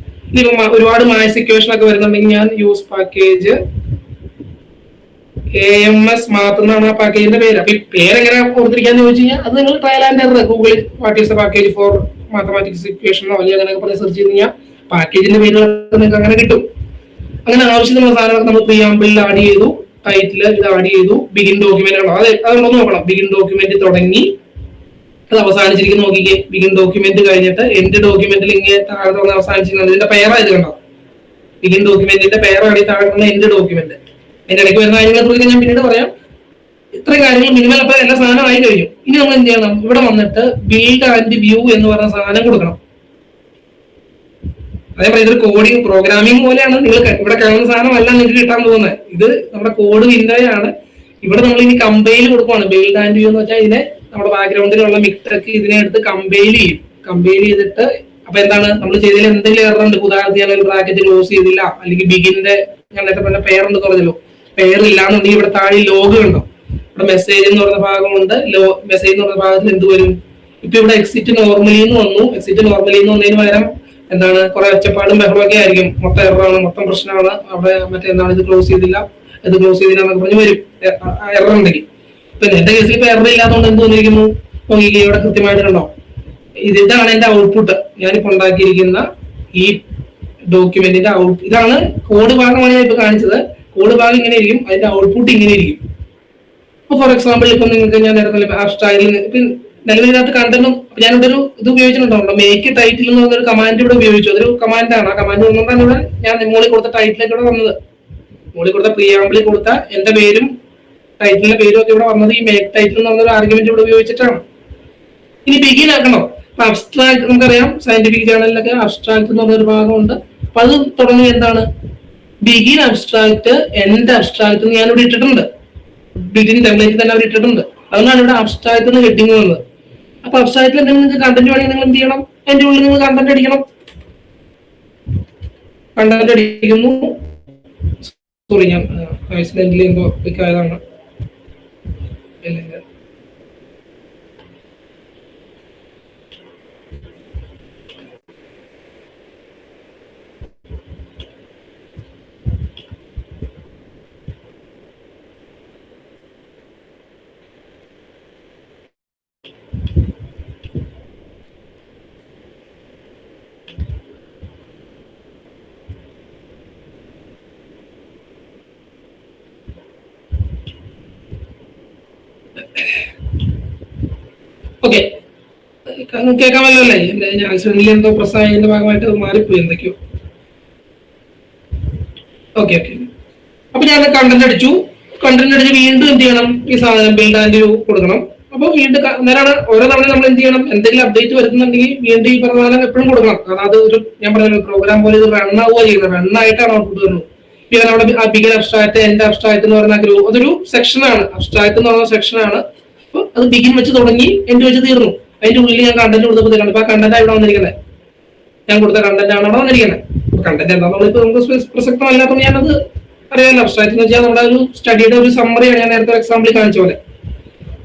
ഇനി ഒരുപാട് മാത്സ് ഇക്വേഷൻ ഒക്കെ വരുന്നുണ്ടെങ്കിൽ ഞാൻ യൂസ് പാക്കേജ് AMS മാത്ത് എന്നാണ് ആ പാക്കേജിന്റെ പേര്. അപ്പൊ ഈ പേരെങ്ങനെ ഓർത്തിരിക്കാന്ന് ചോദിച്ചു കഴിഞ്ഞാൽ അത് നിങ്ങൾ ട്രയൽ ആൻഡ് എറർ ഗൂഗിളിൽ what is the package for mathematics ഇക്വേഷനോ അല്ലെങ്കിൽ അങ്ങനെയൊക്കെ പറഞ്ഞ് സെർച്ച് ചെയ്ത് കഴിഞ്ഞാൽ പാക്കേജിന്റെ പേരുകളൊക്കെ നിങ്ങൾക്ക് അങ്ങനെ കിട്ടും. അങ്ങനെ ആവശ്യത്തിനുള്ള സാധനങ്ങളൊക്കെ നമ്മൾ പ്രിയാമ്പിളിൽ ആഡ് ചെയ്തു, ടൈറ്റിൽ ഇത് ആഡ് ചെയ്തു, ബിഗിൻ ഡോക്യുമെന്റ് അതൊന്നും നോക്കണം. ബിഗിൻ ഡോക്യുമെന്റ് തുടങ്ങി അത് അവസാനിച്ചിരിക്കുന്നു നോക്കിക്കേ. ബിഗിൻ ഡോക്യുമെന്റ് കഴിഞ്ഞിട്ട് എൻഡ് ഡോക്യുമെന്റിൽ ഇങ്ങനെ താഴെ അവസാനിച്ചിരിക്കുന്നത് ഇതിന്റെ പേരായത് കണ്ടോ. ബിഗിൻ ഡോക്യുമെന്റിന്റെ പേരാണ് ഈ താഴെ എൻഡ് ഡോക്യുമെന്റ്. അതിന്റെ ഇടയ്ക്ക് വരുന്ന കാര്യങ്ങളെ കുറിച്ച് ഞാൻ പിന്നീട് പറയാം. ഇത്രയും കാര്യങ്ങൾ മിനിമൽ അപ്പൊ എല്ലാ സാധനം ആയി കഴിഞ്ഞു. ഇനി നമ്മൾ എന്ത് ചെയ്യണം, ഇവിടെ വന്നിട്ട് ബിൽഡ് ആൻഡ് വ്യൂ എന്ന് പറഞ്ഞ സാധനം കൊടുക്കണം. അതേപോലെ ഇതൊരു കോഡിങ് പ്രോഗ്രാമിംഗ് പോലെയാണ്. നിങ്ങൾ ഇവിടെ കാണുന്ന സാധനമല്ല നിങ്ങൾക്ക് കിട്ടാൻ പോകുന്നത്. ഇത് നമ്മുടെ കോഡ് വിൻഡോയാണ്. ഇവിടെ നമ്മൾ ഇനി കമ്പൈൽ കൊടുക്കുവാണ്. ബിൽഡ് ആൻഡ് വ്യൂ എന്ന് വെച്ചാൽ ഇതിനെ നമ്മുടെ ബാക്ക്ഗ്രൗണ്ടിലുള്ള മിക്ടർക്ക് ഇതിനെ എടുത്ത് കമ്പൈൽ ചെയ്യും. കമ്പൈൽ ചെയ്തിട്ട് അപ്പൊ എന്താണ് നമ്മൾ ചെയ്തതിൽ എന്തെങ്കിലും എറർ ഉണ്ട്, ഉദാഹരണത്തിന് ഒരു ബ്രാക്കറ്റ് ക്ലോസ് ചെയ്തില്ല, അല്ലെങ്കിൽ ബിഗിന്റെ ഞങ്ങളുടെ പിന്നെ പേരുണ്ടെന്ന് പറഞ്ഞല്ലോ, പേരില്ലാന്നുണ്ടെങ്കിൽ ഇവിടെ താഴെ ലോഗ് ഉണ്ടോ, ഇവിടെ മെസ്സേജ് എന്ന് പറയുന്ന ഭാഗമുണ്ട്. മെസ്സേജ് എന്ന് പറയുന്ന ഭാഗത്തിൽ എന്ത് വരും, ഇപ്പൊ ഇവിടെ എക്സിറ്റ് നോർമലി എന്ന് വന്നു. എക്സിറ്റ് നോർമലി എന്ന് വന്നതിന് പകരം എന്താണ് കുറെ ഒച്ചപ്പാടും ബഹളമൊക്കെ ആയിരിക്കും. മൊത്തം എററാണ്, മൊത്തം പ്രശ്നമാണ്. അവിടെ മറ്റെന്താണ് ഇത് ക്ലോസ് ചെയ്തില്ല, ഇത് ക്ലോസ് ചെയ്തില്ല എന്നൊക്കെ പറഞ്ഞ് വരും എറർ ഉണ്ടെങ്കിൽ. ഇപ്പൊ എന്റെ കേസിൽ ഇപ്പൊ എറർ ഇല്ലാത്തതുകൊണ്ട് എന്ത് വന്നിരിക്കുന്നു നോക്കിക്കേ, ഇവിടെ കൃത്യമായിട്ട് കണ്ടോ. ഇതാണ് എന്റെ ഔട്ട്പുട്ട്. ഞാനിപ്പോ ഉണ്ടാക്കിയിരിക്കുന്ന ഈ ഡോക്യുമെന്റിന്റെ ഇതാണ് കോഡ് ഭാഗമാണ് ഞാൻ ഇപ്പൊ കാണിച്ചത്. കോഡ് ഭാഗം ഇങ്ങനെ ഇരിക്കും, അതിന്റെ ഔട്ട്പുട്ട് ഇങ്ങനെ ഇരിക്കും. ഇപ്പൊ ഫോർ എക്സാമ്പിൾ ഇപ്പൊ നിങ്ങൾക്ക് ഞാൻ നേരത്തെ സ്റ്റൈലിൽ നിലവിലിനകത്ത് കണ്ടന്റും ഞാനിവിടെ ഒരു ഇത് ഉപയോഗിച്ചിട്ടുണ്ടോ, മേക്ക് ടൈറ്റിൽ എന്ന് പറഞ്ഞൊരു കമാൻഡ് ഇവിടെ ഉപയോഗിച്ചു. അതൊരു കമാൻഡാണ്. ആ കമാൻഡ് വന്നുകൊണ്ടാണ് ഇവിടെ ഞാൻ മോളിൽ കൊടുത്ത ടൈറ്റിലേക്ക് ഇവിടെ വന്നത്. മോളിൽ കൊടുത്ത പ്രിയാമ്പിളിൽ കൊടുത്ത എന്റെ പേരും ടൈറ്റിലിന്റെ പേരും ഒക്കെ ഇവിടെ വന്നത് ഈ മേക്ക് ടൈറ്റിൽ എന്ന് പറഞ്ഞൊരു ആർഗ്യുമെന്റ് ഇവിടെ ഉപയോഗിച്ചിട്ടാണ്. ഇനി ബിഗിൻ ആക്കണോ? അപ്പൊ അബ്സ്ട്രാക്ട് നമുക്കറിയാം, സയന്റിഫിക് ജേണലിലൊക്കെ അബ്സ്ട്രാക്ട് എന്ന് പറഞ്ഞൊരു ഭാഗമുണ്ട്. അപ്പൊ അത് തുടങ്ങി എന്താണ് ബിഗിൻ അബ്സ്ട്രാക്ട്, എൻഡ് അബ്സ്ട്രാക്ട് എന്ന് ഞാനിവിടെ ഇട്ടിട്ടുണ്ട്. ബിഗിൻ ടെംപ്ലേറ്റിൽ തന്നെ അവർ ഇട്ടിട്ടുണ്ട്. അതുകൊണ്ടാണ് ഇവിടെ അബ്സ്ട്രാക്ട് എന്ന് ഹെഡിങ് വന്നത്. അപ്പൊ അബ്സ്ട്രാക്റ്റിൽ എന്തെങ്കിലും നിങ്ങൾക്ക് കണ്ടന്റ് വേണമെങ്കിൽ നിങ്ങൾ എന്ത് ചെയ്യണം? അതിന്റെ ഉള്ളിൽ നിങ്ങൾ കണ്ടന്റ് അടിക്കണം. കണ്ടന്റ് അടിക്കുന്നു. സോറി, ഞാൻ ആക്സിഡന്റിൽ എന്തോ ആയതാണ്. ഓക്കെ, കേൾക്കാമല്ലോ അല്ലേ? ഞാൻ ആക്സിഡന്റിൽ എന്തോ പ്രശ്നമായതിന്റെ ഭാഗമായിട്ട് മാറിപ്പോയി എന്തൊക്കെയോ. ഓക്കെ ഓക്കെ, അപ്പൊ ഞാൻ കണ്ടന്റ് അടിച്ചു. കണ്ടന്റ് അടിച്ച് വീണ്ടും എന്ത് ചെയ്യണം? ഈ സാധനം ബിൽഡ് ആൻഡ് കൊടുക്കണം. അപ്പൊ വീണ്ടും നേരാണ് ഓരോ തവണ നമ്മൾ എന്ത് ചെയ്യണം? എന്തെങ്കിലും അപ്ഡേറ്റ് വരുന്നുണ്ടെങ്കിൽ വീണ്ടും ഈ പറഞ്ഞ എപ്പോഴും കൊടുക്കണം. കാരണം അത് ഒരു ഞാൻ പറഞ്ഞ പ്രോഗ്രാം പോലെ ഇത് റൺ ആവുക ചെയ്യുന്നത്, റണ്ണായിട്ടാണ് ഔട്ട്പുട്ട് വരുന്നത്. പിന്നെ നമ്മുടെ ബിഗിൻ അബ്സ്ട്രാക്ട്, എൻഡ് അബ്സ്ട്രാക്ട് എന്ന് പറഞ്ഞ അതൊരു സെക്ഷനാണ്. അബ്സ്ട്രാക്ട് എന്ന് പറഞ്ഞ സെക്ഷനാണ്. അപ്പൊ അത് ബിഗിൻ വെച്ച് തുടങ്ങി എൻഡ് വെച്ച് തീർന്നു. അതിന്റെ ഉള്ളിൽ ഞാൻ കണ്ടന്റ് കൊടുത്തപ്പോൾ തരാണ്. ഇപ്പൊ ആ കണ്ടന്റ് ഇവിടെ വന്നിരിക്കുന്നത്, ഞാൻ കൊടുത്ത കണ്ടന്റ് ആണ് അവിടെ വന്നിരിക്കുന്നത്. കണ്ടന്റ് എന്താ നമ്മളിപ്പോ നമുക്ക് പ്രസക്തമല്ലാത്തത് ഞാനത് അറിയാമല്ലോ. അബ്സ്ട്രാക്ട് എന്ന് വെച്ചാൽ നമ്മുടെ ഒരു സ്റ്റഡിയുടെ ഒരു സമ്മറിയാണ് ഞാൻ നേരത്തെ എക്സാമ്പിൾ കാണിച്ച പോലെ.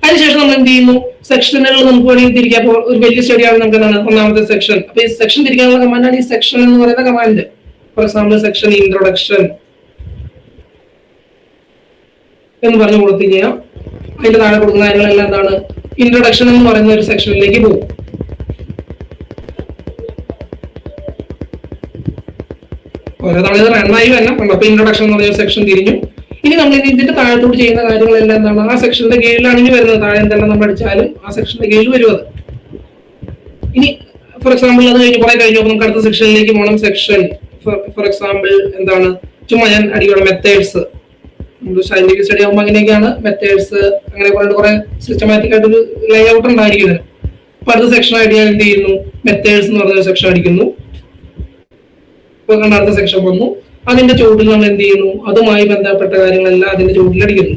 അതിനുശേഷം നമ്മൾ എന്ത് ചെയ്യുന്നു? സെക്ഷനുകൾ നമുക്ക് വേണമെങ്കിൽ തിരിക്കാൻ. അപ്പോൾ ഒരു വലിയ സ്റ്റഡിയാണ് നമുക്ക് എന്താണ് ഒന്നാമത്തെ സെക്ഷൻ. അപ്പൊ ഈ സെക്ഷൻ തിരിക്കാനുള്ള കമാൻഡാണ് ഈ സെക്ഷൻ എന്ന് പറയുന്ന command. For example section introduction എന്ന് പറഞ്ഞു കൊടുത്തു കഴിഞ്ഞാൽ അതിന്റെ താഴെ കൊടുക്കുന്ന കാര്യങ്ങളെല്ലാം എന്താണ്? ഇൻട്രൊഡക്ഷൻ എന്ന് പറയുന്ന ഒരു സെക്ഷനിലേക്ക് പോകും. ഓരോ തവണ ഇത് റണ്ണായി വരണം. അപ്പൊ ഇൻട്രൊഡക്ഷൻ എന്ന് പറഞ്ഞ സെക്ഷൻ തിരിഞ്ഞു. ഇനി നമ്മൾ ഇതിന്റെ താഴത്തോട് ചെയ്യുന്ന കാര്യങ്ങളെല്ലാം എന്താണ്? ആ സെക്ഷന്റെ കീഴിലാണെങ്കിൽ വരുന്നത്. താഴെ എന്തെല്ലാം നമ്മൾ അടിച്ചാലും ആ സെക്ഷന്റെ കീഴിൽ വരുന്നത്. ഇനി ഫോർ എക്സാമ്പിൾ അത് കഴിഞ്ഞ് കുറെ കഴിഞ്ഞു നമുക്ക് അടുത്ത സെക്ഷനിലേക്ക് പോകണം. സെക്ഷൻ ഫോർ എക്സാമ്പിൾ എന്താണ്? ചുമ്മാ ഞാൻ അടിക്കണം മെത്തേഡ്സ്. സയന്റിഫിക് സ്റ്റഡി ആകുമ്പോൾ അങ്ങനെയൊക്കെയാണ്. മെത്തേഡ്സ് അങ്ങനെ കുറെ സിസ്റ്റമാറ്റിക് ആയിട്ടൊരു ലേ ഔട്ട് ഉണ്ടായിരിക്കുന്നത്. അപ്പൊ അടുത്ത സെക്ഷൻ ആയിട്ട് ഞാൻ എന്ത് ചെയ്യുന്നു? മെത്തേഡ്സ് എന്ന് പറഞ്ഞ സെക്ഷൻ അടിക്കുന്നു. അടുത്ത സെക്ഷൻ വന്നു. അതിന്റെ ചുവട്ടിൽ നമ്മൾ എന്ത് ചെയ്യുന്നു? അതുമായി ബന്ധപ്പെട്ട കാര്യങ്ങളെല്ലാം അതിന്റെ ചുവട്ടിൽ അടിക്കുന്നു.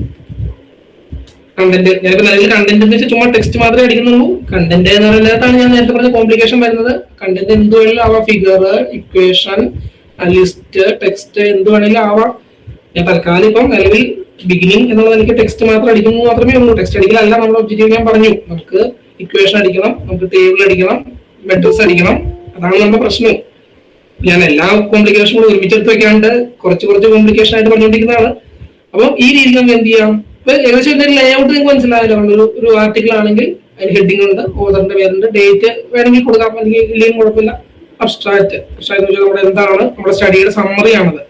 കണ്ടന്റ് ഞാനിപ്പോ നിലവിൽ കണ്ടന്റ് എന്ന് വെച്ചാൽ ചുമ്മാ ടെക്സ്റ്റ് മാത്രമേ അടിക്കുന്നുള്ളൂ. കണ്ടന്റ് എന്ന് പറയുന്നതാണ് ഞാൻ നേരത്തെ പറഞ്ഞ കോംപ്ലിക്കേഷൻ വരുന്നത്. കണ്ടന്റ് എന്ത് വേണമെങ്കിലും ആവാം. ഫിഗർ, ഇക്വേഷൻ, ലിസ്റ്റ്, ടെക്സ്റ്റ് എന്ത് വേണമെങ്കിലും ആവാം. ഞാൻ തൽക്കാലം ഇപ്പം നിലവിൽ ബിഗിനിങ് എന്നുള്ളത് എനിക്ക് ടെക്സ്റ്റ് മാത്രം അടിക്കുന്നു മാത്രമേ ഉള്ളൂ. ടെക്സ്റ്റ് അടിക്കലല്ല നമ്മുടെ ഒബ്ജക്റ്റീവ്. ഞാൻ പറഞ്ഞു നമുക്ക് ഇക്വേഷൻ അടിക്കണം, നമുക്ക് ടേബിൾ അടിക്കണം, മെട്രിക്സ് അടിക്കണം. അതാണ് നമ്മുടെ പ്രശ്നം. ഞാൻ എല്ലാ കോംപ്ലിക്കേഷനും ഒരുമിച്ചെടുത്ത് വെക്കാണ്ട് കുറച്ച് കോംപ്ലിക്കേഷൻ ആയിട്ട് പറഞ്ഞുകൊണ്ടിരിക്കുന്നതാണ്. അപ്പം ഈ രീതിയിൽ നമുക്ക് എന്ത് ചെയ്യാം? ഇപ്പൊ ഏകദേശം എന്റെ ലേ ഔട്ട് നിങ്ങൾക്ക് മനസ്സിലായല്ലോ. ഒരു ആർട്ടിക്കിൾ ആണെങ്കിൽ അതിന് ഹെഡിങ് ഉണ്ട്, ഓതറിന്റെ പേരുണ്ട്, ഡേറ്റ് വേണമെങ്കിൽ കൊടുക്കാം, അല്ലെങ്കിൽ ഇല്ലെങ്കിൽ കുഴപ്പമില്ല. അബ്സ്ട്രാക്ട് എന്ന് വെച്ചാൽ നമ്മുടെ എന്താണ് നമ്മുടെ സ്റ്റഡിയുടെ സമ്മറി ആണത്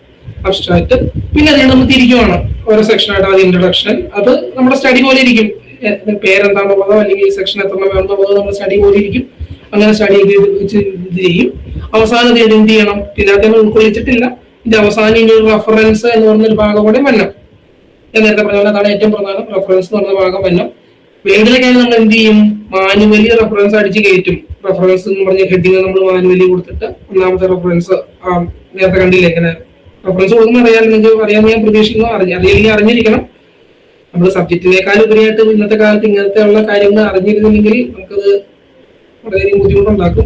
അബ്സ്ട്രാക്ട്. പിന്നെ അതിന് നമ്മൾ തിരിക്കുവാണ് ഓരോ സെക്ഷനായിട്ട്. അത് ഇൻട്രൊഡക്ഷൻ, അത് നമ്മുടെ സ്റ്റഡി പോലെ ഇരിക്കും. പേരെന്താണെന്നുള്ളതോ അല്ലെങ്കിൽ ഈ സെക്ഷൻ എത്ര വേണമെന്നുള്ളതോ നമ്മുടെ സ്റ്റഡി പോലെ ഇരിക്കും. അങ്ങനെ സ്റ്റഡി ഇത് ചെയ്യും. അവസാനം എന്ത് ചെയ്യണം? ഇതിനകത്ത് ഉൾക്കൊള്ളിച്ചിട്ടില്ല. ഇതിന്റെ അവസാനം ഇനി ഒരു റെഫറൻസ് എന്ന് പറഞ്ഞൊരു ഭാഗം കൂടെ വരണം. ഞാൻ നേരത്തെ പറഞ്ഞ അതാണ് ഏറ്റവും പ്രധാനം. റെഫറൻസ് എന്ന് പറഞ്ഞ ഭാഗം വരണം. വേണ്ടിലേക്കാണ് നമ്മൾ എന്ത് ചെയ്യും? മാനുവലി റെഫറൻസ് അടിച്ച് കയറ്റും. റെഫറൻസ് എന്ന് പറഞ്ഞ ഹെഡിങ് നമ്മൾ മാനുവലി കൊടുത്തിട്ട് ഒന്നാമത്തെ റെഫറൻസ് നേരത്തെ കണ്ടില്ലേ ഇങ്ങനെ റെഫറൻസ് കൊടുക്കുന്ന അറിയാമെന്ന് ഞാൻ പ്രതീക്ഷിക്കുന്നു. അറിയില്ലെങ്കിൽ അറിഞ്ഞിരിക്കണം. നമ്മൾ സബ്ജക്റ്റിനേക്കാൾ ഉപരിയായിട്ട് ഇന്നത്തെ കാലത്ത് ഇങ്ങനത്തെ ഉള്ള കാര്യങ്ങൾ അറിഞ്ഞിരുന്നില്ലെങ്കിൽ നമുക്കത് വളരെയധികം ബുദ്ധിമുട്ടുണ്ടാക്കും.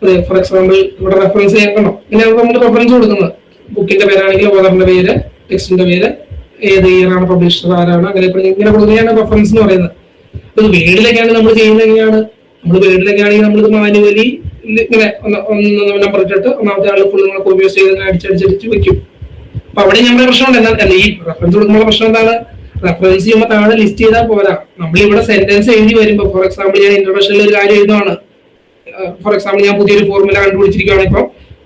അതെ, ഫോർ എക്സാമ്പിൾ ഇവിടെ റെഫറൻസ് ചെയ്യണം. ഇങ്ങനെയാണ് നമ്മൾ റെഫറൻസ് കൊടുക്കുന്നത്. ബുക്കിന്റെ പേരാണെങ്കിൽ ഓതറിന്റെ പേര്, ടെക്സ്റ്റിന്റെ പേര്, ഏത് ഇയറാണ്, പബ്ലിഷർ ആരാണ്, അങ്ങനെ ഇങ്ങനെ കൊടുക്കുന്നതാണ് റെഫറൻസ് എന്ന് പറയുന്നത്. അത് വേർഡിലേക്കാണ് നമ്മൾ ചെയ്യുന്നത്. എങ്ങനെയാണ് നമ്മൾ വേർഡിലേക്കാണെങ്കിൽ നമ്മളിത് മാനുവലി ഇങ്ങനെ ഒന്ന് നമ്പർ ഇട്ടിട്ട് ഒന്നാമത്തെ ആൾ ഫുൾ നമ്മൾ കോപ്പി യൂസ് ചെയ്ത് അടിച്ചടിച്ചടിച്ച് വെക്കും. അപ്പൊ അവിടെ നമ്മുടെ പ്രശ്നമുണ്ട്. എന്നാൽ ഈ റെഫറൻസ് കൊടുക്കുമ്പോൾ പ്രശ്നം എന്താണ്? റെഫറൻസ് ചെയ്യുമ്പോൾ താഴെ ലിസ്റ്റ് ചെയ്താൽ പോരാ. നമ്മളിവിടെ സെന്റൻസ് എഴുതി വരുമ്പോൾ ഫോർ എക്സാമ്പിൾ ഞാൻ ഇൻട്രൊഡക്ഷനിൽ ഒരു കാര്യം എഴുതുവാണ്. ഫോർ എക്സാമ്പിൾ ഞാൻ പുതിയൊരു ഫോർമുല കണ്ടുപിടിച്ചിരിക്കുകയാണ്. ഇപ്പൊ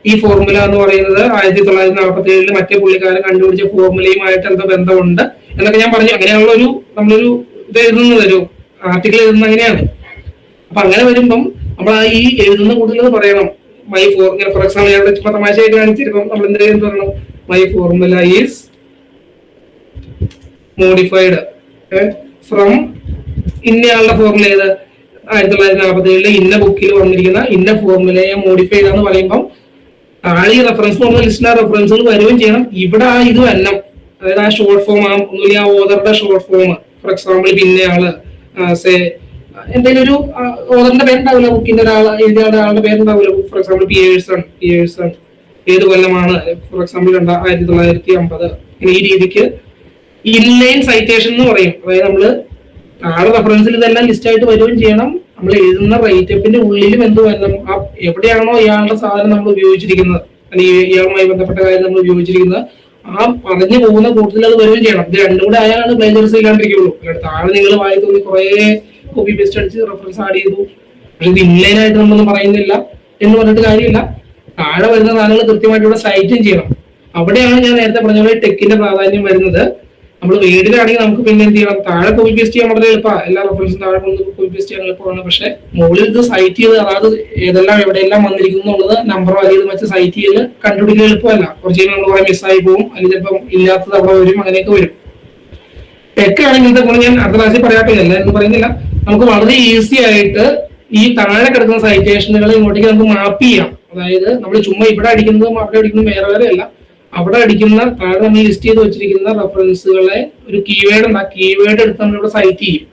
ഈ ഫോർമുല എന്ന് പറയുന്നത് 1947 മറ്റേ പുള്ളിക്കാരൻ കണ്ടുപിടിച്ച ഫോർമുലയുമായിട്ട് എന്താ ബന്ധമുണ്ട് എന്നൊക്കെ ഞാൻ പറഞ്ഞു. അങ്ങനെയുള്ള നമ്മളൊരു ഇത് എഴുതുന്നത്, ഒരു ആർട്ടിക്കിൾ എഴുതുന്നത് അങ്ങനെയാണ്. അപ്പൊ അങ്ങനെ വരുമ്പം നമ്മൾ ആ ഈ എഴുതുന്ന കൂടുതൽ പറയണം. മൈ ഫോർമുല ഫോർ എക്സാമ്പിൾ ഞാൻ ഇപ്പൊ തമാശയായിട്ട് കാണിച്ചിരുമ്പോൾ നമ്മൾ എന്തെങ്കിലും പറയണം? My formula is modified from ഇന്നയാളുടെ ഫോർമുല ഏത് 1947 ഇന്ന ബുക്കിൽ വന്നിരിക്കുന്ന ഇന്ന ഫോർമുലയെ മോഡിഫൈ ചെയ്താന്ന് പറയുമ്പോൾ താഴെ റെഫറൻസ് പറഞ്ഞ ലിസ്റ്റിലെ റെഫറൻസുകൾ വരികയും ചെയ്യണം. ഇവിടെ ആ ഇത് വരണം, അതായത് ആ ഷോർട്ട് ഫോം ആ ഓതറുടെ ഷോർട്ട് ഫോം. ഫോർ എക്സാമ്പിൾ പിന്നെ ആള് എന്തെങ്കിലും ഒരു ഓതറിന്റെ പേരുണ്ടാവില്ല, ബുക്കിന്റെ എഴുതിയ ആളുടെ പേരുണ്ടാവില്ല. ഫോർ എക്സാമ്പിൾ പിയേഴ്സൺ ഏത് കൊല്ലമാണ്, ഫോർ എക്സാമ്പിൾ 1950. ഈ രീതിക്ക് ഇൻലൈൻ സൈറ്റേഷൻ എന്ന് പറയും. അതായത് നമ്മള് താഴെ റെഫറൻസിൽ ഇതെല്ലാം ലിസ്റ്റ് ആയിട്ട് വരികയും ചെയ്യണം. നമ്മൾ എഴുതുന്ന റൈറ്റപ്പിന്റെ ഉള്ളിലും എന്ത് വരണം, ആ എവിടെയാണോ ഇയാളുടെ സാധനം നമ്മൾ ഉപയോഗിച്ചിരിക്കുന്നത് അല്ലെങ്കിൽ ഇയാളുമായി ബന്ധപ്പെട്ട കാര്യം നമ്മൾ ഉപയോഗിച്ചിരിക്കുന്നത്, ആ പറഞ്ഞു പോകുന്ന കൂട്ടത്തിൽ അത് വരികയും ചെയ്യണം. ഇത് രണ്ടും കൂടെ ആയാലാണ് പ്ലേജറിസം ഇല്ലാണ്ടിരിക്കുള്ളൂ. അല്ലാണ്ട് താഴെ നിങ്ങൾ വായി തോന്നി കുറെ കോപ്പി പേസ്റ്റ് അടിച്ച് റെഫറൻസ് ആഡ് ചെയ്തു, പക്ഷെ ഇത് ഇൻലൈനായിട്ട് നമ്മളൊന്നും പറയുന്നില്ല എന്ന് പറഞ്ഞിട്ട് കാര്യമില്ല. താഴെ വരുന്ന സാധനങ്ങൾ കൃത്യമായിട്ട് ഇവിടെ സൈറ്റും ചെയ്യണം. അവിടെയാണ് ഞാൻ നേരത്തെ പറഞ്ഞ പോലെ ടെക്കിന്റെ പ്രാധാന്യം വരുന്നത്. നമ്മൾ വീട്ടിലാണെങ്കിൽ നമുക്ക് പിന്നെ എന്ത് ചെയ്യണം, താഴെ കോപ്പി പേസ്റ്റ് ചെയ്യാൻ വളരെ എളുപ്പമാണ്. എല്ലാ റെഫറൻസും താഴെ കൊണ്ട് കോപ്പി പേസ്റ്റ് ചെയ്യാൻ എളുപ്പമാണ്. പക്ഷെ മുകളിൽ ഇത് സൈറ്റ് ചെയ്ത് അതായത് ഏതെല്ലാം എവിടെയെല്ലാം വന്നിരിക്കുന്നു എന്നുള്ളത് നമ്പർ വാല്യൂ വെച്ച് സൈറ്റ് ചെയ്ത് കണ്ടുപിടിക്കാൻ എളുപ്പമല്ല. കുറച്ച് നമ്മൾ കുറെ മിസ്സായി പോകും, അല്ലെങ്കിൽ ചിലപ്പം ഇല്ലാത്തത് അവിടെ വരും, അങ്ങനെയൊക്കെ വരും. ടെക്ക് ആണെങ്കിൽ ഇതൊക്കെ ഞാൻ അടുത്ത ക്ലാസ്സിൽ പറയാട്ടില്ല എന്ന് പറയുന്നില്ല. നമുക്ക് വളരെ ഈസി ആയിട്ട് ഈ താഴെ കിടക്കുന്ന സൈറ്റേഷനുകൾ ഇങ്ങോട്ടേക്ക് നമുക്ക് മാപ്പ് ചെയ്യാം. അതായത് നമ്മൾ ചുമ്മാ ഇവിടെ അടിക്കുന്നതും അവിടെ അടിക്കുന്നതും വേറെ വേറെ അല്ല. അവിടെ അടിക്കുന്ന താഴെ നമ്മൾ ലിസ്റ്റ് ചെയ്ത് വെച്ചിരിക്കുന്ന റെഫറൻസുകളെ ഒരു കീവേഡ് ഉണ്ട്, ആ കീവേഡ് എടുത്ത് നമ്മളിവിടെ സൈറ്റ് ചെയ്യും.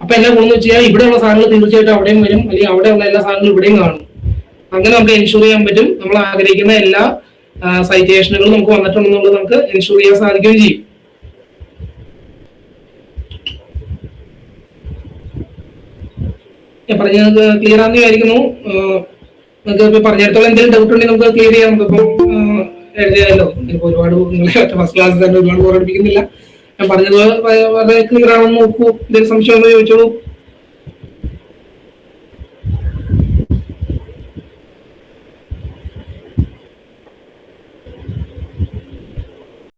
അപ്പൊ എന്നെ കൊണ്ടെന്ന് വെച്ചാൽ ഇവിടെയുള്ള സാധനങ്ങൾ തീർച്ചയായിട്ടും അവിടെയും വരും, അല്ലെങ്കിൽ അവിടെയുള്ള എല്ലാ സാധനങ്ങളും ഇവിടെയും കാണും. അങ്ങനെ നമുക്ക് എൻഷുർ ചെയ്യാൻ പറ്റും. നമ്മൾ ആഗ്രഹിക്കുന്ന എല്ലാ സൈറ്റേഷനുകളും നമുക്ക് വന്നിട്ടുണ്ടെന്നുള്ളത് നമുക്ക് എൻഷുർ ചെയ്യാൻ സാധിക്കുകയും ചെയ്യും. ഞാൻ പറഞ്ഞത് ക്ലിയർ ആണെന്ന് വിചാരിക്കുന്നു. നിങ്ങൾക്ക് പറഞ്ഞിടത്തോളം എന്തെങ്കിലും ഡൗട്ട് ഉണ്ടെങ്കിൽ നമുക്ക് ക്ലിയർ ചെയ്യാം. നമുക്കിപ്പം എഴുതിയാലോ ഇപ്പൊ ഒരുപാട് നിങ്ങളെ ഫസ്റ്റ് ക്ലാസ് തന്നെ ഒരുപാട് ബോറടിപ്പിക്കുന്നില്ല. ഞാൻ പറഞ്ഞത് വളരെ ക്ലിയർ ആണെന്ന് നോക്കൂ. എന്തെങ്കിലും സംശയം ചോദിച്ചോളൂ.